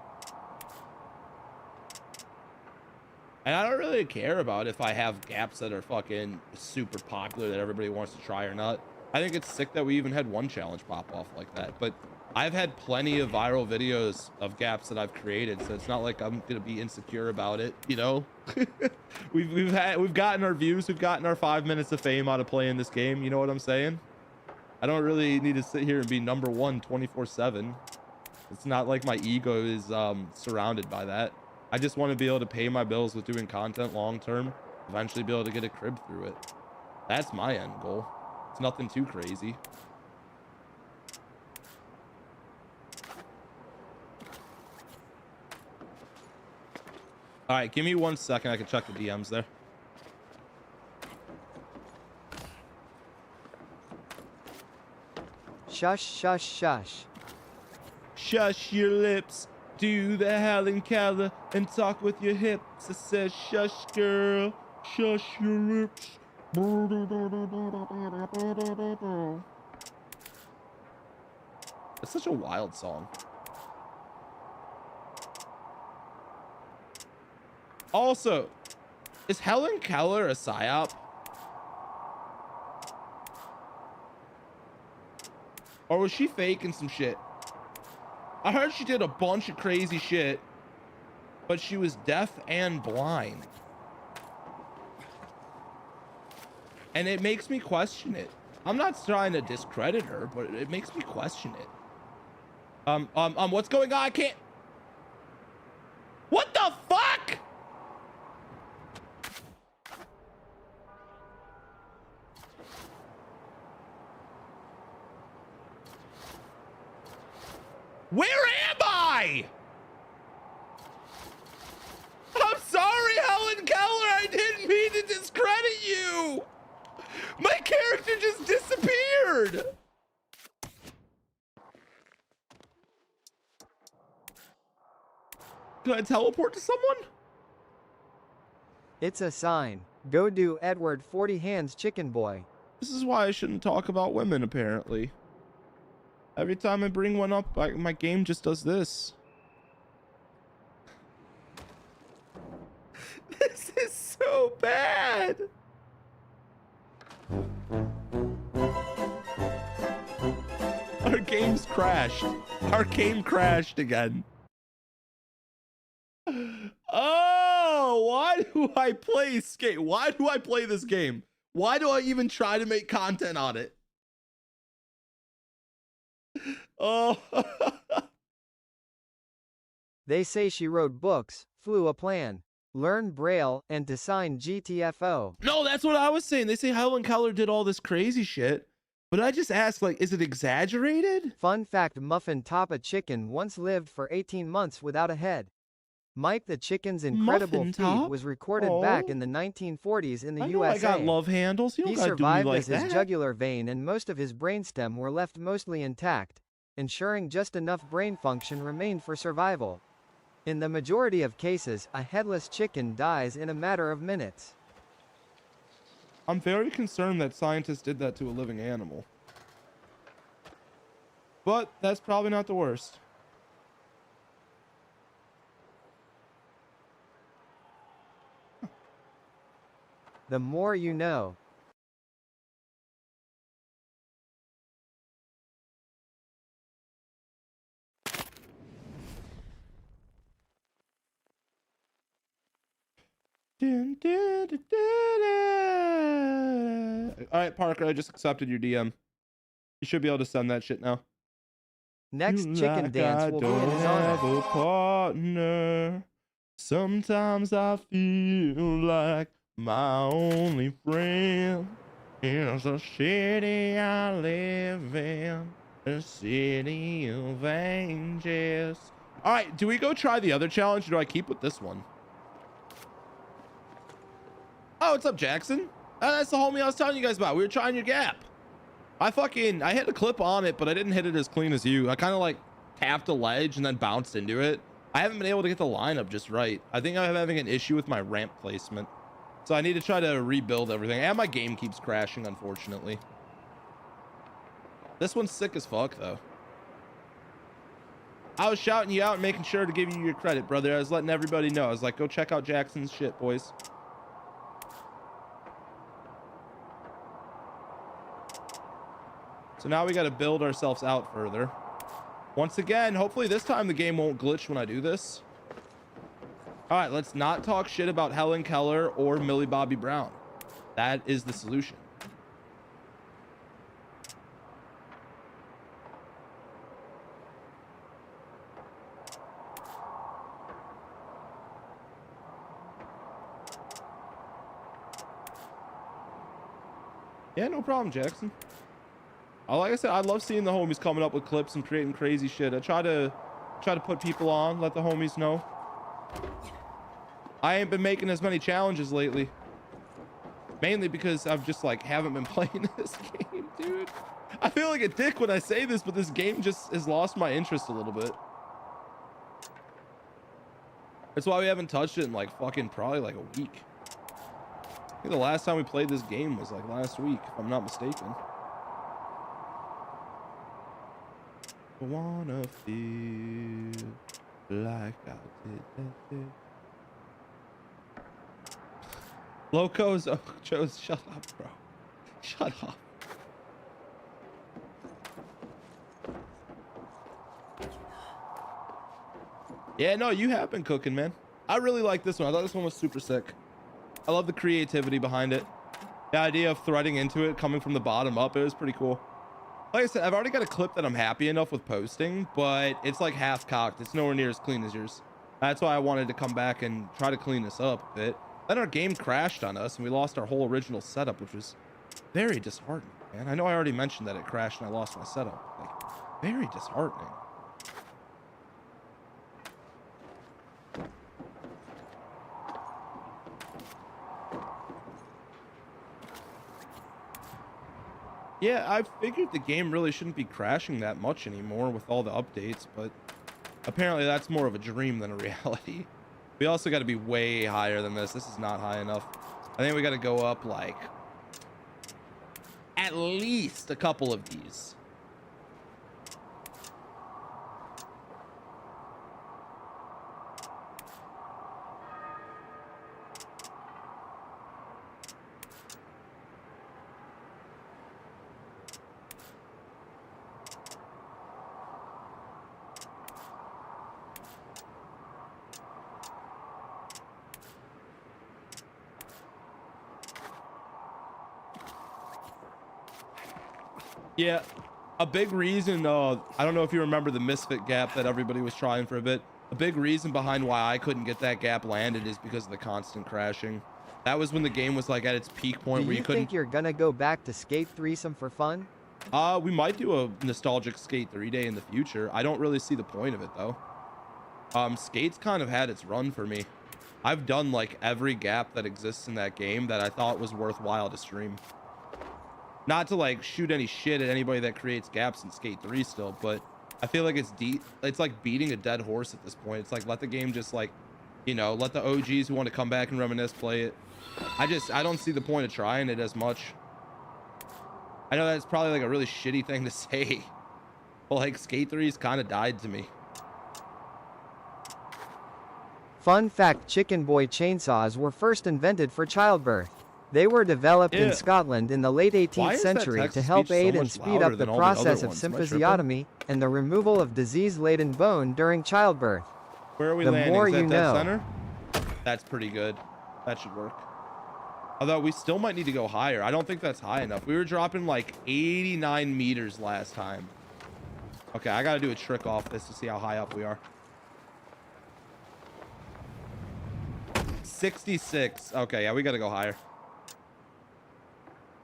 And I don't really care about if I have gaps that are fucking super popular that everybody wants to try or not. I think it's sick that we even had one challenge pop off like that, but I've had plenty of viral videos of gaps that I've created, so it's not like I'm gonna be insecure about it, you know. we've gotten our views, we've gotten our 5 minutes of fame out of playing this game, you know what I'm saying? I don't really need to sit here and be number one 24/7. It's not like my ego is surrounded by that. I just want to be able to pay my bills with doing content long term, eventually be able to get a crib through it. That's my end goal. It's nothing too crazy. All right, give me 1 second. I can check the DMs there. Shush, shush, shush. Shush your lips. Do the Helen Keller and talk with your hips. It says shush, girl. Shush your lips. It's such a wild song. Also, is Helen Keller a psyop? Or was she faking some shit? I heard she did a bunch of crazy shit, but she was deaf and blind. And it makes me question it. I'm not trying to discredit her, but it makes me question it. What's going on? I can't. What the fuck? Where am I? I'm sorry, Helen Keller. I didn't mean to discredit you. My character just disappeared. Can I teleport to someone? It's a sign. Go do Edward 40 Hands Chicken Boy. This is why I shouldn't talk about women, apparently. Every time I bring one up, my game just does this. so bad. Our game's crashed. Our game crashed again. Oh, why do I play skate? Why do I play this game? Why do I even try to make content on it? Oh. They say she wrote books, flew a plan, learned Braille, and designed GTFO. No, that's what I was saying. They say Helen Keller did all this crazy shit. But I just asked, like, is it exaggerated? Fun fact, Muffin Top, a chicken, once lived for 18 months without a head. Mike the chicken's incredible feat was recorded back in the 1940s in the USA. I got love handles. He survived as his jugular vein and most of his brainstem were left mostly intact, ensuring just enough brain function remained for survival. In the majority of cases, a headless chicken dies in a matter of minutes. I'm very concerned that scientists did that to a living animal. But that's probably not the worst. The more you know. All right, Parker, I just accepted your DM. You should be able to send that shit now. Next chicken dance will be in his honor. Partner. Sometimes I feel like my only friend is the city I live in, the city of angels. All right, do we go try the other challenge, or do I keep with this one? Oh, what's up, Jackson? That's the homie I was telling you guys about. We were trying your gap. I hit a clip on it, but I didn't hit it as clean as you. I kind of like tapped a ledge and then bounced into it. I haven't been able to get the lineup just right. I think I'm having an issue with my ramp placement. So I need to try to rebuild everything. And my game keeps crashing, unfortunately. This one's sick as fuck, though. I was shouting you out and making sure to give you your credit, brother. I was letting everybody know. I was like, go check out Jackson's shit, boys. So now we got to build ourselves out further. Once again, hopefully this time the game won't glitch when I do this. All right, let's not talk shit about Helen Keller or Millie Bobby Brown. That is the solution. Yeah, no problem, Jackson. Like I said, I love seeing the homies coming up with clips and creating crazy shit. I try to put people on, let the homies know. I ain't been making as many challenges lately. Mainly because I've just like haven't been playing this game, dude. I feel like a dick when I say this, but this game just has lost my interest a little bit. That's why we haven't touched it in like fucking probably like a week. I think the last time we played this game was like last week, if I'm not mistaken. I wanna feel like I did. Locos, oh, Joe's, shut up, bro. Shut up. Yeah, no, you have been cooking, man. I really like this one. I thought this one was super sick. I love the creativity behind it. The idea of threading into it, coming from the bottom up, it was pretty cool. Like I said, I've already got a clip that I'm happy enough with posting, but it's like half cocked. It's nowhere near as clean as yours. That's why I wanted to come back and try to clean this up a bit. Then our game crashed on us and we lost our whole original setup, which was very disheartening, man. I know I already mentioned that it crashed and I lost my setup. Like, very disheartening. Yeah, I figured the game really shouldn't be crashing that much anymore with all the updates, but apparently that's more of a dream than a reality. We also got to be way higher than this. This is not high enough. I think we got to go up like at least a couple of these. Yeah, a big reason, I don't know if you remember the misfit gap that everybody was trying for a bit. A big reason behind why I couldn't get that gap landed is because of the constant crashing. That was when the game was like at its peak point where you couldn't. Do you think you're gonna go back to Skate 3 some for fun? We might do a nostalgic Skate 3 day in the future. I don't really see the point of it though. Skate's kind of had its run for me. I've done like every gap that exists in that game that I thought was worthwhile to stream. Not to like shoot any shit at anybody that creates gaps in Skate 3 still, but I feel like it's like beating a dead horse at this point. It's like, let the game just like, you know, let the OGs who want to come back and reminisce play it. I don't see the point of trying it as much. I know that's probably like a really shitty thing to say, but like Skate 3's kind of died to me. Fun fact: Chicken Boy chainsaws were first invented for childbirth. They were developed in Scotland in the late 18th century to help aid and speed up the process of symphysiotomy and the removal of disease-laden bone during childbirth. Where are we landing? Is that dead center? That's pretty good. That should work. Although we still might need to go higher. I don't think that's high enough. We were dropping like 89 meters last time. Okay, I gotta do a trick off this to see how high up we are. 66. Okay, yeah, we gotta go higher.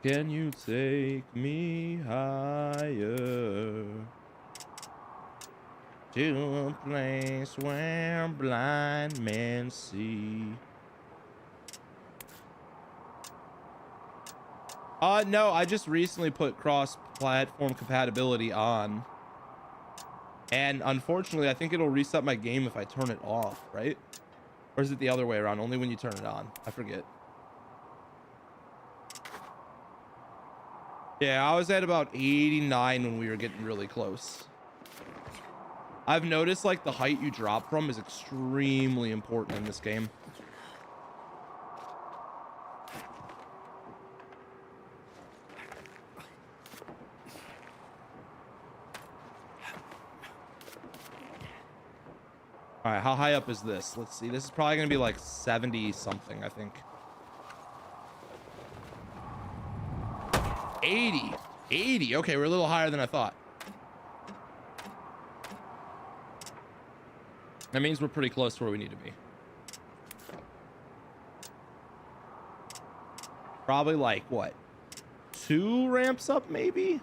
Can you take me higher to a place where blind men see? No, I just recently put cross-platform compatibility on. And unfortunately, I think it'll reset my game if I turn it off, right? Or is it the other way around? Only when you turn it on. I forget. Yeah, I was at about 89 when we were getting really close. I've noticed like the height you drop from is extremely important in this game. All right, how high up is this? Let's see. This is probably going to be like 70 something, I think. 80. Okay, we're a little higher than I thought. That means we're pretty close to where we need to be. Probably like what? 2 ramps up maybe?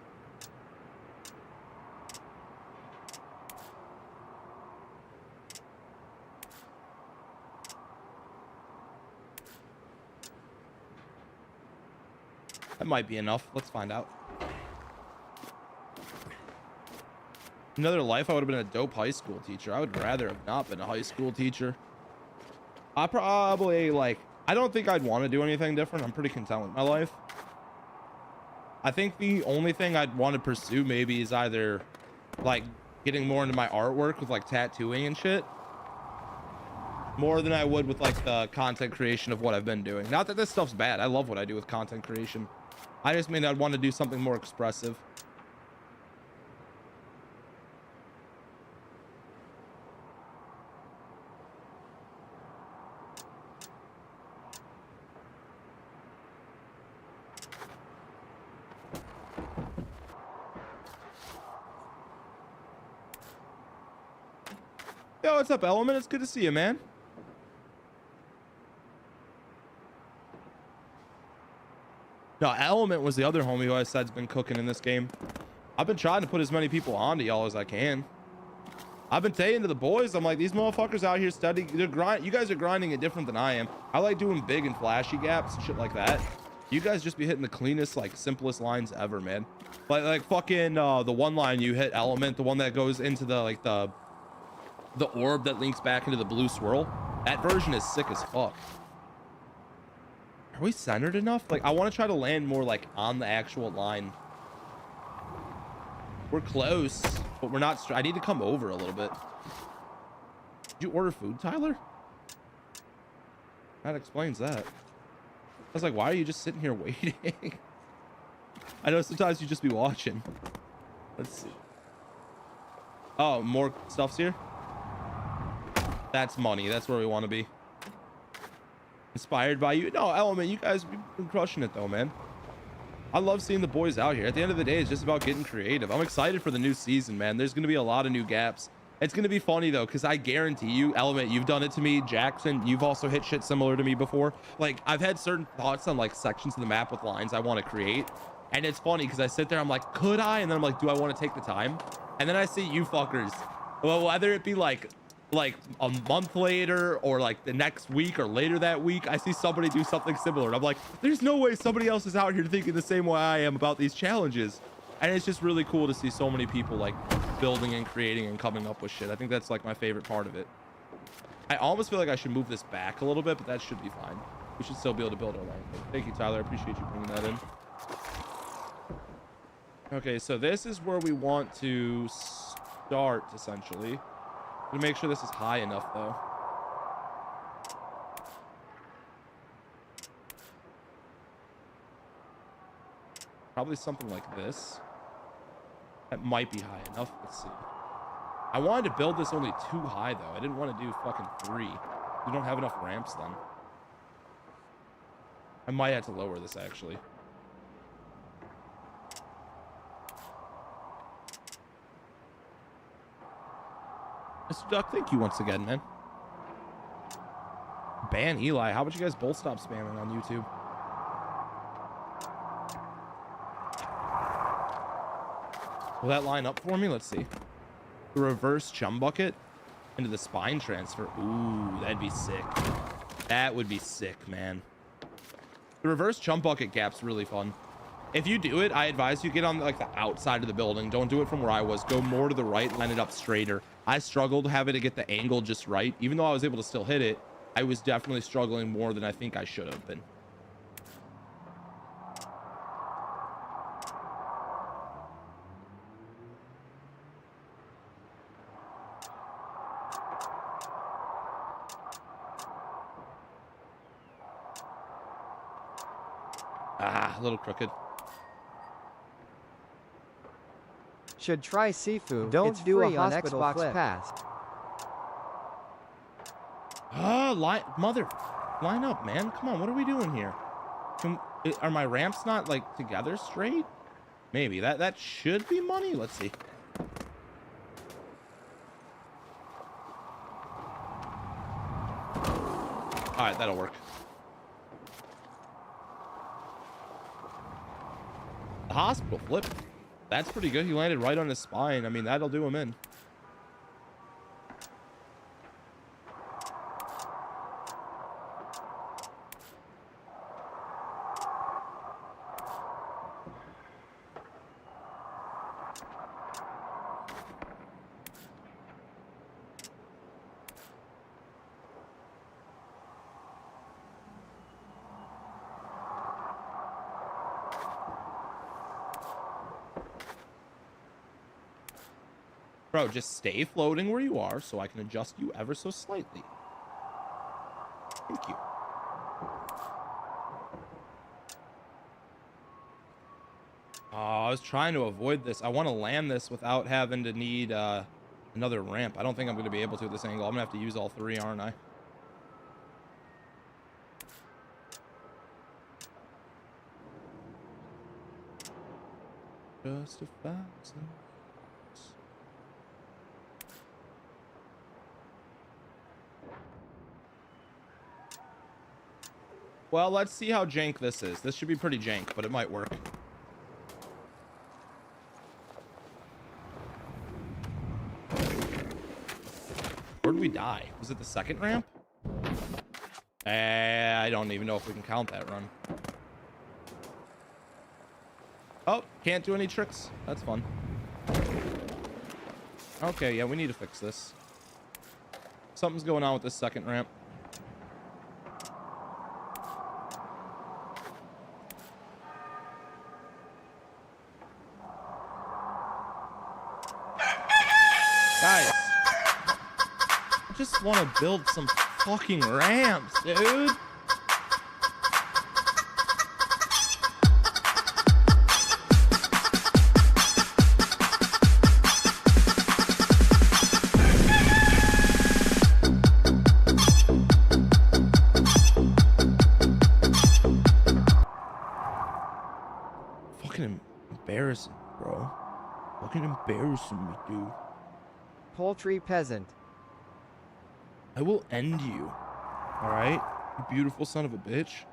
That might be enough. Let's find out. Another life, I would have been a dope high school teacher. I would rather have not been a high school teacher. I probably like, I don't think I'd want to do anything different. I'm pretty content with my life. I think the only thing I'd want to pursue maybe is either like getting more into my artwork with like tattooing and shit. More than I would with like the content creation of what I've been doing. Not that this stuff's bad. I love what I do with content creation. I just mean I'd want to do something more expressive. Yo, what's up, Element? It's good to see you, man. No, Element was the other homie who I said's been cooking in this game. I've been trying to put as many people onto y'all as I can. I've been saying to the boys, I'm like, these motherfuckers out here studying. You guys are grinding it different than I am. I like doing big and flashy gaps and shit like that. You guys just be hitting the cleanest, like simplest lines ever, man. Like fucking the one line you hit, Element, the one that goes into the like the orb that links back into the blue swirl. That version is sick as fuck. Are we centered enough? Like, I want to try to land more like on the actual line. We're close, but we're not. I need to come over a little bit. Did you order food, Tyler? That explains that. I was like, why are you just sitting here waiting? I know sometimes you just be watching. Let's see. Oh, more stuff's here. That's money. That's where we want to be. Inspired by you. No, Element, you guys, we've been crushing it though, man. I love seeing the boys out here. At the end of the day, it's just about getting creative. I'm excited for the new season, man. There's going to be a lot of new gaps. It's going to be funny though, because I guarantee you, Element, you've done it to me. Jackson, you've also hit shit similar to me before. Like, I've had certain thoughts on like sections of the map with lines I want to create. And it's funny because I sit there, I'm like, could I? And then I'm like, do I want to take the time? And then I see you fuckers, well, whether it be like a month later or like the next week or later that week, I see somebody do something similar. And I'm like, there's no way somebody else is out here thinking the same way I am about these challenges. And it's just really cool to see so many people like building and creating and coming up with shit. I think that's like my favorite part of it. I almost feel like I should move this back a little bit, but that should be fine. We should still be able to build our lane. Thank you, Tyler. I appreciate you bringing that in. Okay, so this is where we want to start, essentially. I'm gonna make sure this is high enough, though. Probably something like this. That might be high enough. Let's see. I wanted to build this only 2 high, though. I didn't want to do fucking 3. We don't have enough ramps, then. I might have to lower this, actually. Mr. Duck, thank you once again, man. Ban Eli. How about you guys both stop spamming on YouTube? Will that line up for me? Let's see. The reverse chum bucket into the spine transfer. Ooh, that'd be sick. That would be sick, man. The reverse chum bucket gap's really fun. If you do it, I advise you get on like the outside of the building. Don't do it from where I was. Go more to the right, line it up straighter. I struggled having to get the angle just right. Even though I was able to still hit it, I was definitely struggling more than I think I should have been. Ah, a little crooked. Should try Sifu. Don't it's do free a on hospital Xbox flip. Pass. Line up, man. Come on, what are we doing here? Are my ramps not like together straight? Maybe that should be money. Let's see. All right, that'll work. The hospital flip. That's pretty good. He landed right on his spine. I mean, that'll do him in. Bro, just stay floating where you are so I can adjust you ever so slightly. Thank you. Oh, I was trying to avoid this. I want to land this without having to need another ramp. I don't think I'm going to be able to at this angle. I'm going to have to use all 3, aren't I? Just a thousand. Well, let's see how jank this is. This should be pretty jank, but it might work. Where did we die? Was it the second ramp? I don't even know if we can count that run. Oh, can't do any tricks. That's fun. Okay, yeah, we need to fix this. Something's going on with this second ramp. Guys, I just want to build some fucking ramps, dude. bro. Fucking embarrassing me, dude. Poultry peasant. I will end you. All right? You beautiful son of a bitch.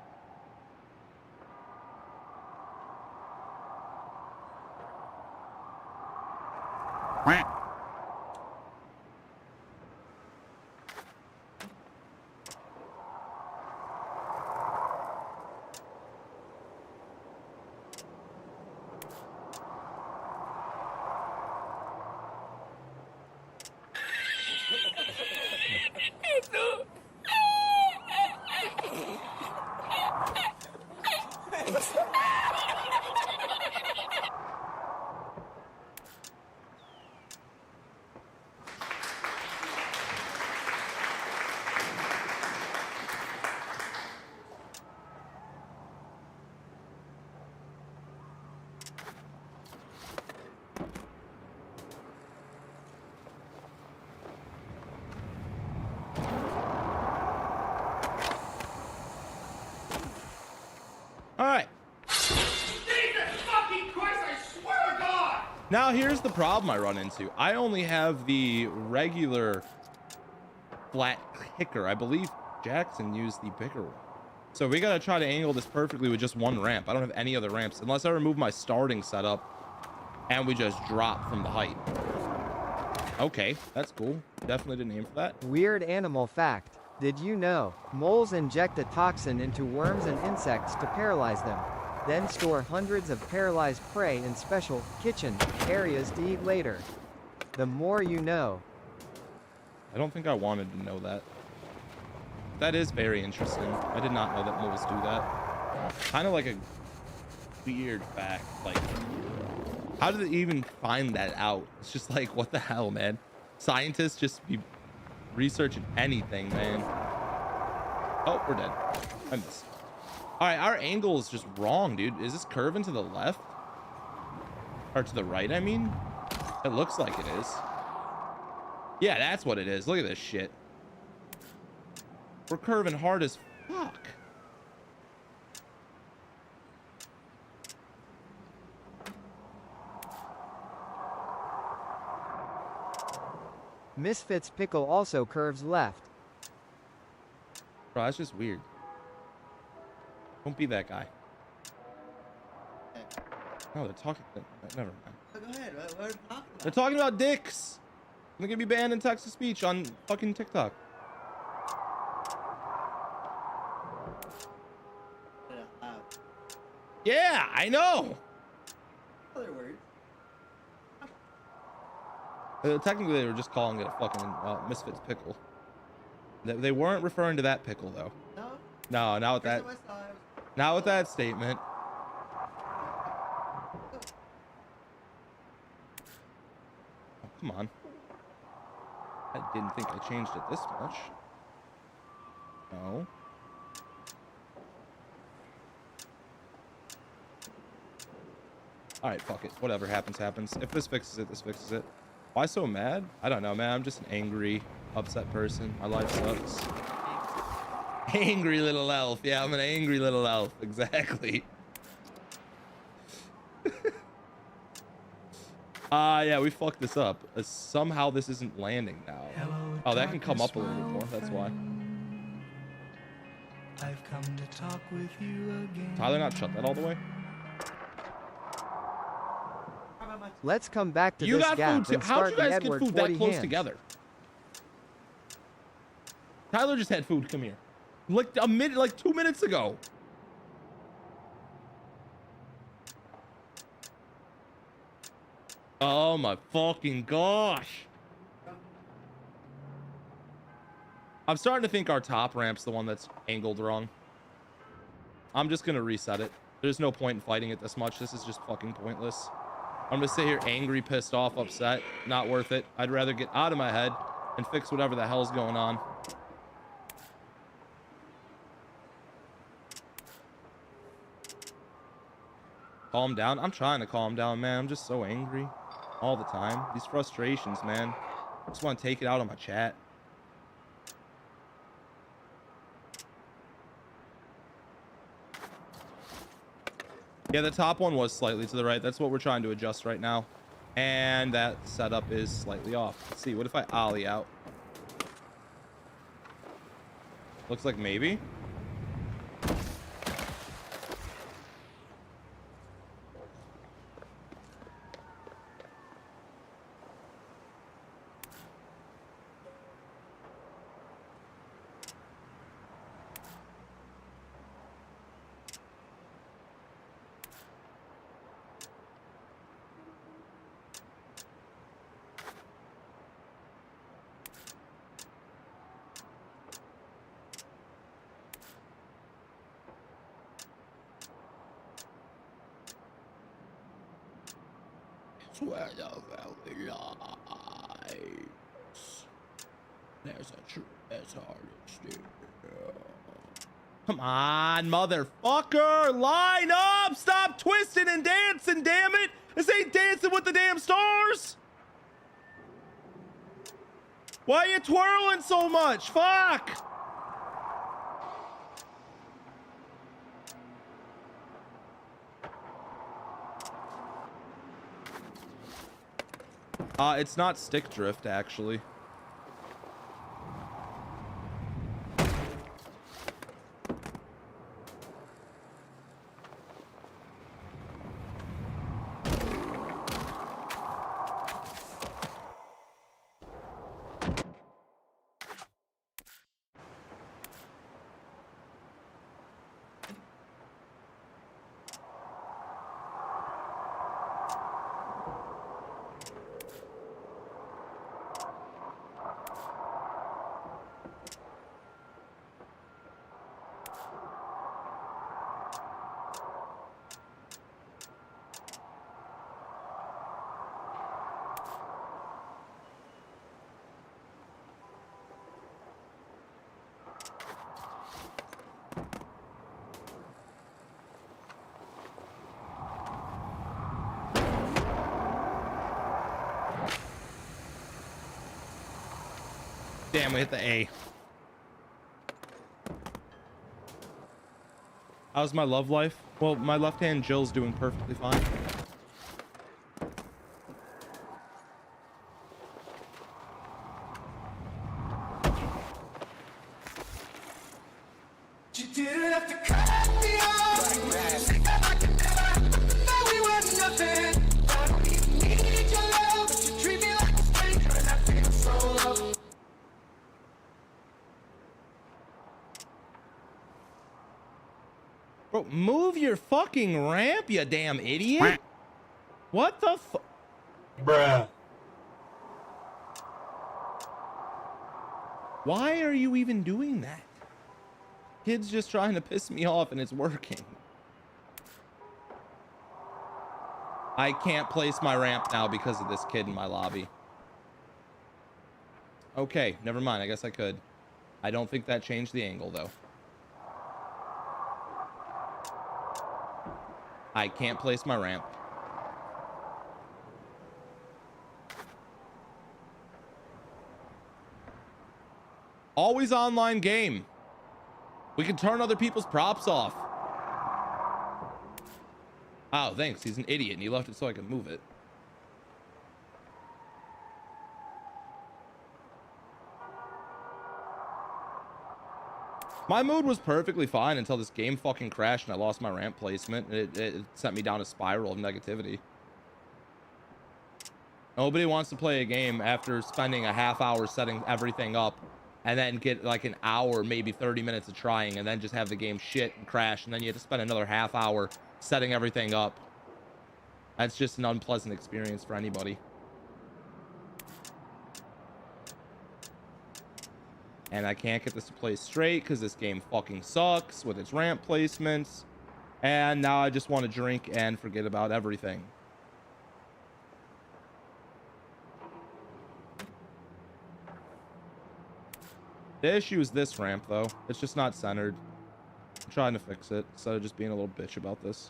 All right. Jesus fucking Christ, I swear to God! Now here's the problem I run into. I only have the regular flat kicker. I believe Jackson used the bigger one. So we gotta try to angle this perfectly with just one ramp. I don't have any other ramps unless I remove my starting setup and we just drop from the height. Okay, that's cool. Definitely didn't aim for that. Weird animal fact. Did you know, moles inject a toxin into worms and insects to paralyze them, then store hundreds of paralyzed prey in special, kitchen, areas to eat later? The more you know. I don't think I wanted to know that. That is very interesting. I did not know that moles do that. Kind of like a weird fact. Like, how did they even find that out? It's just like, what the hell, man? Scientists just be researching anything, man. Oh, we're dead. I missed. All right, our angle is just wrong, dude. Is this curving to the left? Or to the right, I mean? It looks like it is. Yeah, that's what it is. Look at this shit. We're curving hard as fuck. Misfits Pickle also curves left. Bro, that's just weird. Don't be that guy. No, they're talking. Never mind. Go ahead, what are you talking about? They're talking about dicks. I'm gonna be banned in text to speech on fucking TikTok. Yeah, I know. Other words. Technically, they were just calling it a fucking Misfits pickle. They weren't referring to that pickle though. No? No, not with that. Not with that statement. Oh, come on. I didn't think I changed it this much. No. All right, fuck it. Whatever happens, happens. If this fixes it, this fixes it. Why so mad? I don't know, man. I'm just an angry, upset person. My life sucks. Angry little elf. Yeah, I'm an angry little elf. Exactly. Yeah, we fucked this up. Somehow this isn't landing now. Oh, that can come up a little bit more. That's why. I've come to talk with you again. Tyler, not shut that all the way. Let's come back to You this got gap food too. and How'd start you the guys get Edward food 40 that close hands. together? Tyler just had food. Come here. Like a minute, like 2 minutes ago. Oh my fucking gosh. I'm starting to think our top ramp's the one that's angled wrong. I'm just gonna reset it. There's no point in fighting it this much. This is just fucking pointless. I'm gonna sit here angry, pissed off, upset. Not worth it. I'd rather get out of my head and fix whatever the hell's going on. Calm down. I'm trying to calm down, man. I'm just so angry all the time. These frustrations, man. I just want to take it out on my chat. Yeah, the top one was slightly to the right. That's what we're trying to adjust right now. And that setup is slightly off. Let's see. What if I ollie out? Looks like maybe. Where the very lies. There's a true as hard as steel. Come on, motherfucker! Line up! Stop twisting and dancing, damn it! This ain't Dancing with the Damn Stars! Why are you twirling so much? Fuck! It's not stick drift, actually. Damn, we hit the A. How's my love life? Well, my left hand Jill's doing perfectly fine. You didn't have to cut me off. Like we were nothing. I don't even need your love, but you treat me like a stranger, and I feel so loved. Bro, move your fucking ramp, you damn idiot. What the fuck? Bruh. Why are you even doing that? Kid's just trying to piss me off and it's working. I can't place my ramp now because of this kid in my lobby. Okay, never mind. I guess I could. I don't think that changed the angle though. I can't place my ramp. Always online game. We can turn other people's props off. Oh, thanks. He's an idiot and he left it so I could move it. My mood was perfectly fine until this game fucking crashed and I lost my ramp placement. It sent me down a spiral of negativity. Nobody wants to play a game after spending a half hour setting everything up and then get like an hour, maybe 30 minutes of trying and then just have the game shit and crash. And then you have to spend another half hour setting everything up. That's just an unpleasant experience for anybody. And I can't get this to play straight because this game fucking sucks with its ramp placements. And now I just want to drink and forget about everything. The issue is this ramp, though. It's just not centered. I'm trying to fix it instead of just being a little bitch about this.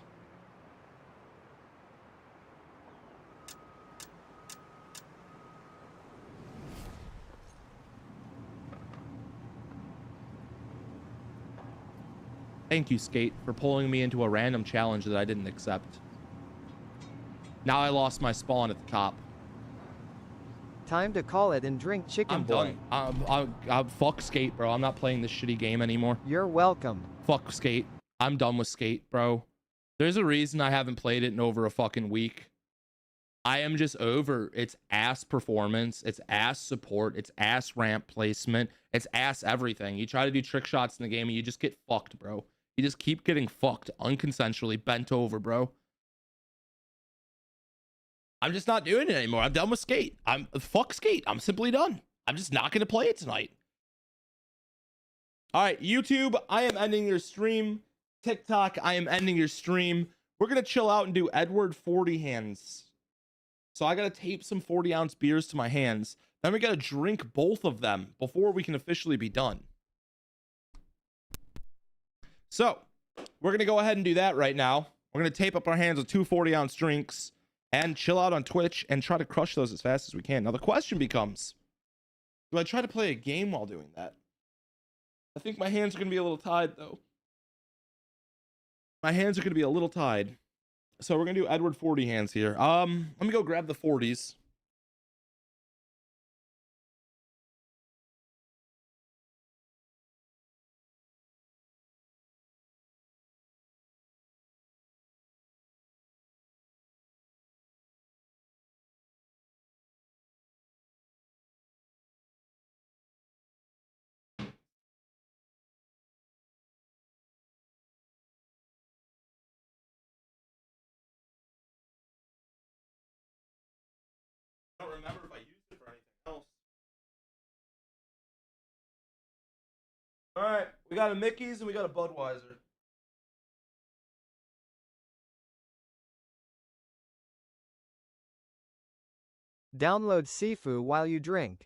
Thank you, Skate, for pulling me into a random challenge that I didn't accept. Now I lost my spawn at the top. Time to call it and drink chicken I'm boy. done. Fuck Skate, bro. I'm not playing this shitty game anymore. You're welcome. Fuck Skate. I'm done with Skate, bro. There's a reason I haven't played it in over a fucking week. I am just over its ass performance, its ass support, its ass ramp placement, its ass everything. You try to do trick shots in the game and you just get fucked, bro. You just keep getting fucked unconsensually, bent over, bro. I'm just not doing it anymore. I'm done with Skate. Fuck Skate. I'm simply done. I'm just not going to play it tonight. All right, YouTube, I am ending your stream. TikTok, I am ending your stream. We're going to chill out and do Edward 40 hands. So I got to tape some 40-ounce beers to my hands. Then we got to drink both of them before we can officially be done. So we're going to go ahead and do that right now. We're going to tape up our hands with 2 40-ounce drinks and chill out on Twitch and try to crush those as fast as we can. Now, the question becomes, do I try to play a game while doing that? I think my hands are going to be a little tied, though. My hands are going to be a little tied. So we're going to do Edward 40 hands here. Let me go grab the 40s. I don't remember if I used it for anything else. All right, we got a Mickey's and we got a Budweiser. Download Sifu while you drink.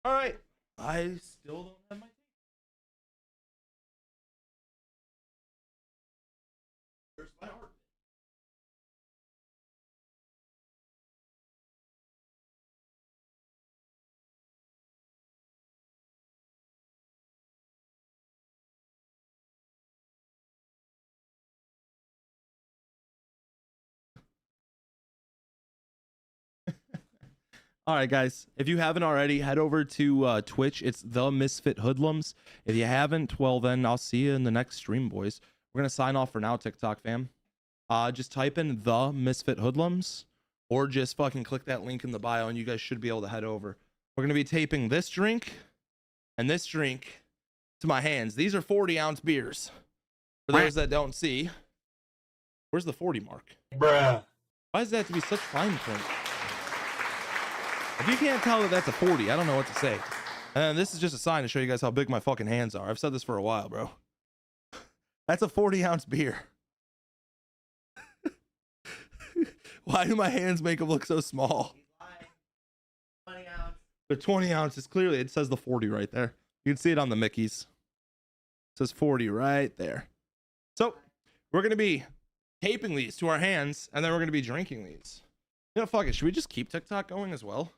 All right, I still don't have my tape. Where's my heart? All right, guys, if you haven't already, head over to Twitch. It's The Misfit Hoodlums. If you haven't, well, then I'll see you in the next stream, boys. We're going to sign off for now, TikTok fam. Just type in The Misfit Hoodlums or just fucking click that link in the bio and you guys should be able to head over. We're going to be taping this drink and this drink to my hands. These are 40-ounce beers. For those that don't see, where's the 40 mark? Bruh. Why does that have to be such fine print? If you can't tell that that's a 40, I don't know what to say. And this is just a sign to show you guys how big my fucking hands are. I've said this for a while, bro. That's a 40-ounce beer. Why do my hands make them look so small? 20 ounce. They're 20 ounces. Clearly, it says the 40 right there. You can see it on the Mickeys. It says 40 right there. So we're going to be taping these to our hands, and then we're going to be drinking these. You know, fuck it. Should we just keep TikTok going as well?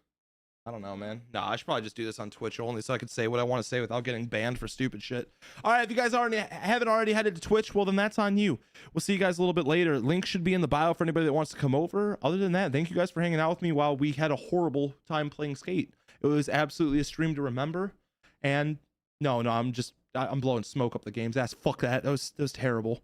I don't know, man. Nah, I should probably just do this on Twitch only so I could say what I want to say without getting banned for stupid shit. All right, if you guys haven't already headed to Twitch, well, then that's on you. We'll see you guys a little bit later. Link should be in the bio for anybody that wants to come over. Other than that, thank you guys for hanging out with me while we had a horrible time playing Skate. It was absolutely a stream to remember. And no, I'm blowing smoke up the game's ass. Fuck that. That was terrible.